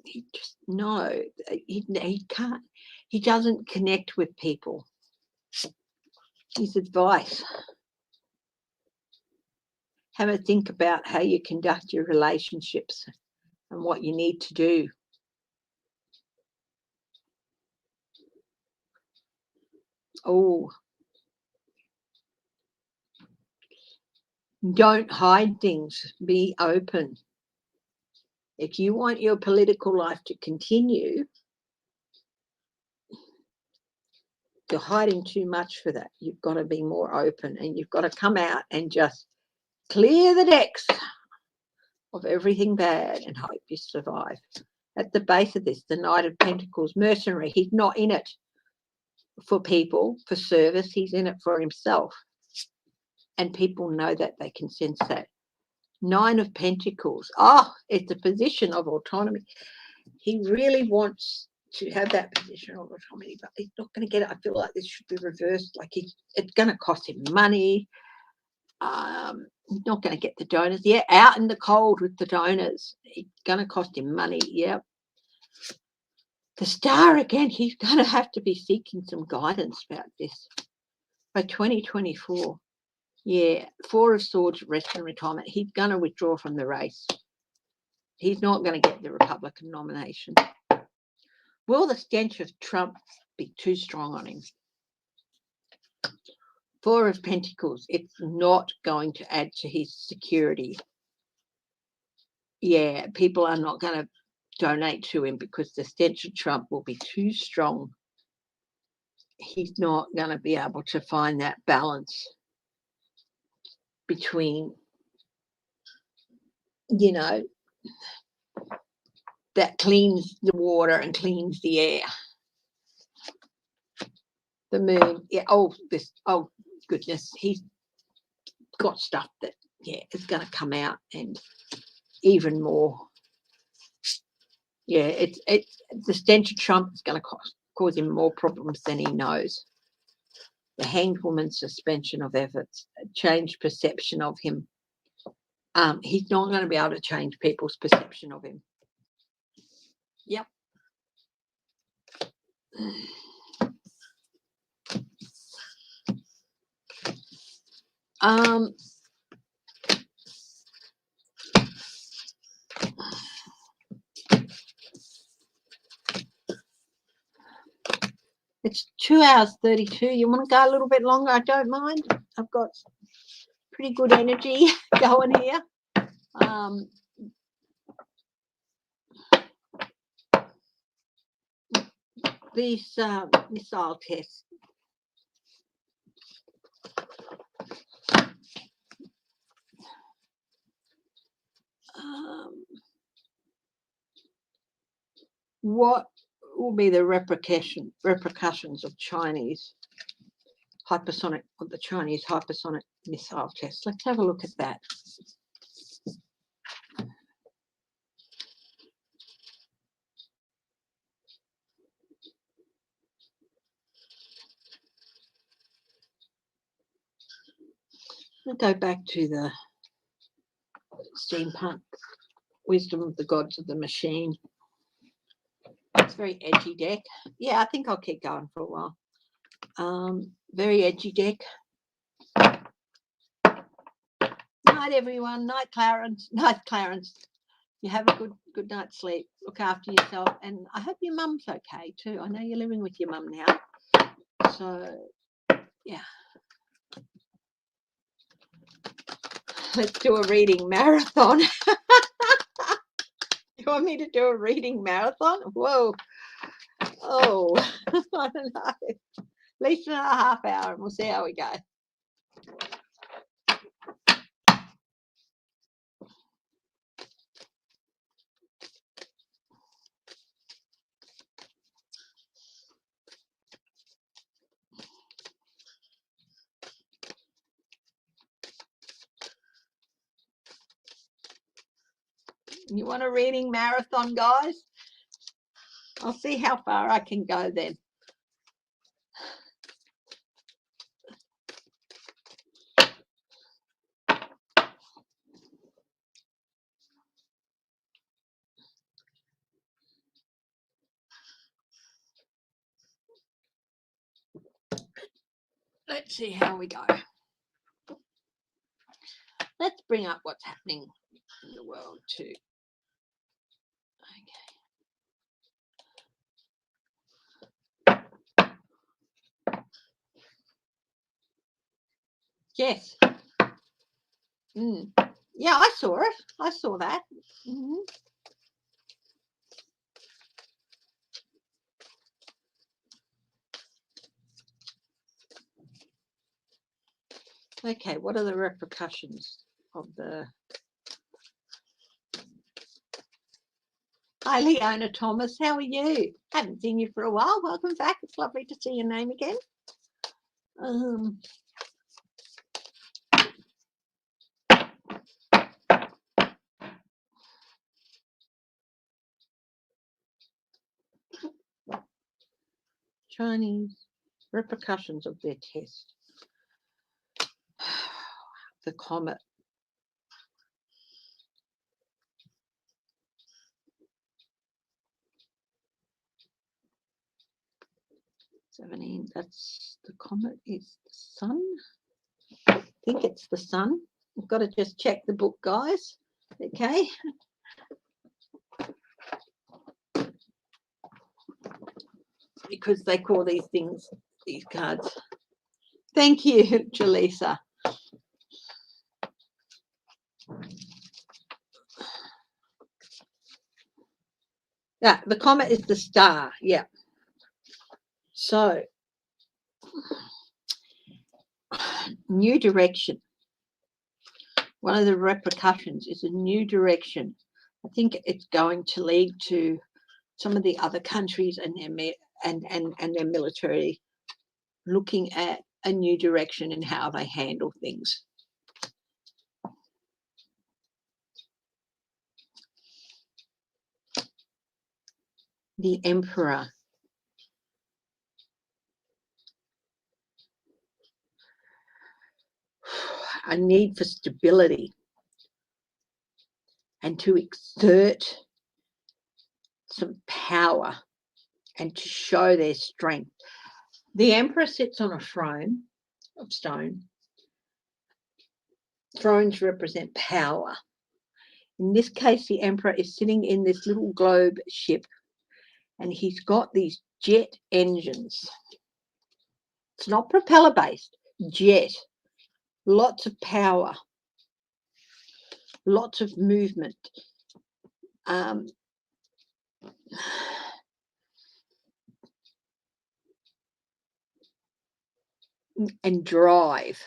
He just, no, he can't, he doesn't connect with people. His advice: have a think about how you conduct your relationships and what you need to do. Oh, don't hide things. Be open. If you want your political life to continue, you're hiding too much for that. You've got to be more open, and you've got to come out and just clear the decks of everything bad and hope you survive. At the base of this, the Knight of Pentacles, mercenary. He's not in it for people, for service. He's in it for himself. And people know that. They can sense that. Nine of Pentacles. Oh, it's a position of autonomy. He really wants to have that position of autonomy, but he's not going to get it. I feel like this should be reversed. Like it's going to cost him money. He's not going to get the donors. Yeah, out in the cold with the donors. It's going to cost him money. Yeah. The Star again, he's going to have to be seeking some guidance about this by 2024. Yeah, Four of Swords, rest and retirement. He's going to withdraw from the race. He's not going to get the Republican nomination. Will the stench of Trump be too strong on him? Four of Pentacles, it's not going to add to his security. Yeah, people are not going to donate to him because the stench of Trump will be too strong. He's not going to be able to find that balance between, you know, that cleans the water and cleans the air. The moon, yeah, oh goodness, he's got stuff that, yeah, is going to come out and even more. Yeah, it's the stench of Trump is going to cause him more problems than he knows. The Hanged Woman's suspension of efforts, changed perception of him. He's not going to be able to change people's perception of him. Yep. It's 2 hours 32. You want to go a little bit longer? I don't mind. I've got pretty good energy going here. These missile tests. What will be the repercussions of Chinese hypersonic, or the Chinese hypersonic missile test? Let's have a look at that. I'll go back to the steampunk wisdom of the gods of the machine. It's a very edgy deck. Yeah, I think I'll keep going for a while. Very edgy deck. Night, everyone. Night, Clarence. Night, Clarence. You have a good night's sleep. Look after yourself, and I hope your mum's okay too. I know you're living with your mum now, so yeah. Let's do a reading marathon. You want me to do a reading marathon? Whoa. Oh, I don't know. At least another half hour, and we'll see how we go. You want a reading marathon, guys? I'll see how far I can go then. Let's see how we go. Let's bring up what's happening in the world too. Okay. Yes. Yeah, I saw it. I saw that. Okay, what are the repercussions of the... Hi, Leona Thomas. How are you? Haven't seen you for a while. Welcome back. It's lovely to see your name again. Chinese repercussions of their test. The comet. That's the comet is the sun. I think it's the sun. I've got to just check the book, guys. Okay. Because they call these things, these cards. Thank you, Jaleesa. Yeah, the comet is the star. Yeah. So, new direction. One of the repercussions is a new direction. I think it's going to lead to some of the other countries and their military looking at a new direction in how they handle things. The Emperor. A need for stability and to exert some power and to show their strength. The Emperor sits on a throne of stone. Thrones represent power. In this case, the Emperor is sitting in this little globe ship and he's got these jet engines. It's not propeller based, jet. Lots of power, lots of movement. And drive.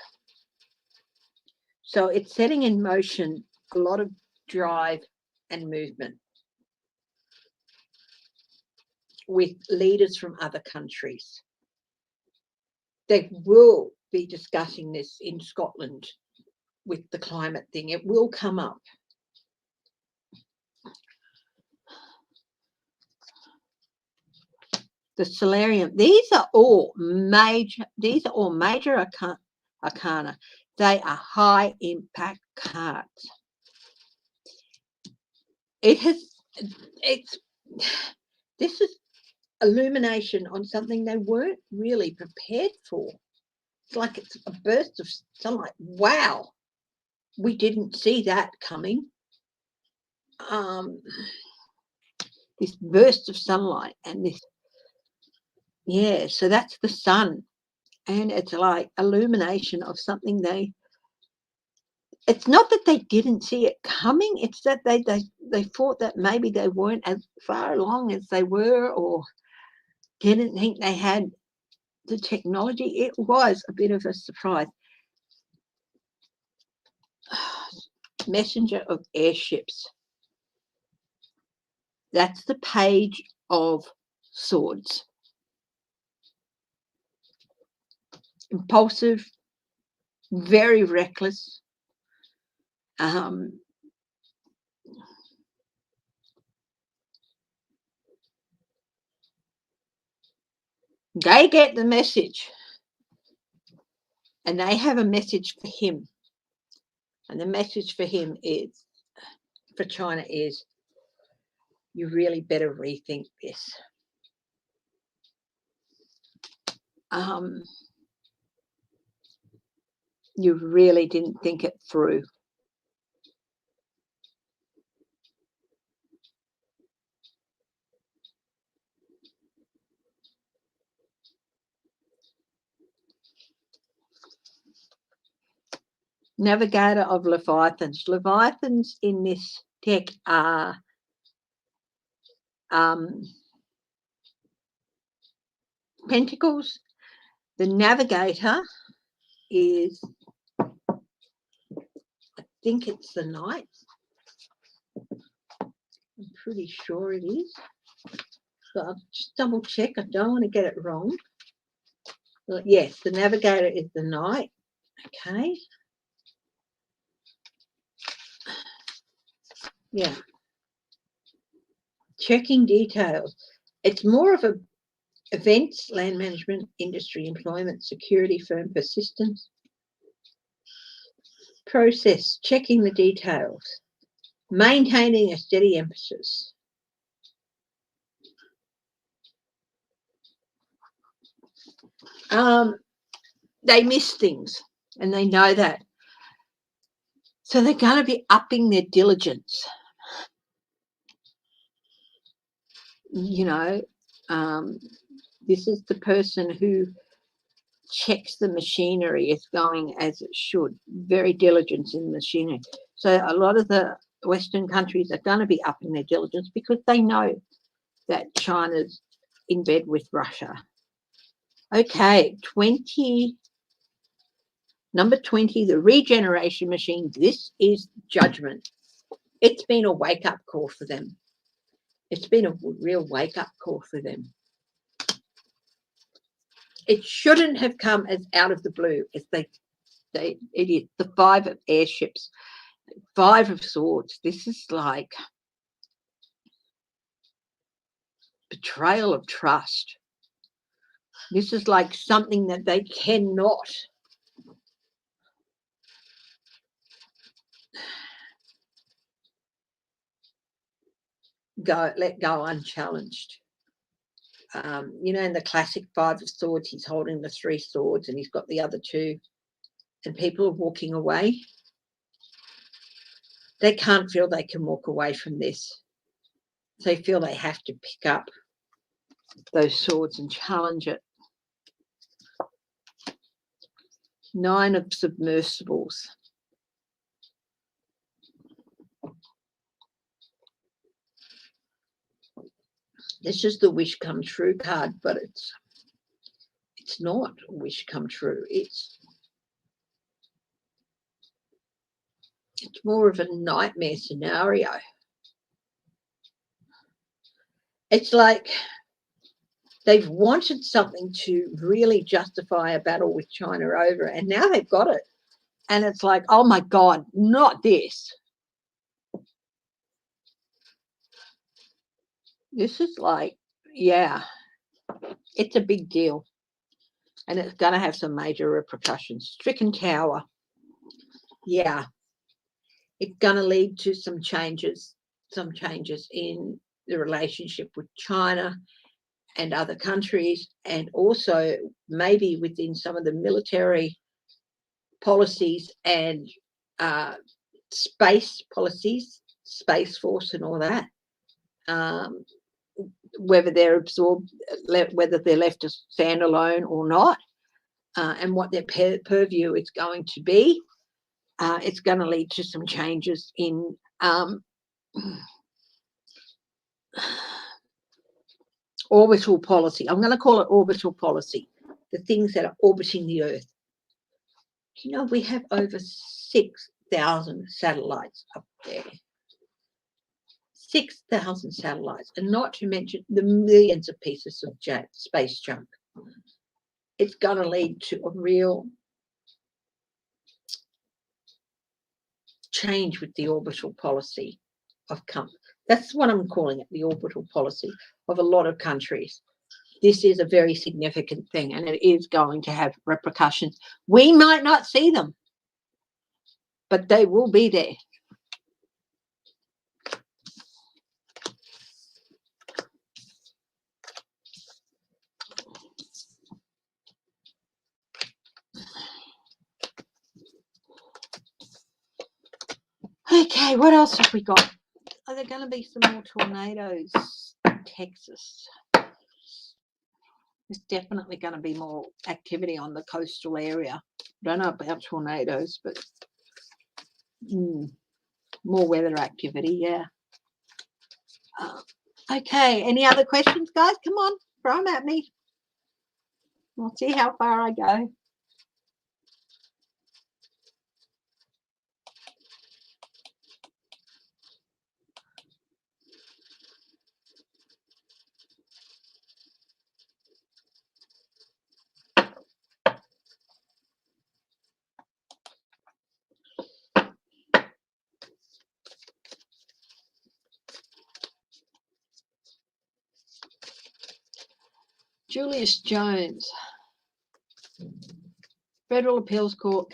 So it's setting in motion a lot of drive and movement with leaders from other countries. They will be discussing this in Scotland with the climate thing. It will come up. The Solarium. These are all major arcana. They are high impact cards. This is illumination on something they weren't really prepared for. It's like it's a burst of sunlight. Wow, we didn't see that coming. This burst of sunlight and this, yeah, so that's the sun. And it's like illumination of something it's not that they didn't see it coming, it's that they thought that maybe they weren't as far along as they were or didn't think they had the technology. It was a bit of a surprise. Messenger of airships. That's the Page of Swords. Impulsive, very reckless. They get the message and they have a message for him. And the message for him is, for China is, you really better rethink this. You really didn't think it through. Navigator of Leviathans. Leviathans in this deck are pentacles. The Navigator is think it's the 9th. I'm pretty sure it is. So I'll just double check. I don't want to get it wrong. Well, yes, the navigator is the 9th. Okay. Yeah. Checking details. It's more of a events, land management, industry, employment, security, firm persistence. Process, checking the details. Maintaining a steady emphasis. They miss things and they know that. So they're going to be upping their diligence. You know, this is the person who checks the machinery is going as it should. Very diligent in machinery. So a lot of the Western countries are going to be upping their diligence because they know that China's in bed with Russia. Okay, number 20, the regeneration machine. This is judgment. It's been a wake-up call for them. It's been a real wake-up call for them. It shouldn't have come as out of the blue as it is. The 5 of airships, 5 of swords. This is like betrayal of trust. This is like something that they cannot let go unchallenged. You know, in the classic 5 of swords, he's holding the 3 swords and he's got the other 2, and people are walking away. They can't feel they can walk away from this. They feel they have to pick up those swords and challenge it. 9 of submersibles. This is the wish come true card, but it's not a wish come true. It's more of a nightmare scenario. It's like they've wanted something to really justify a battle with China over, and now they've got it. And it's like, oh my God, not this. This is like, yeah, it's a big deal. And it's going to have some major repercussions. Stricken Tower. Yeah. It's going to lead to some changes in the relationship with China and other countries, and also maybe within some of the military policies and space policies, Space Force and all that. Whether they're absorbed, whether they're left to stand alone or not, and what their purview is going to be. It's going to lead to some changes in orbital policy. I'm going to call it orbital policy, the things that are orbiting the Earth. You know, we have over 6,000 satellites up there. 6,000 satellites, and not to mention the millions of pieces of space junk. It's going to lead to a real change with the orbital policy of countries. That's what I'm calling it, the orbital policy of a lot of countries. This is a very significant thing, and it is going to have repercussions. We might not see them, but they will be there. Okay, what else have we got? Are there going to be some more tornadoes in Texas? There's definitely going to be more activity on the coastal area. Don't know about tornadoes, but more weather activity, yeah. Okay, any other questions, guys? Come on, throw them at me. We'll see how far I go. Julius Jones. Federal Appeals Court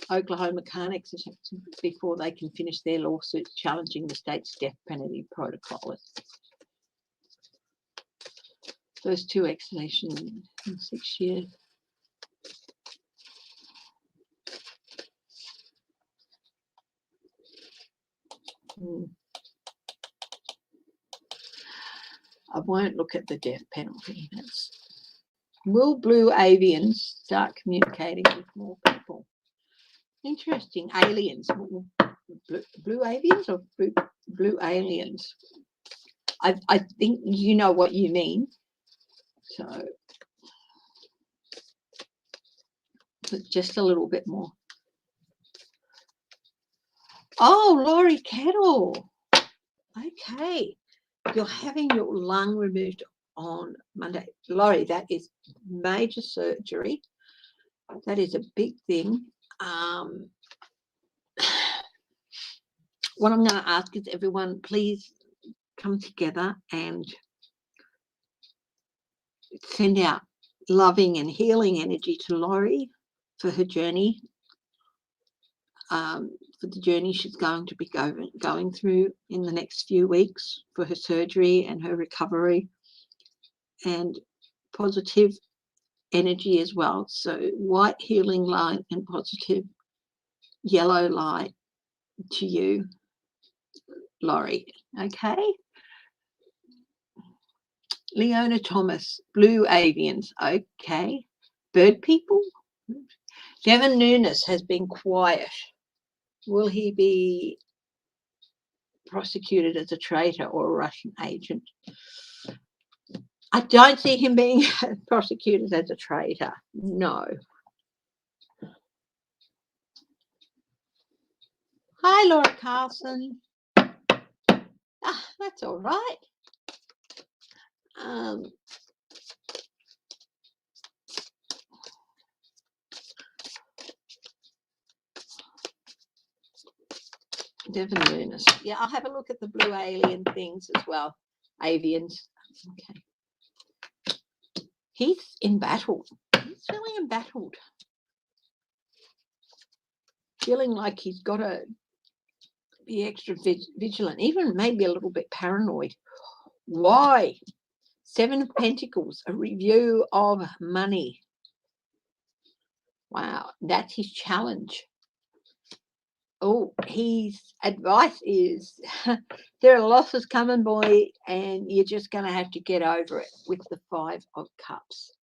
Oklahoma can't execute before they can finish their lawsuit challenging the state's death penalty protocol. First 2 executions in 6 years. I won't look at the death penalty. Will blue avians start communicating with more people? Interesting. Aliens. Blue avians or blue aliens? I think you know what you mean. So just a little bit more. Oh, Laurie Kettle. Okay. You're having your lung removed on Monday. Laurie, that is major surgery. That is a big thing. What I'm going to ask is everyone, please come together and send out loving and healing energy to Laurie for her journey, for the journey she's going to be going through in the next few weeks for her surgery and her recovery, and positive energy as well. So white healing light and positive yellow light to you, Laurie. Okay. Leona Thomas, blue avians. Okay. Bird people. Devin Nunes has been quiet. Will he be prosecuted as a traitor or a Russian agent? I don't see him being prosecuted as a traitor. No. Hi, Laura Carson. That's all right. Devin Nunes. Yeah, I'll have a look at the blue alien things as well. Avians. Okay. He's embattled. He's really embattled. Feeling like he's got to be extra vigilant, even maybe a little bit paranoid. Why? 7 of Pentacles, a review of money. Wow, that's his challenge. Oh, his advice is there are losses coming, boy, and you're just going to have to get over it with the 5 of Cups.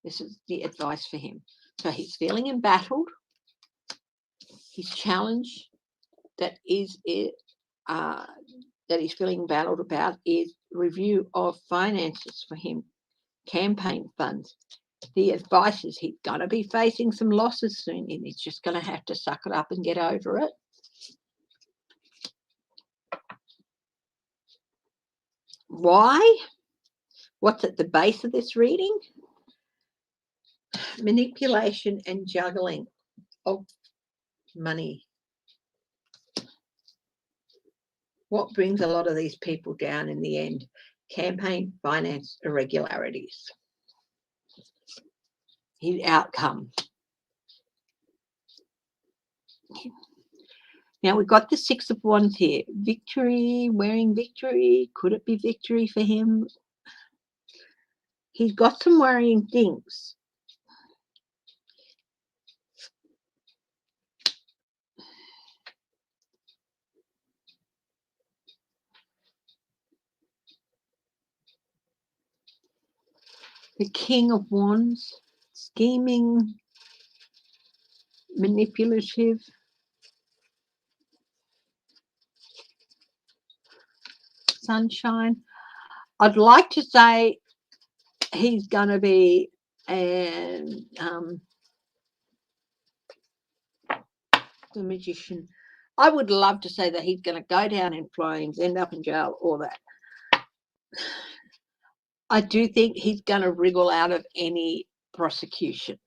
This is the advice for him. So he's feeling embattled. His challenge that he's feeling embattled about is review of finances for him, campaign funds. The advice is he's going to be facing some losses soon, and he's just going to have to suck it up and get over it. Why? What's at the base of this reading? Manipulation and juggling of money. What brings a lot of these people down in the end? Campaign finance irregularities. His outcome. Now we've got the 6 of Wands here. Victory, wearing victory. Could it be victory for him? He's got some worrying things. The King of Wands, scheming, manipulative. Sunshine. I'd like to say he's going to be the Magician. I would love to say that he's going to go down in flames, end up in jail, all that. I do think he's going to wriggle out of any prosecution.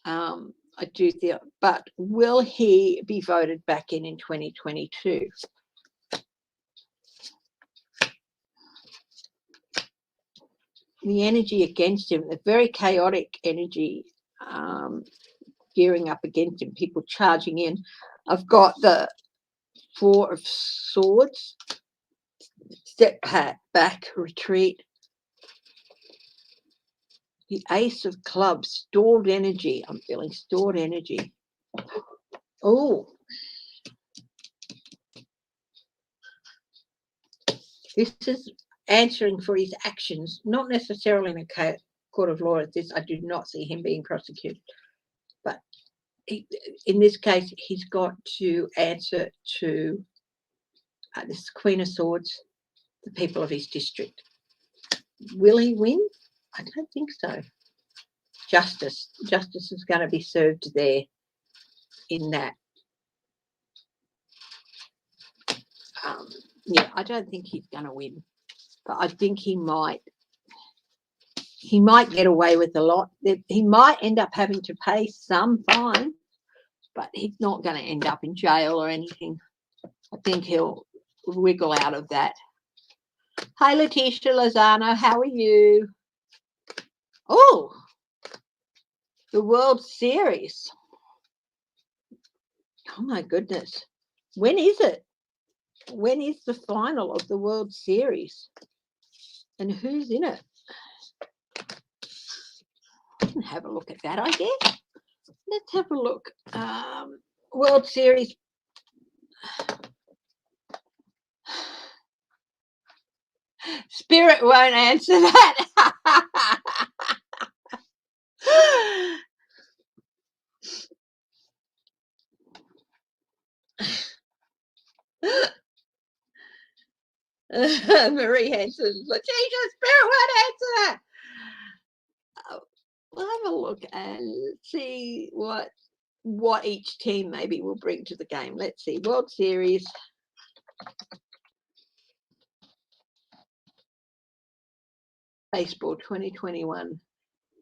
I do think, but will he be voted back in 2022? the energy against him, the very chaotic energy gearing up against him, people charging in. I've got the Four of Swords, step back, retreat. The Ace of Clubs, stored energy. I'm feeling stored energy. Oh, this is answering for his actions, not necessarily in a court of law. I do not see him being prosecuted, but in this case, he's got to answer to this Queen of Swords, the people of his district. Will he win? I don't think so. Justice is going to be served there in that. Yeah, I don't think he's going to win, but I think he might get away with a lot. He might end up having to pay some fine, but he's not going to end up in jail or anything. I think he'll wiggle out of that. Hi, Leticia Lozano, how are you? Oh, the World Series. Oh, my goodness. When is it? When is the final of the World Series? And who's in it? I can have a look at that, I guess. Let's have a look. World Series. Spirit won't answer that. Marie Hanson, Leticia, Spirit won't answer that. We'll have a look and see what each team maybe will bring to the game. Let's see. World Series. Baseball 2021.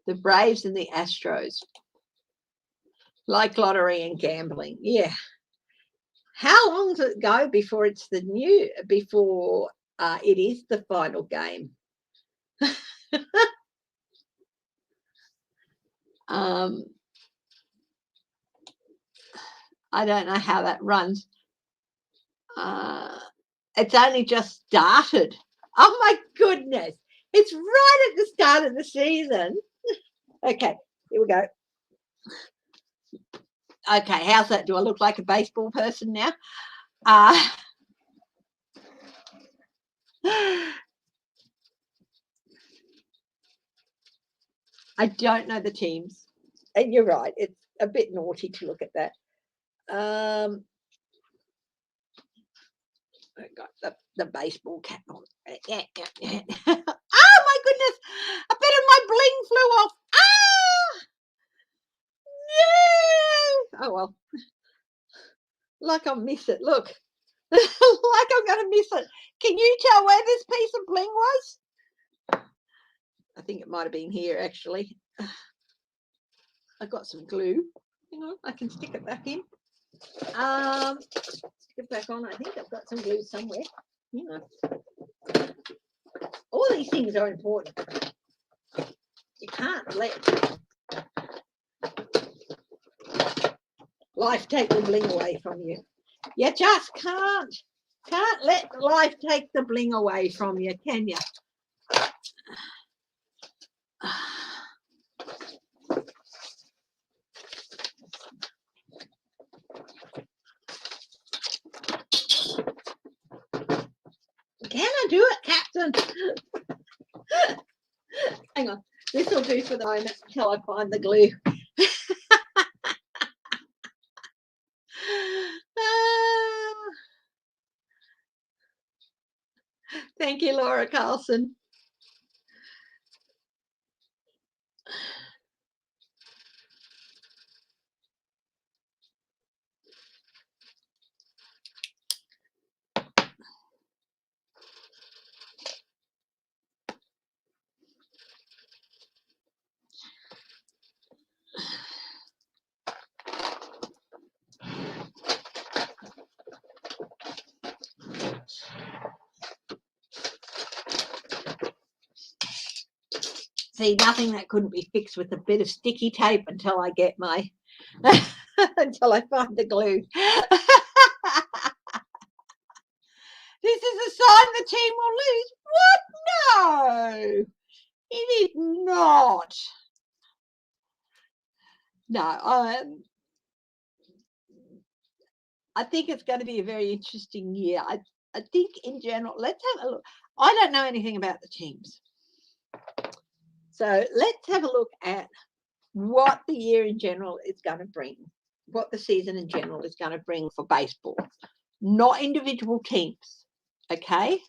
The Braves and the Astros. Like lottery and gambling. Yeah. How long does it go before it is the final game? I don't know how that runs. It's only just started. Oh my goodness. It's right at the start of the season. Okay, here we go. Okay, how's that? Do I look like a baseball person now? I don't know the teams. And you're right, it's a bit naughty to look at that. I got the baseball cap on. Yeah. Oh my goodness! A bit of my bling flew off. Ah! No! Oh well. Like I'll miss it. Look. Like I'm going to miss it. Can you tell where this piece of bling was? I think it might have been here, actually. I got some glue. Hang on, I can stick it back in. Stick it back on. I think I've got some glue somewhere. You know, all these things are important. You can't let life take the bling away from you. You just can't let life take the bling away from you, can you? Can I do it, Captain? Hang on. This will do for the moment until I find the glue. Thank you, Laura Carson. see, nothing that couldn't be fixed with a bit of sticky tape until I get my, until I find the glue. This is a sign the team will lose. What? No, it is not. No, I think it's going to be a very interesting year. I think in general, let's have a look. I don't know anything about the teams. So let's have a look at what the year in general is going to bring, what the season in general is going to bring for baseball, not individual teams, okay?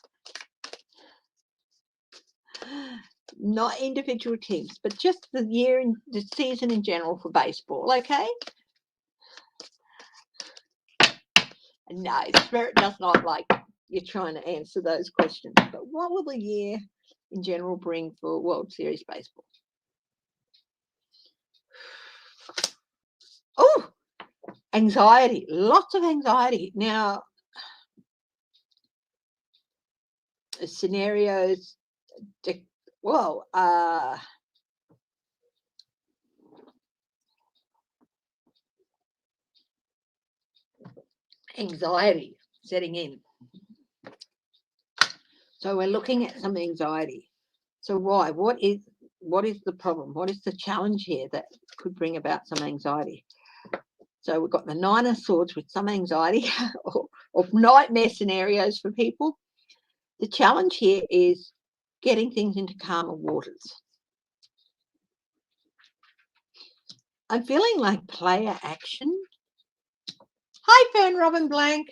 Not individual teams, but just the year in the season in general for baseball, okay? No, Spirit does not like you're trying to answer those questions. But what will the year in general bring for World Series baseball? Oh, anxiety, lots of anxiety. Now, scenarios, well, anxiety setting in. So we're looking at some anxiety. So why? What is the problem? What is the challenge here that could bring about some anxiety? So we've got the Nine of Swords with some anxiety or nightmare scenarios for people. The challenge here is getting things into calmer waters. I'm feeling like player action. Hi, Fern Robin Blanc.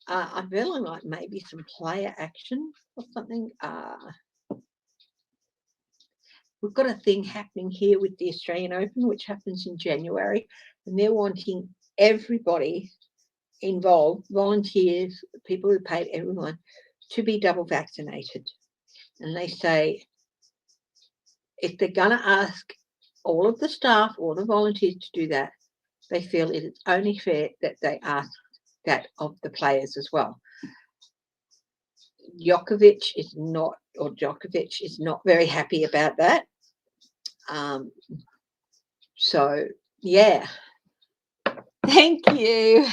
I'm feeling like maybe some player action or something. We've got a thing happening here with the Australian Open, which happens in January, and they're wanting everybody involved, volunteers, people who paid, everyone, to be double vaccinated. And they say if they're going to ask all of the staff, all the volunteers to do that, they feel it is only fair that they ask that of the players as well. Djokovic is not very happy about that. So, yeah. Thank you.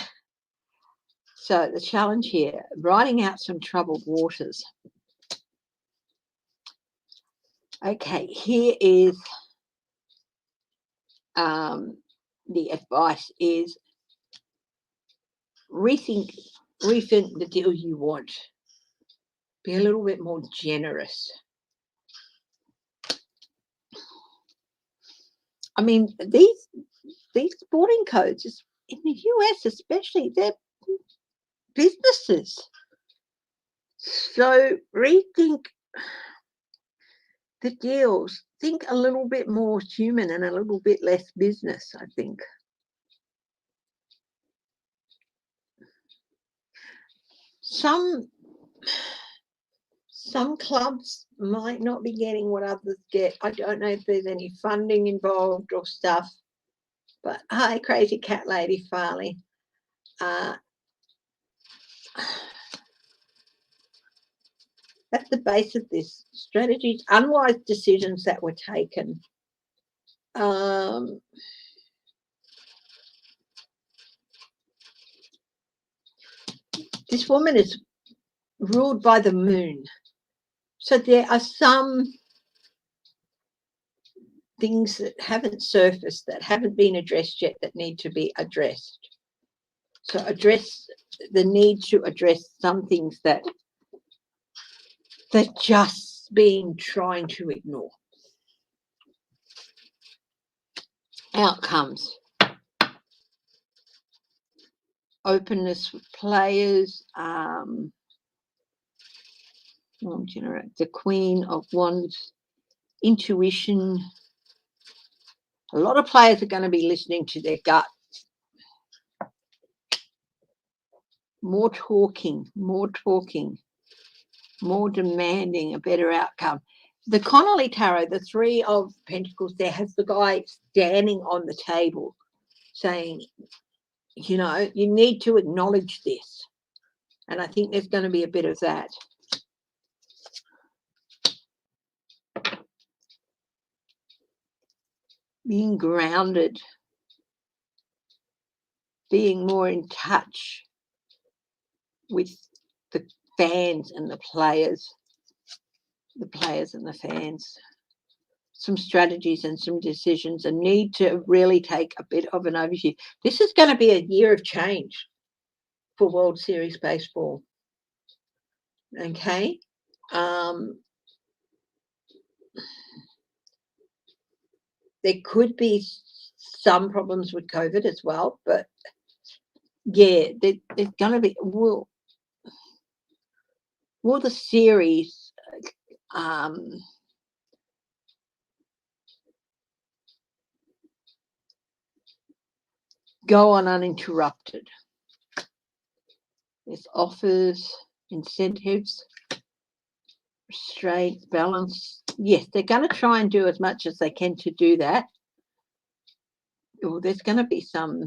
So the challenge here, riding out some troubled waters. Okay, here is the advice is rethink the deal you want. Be a little bit more generous. I mean, these sporting codes, in the US especially, they're businesses. So rethink the deals. Think a little bit more human and a little bit less business, I think. Some clubs might not be getting what others get. I don't know if there's any funding involved or stuff. But hi, Crazy Cat Lady Farley. That's the base of this. Strategies, unwise decisions that were taken. This woman is ruled by the moon. So there are some things that haven't surfaced, that haven't been addressed yet, that need to be addressed. So address the need to address some things that they're just trying to ignore. Outcomes. Openness with players. The Queen of Wands. Intuition. A lot of players are going to be listening to their gut. More talking, more demanding a better outcome. The Connolly Tarot, the Three of Pentacles, there has the guy standing on the table saying, you know, you need to acknowledge this. And I think there's going to be a bit of that. being grounded, being more in touch with the fans and the players and the fans. Some strategies and some decisions, and need to really take a bit of an overview. This is going to be a year of change for World Series baseball. Okay. There could be some problems with COVID as well, but yeah, there's going to be. Will the series go on uninterrupted? There's offers, incentives, restraint, balance. Yes, they're going to try and do as much as they can to do that. Oh, there's going to be some.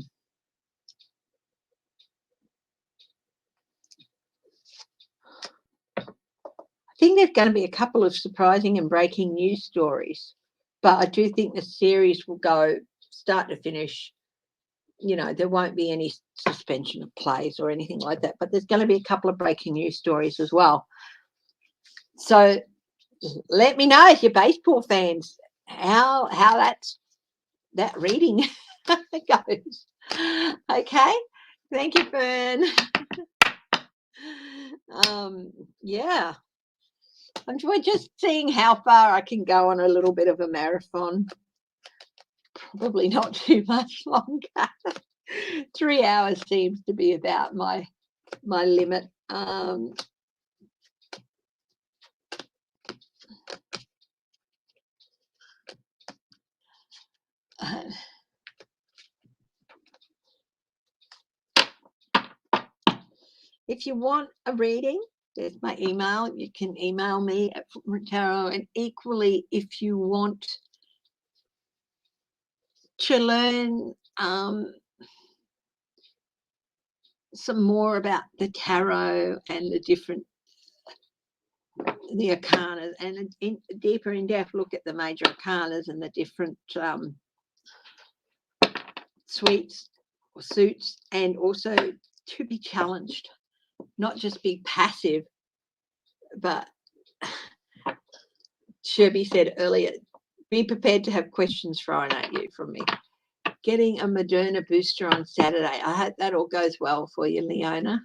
I think there's going to be a couple of surprising and breaking news stories, but I do think the series will go start to finish. There won't be any suspension of plays or anything like that, but there's going to be a couple of breaking news stories as well. So let me know if you're baseball fans how that reading goes. Okay, thank you, Fern. Yeah, I enjoy just seeing how far I can go on a little bit of a marathon. Probably not too much longer. 3 hours seems to be about my limit. If you want a reading, there's my email. You can email me at Tarot. And equally, if you want to learn some more about the tarot and the arcanas, and deeper in depth look at the major arcanas and the different suites or suits, and also to be challenged, not just be passive, but Sherby said earlier, be prepared to have questions thrown at you from me. Getting a Moderna booster on Saturday. I hope that all goes well for you, Leona.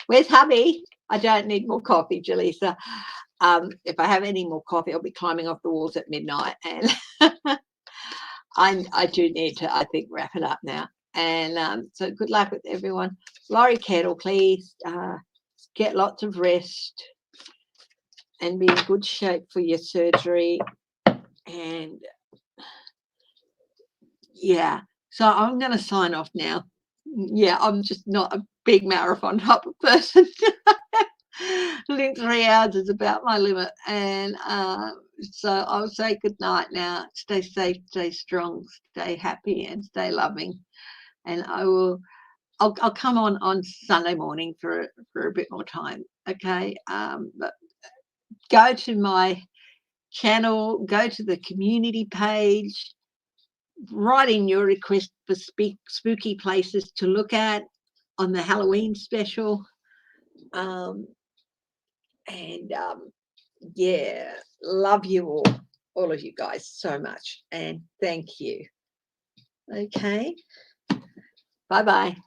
Where's hubby? I don't need more coffee, Jaleesa. If I have any more coffee, I'll be climbing off the walls at midnight. And I do need to, I think, wrap it up now. And so good luck with everyone. Laurie Kettle, please get lots of rest and be in good shape for your surgery. And yeah, so I'm going to sign off now. Yeah, I'm just not a big marathon type of person. I think 3 hours is about my limit. And so I'll say good night now. Stay safe, stay strong, stay happy, and stay loving. And I'll come on Sunday morning for a bit more time. Okay. But go to my channel, go to the community page, write in your request for spooky places to look at on the Halloween special. Yeah, love you all of you guys so much, and thank you. Okay, bye-bye.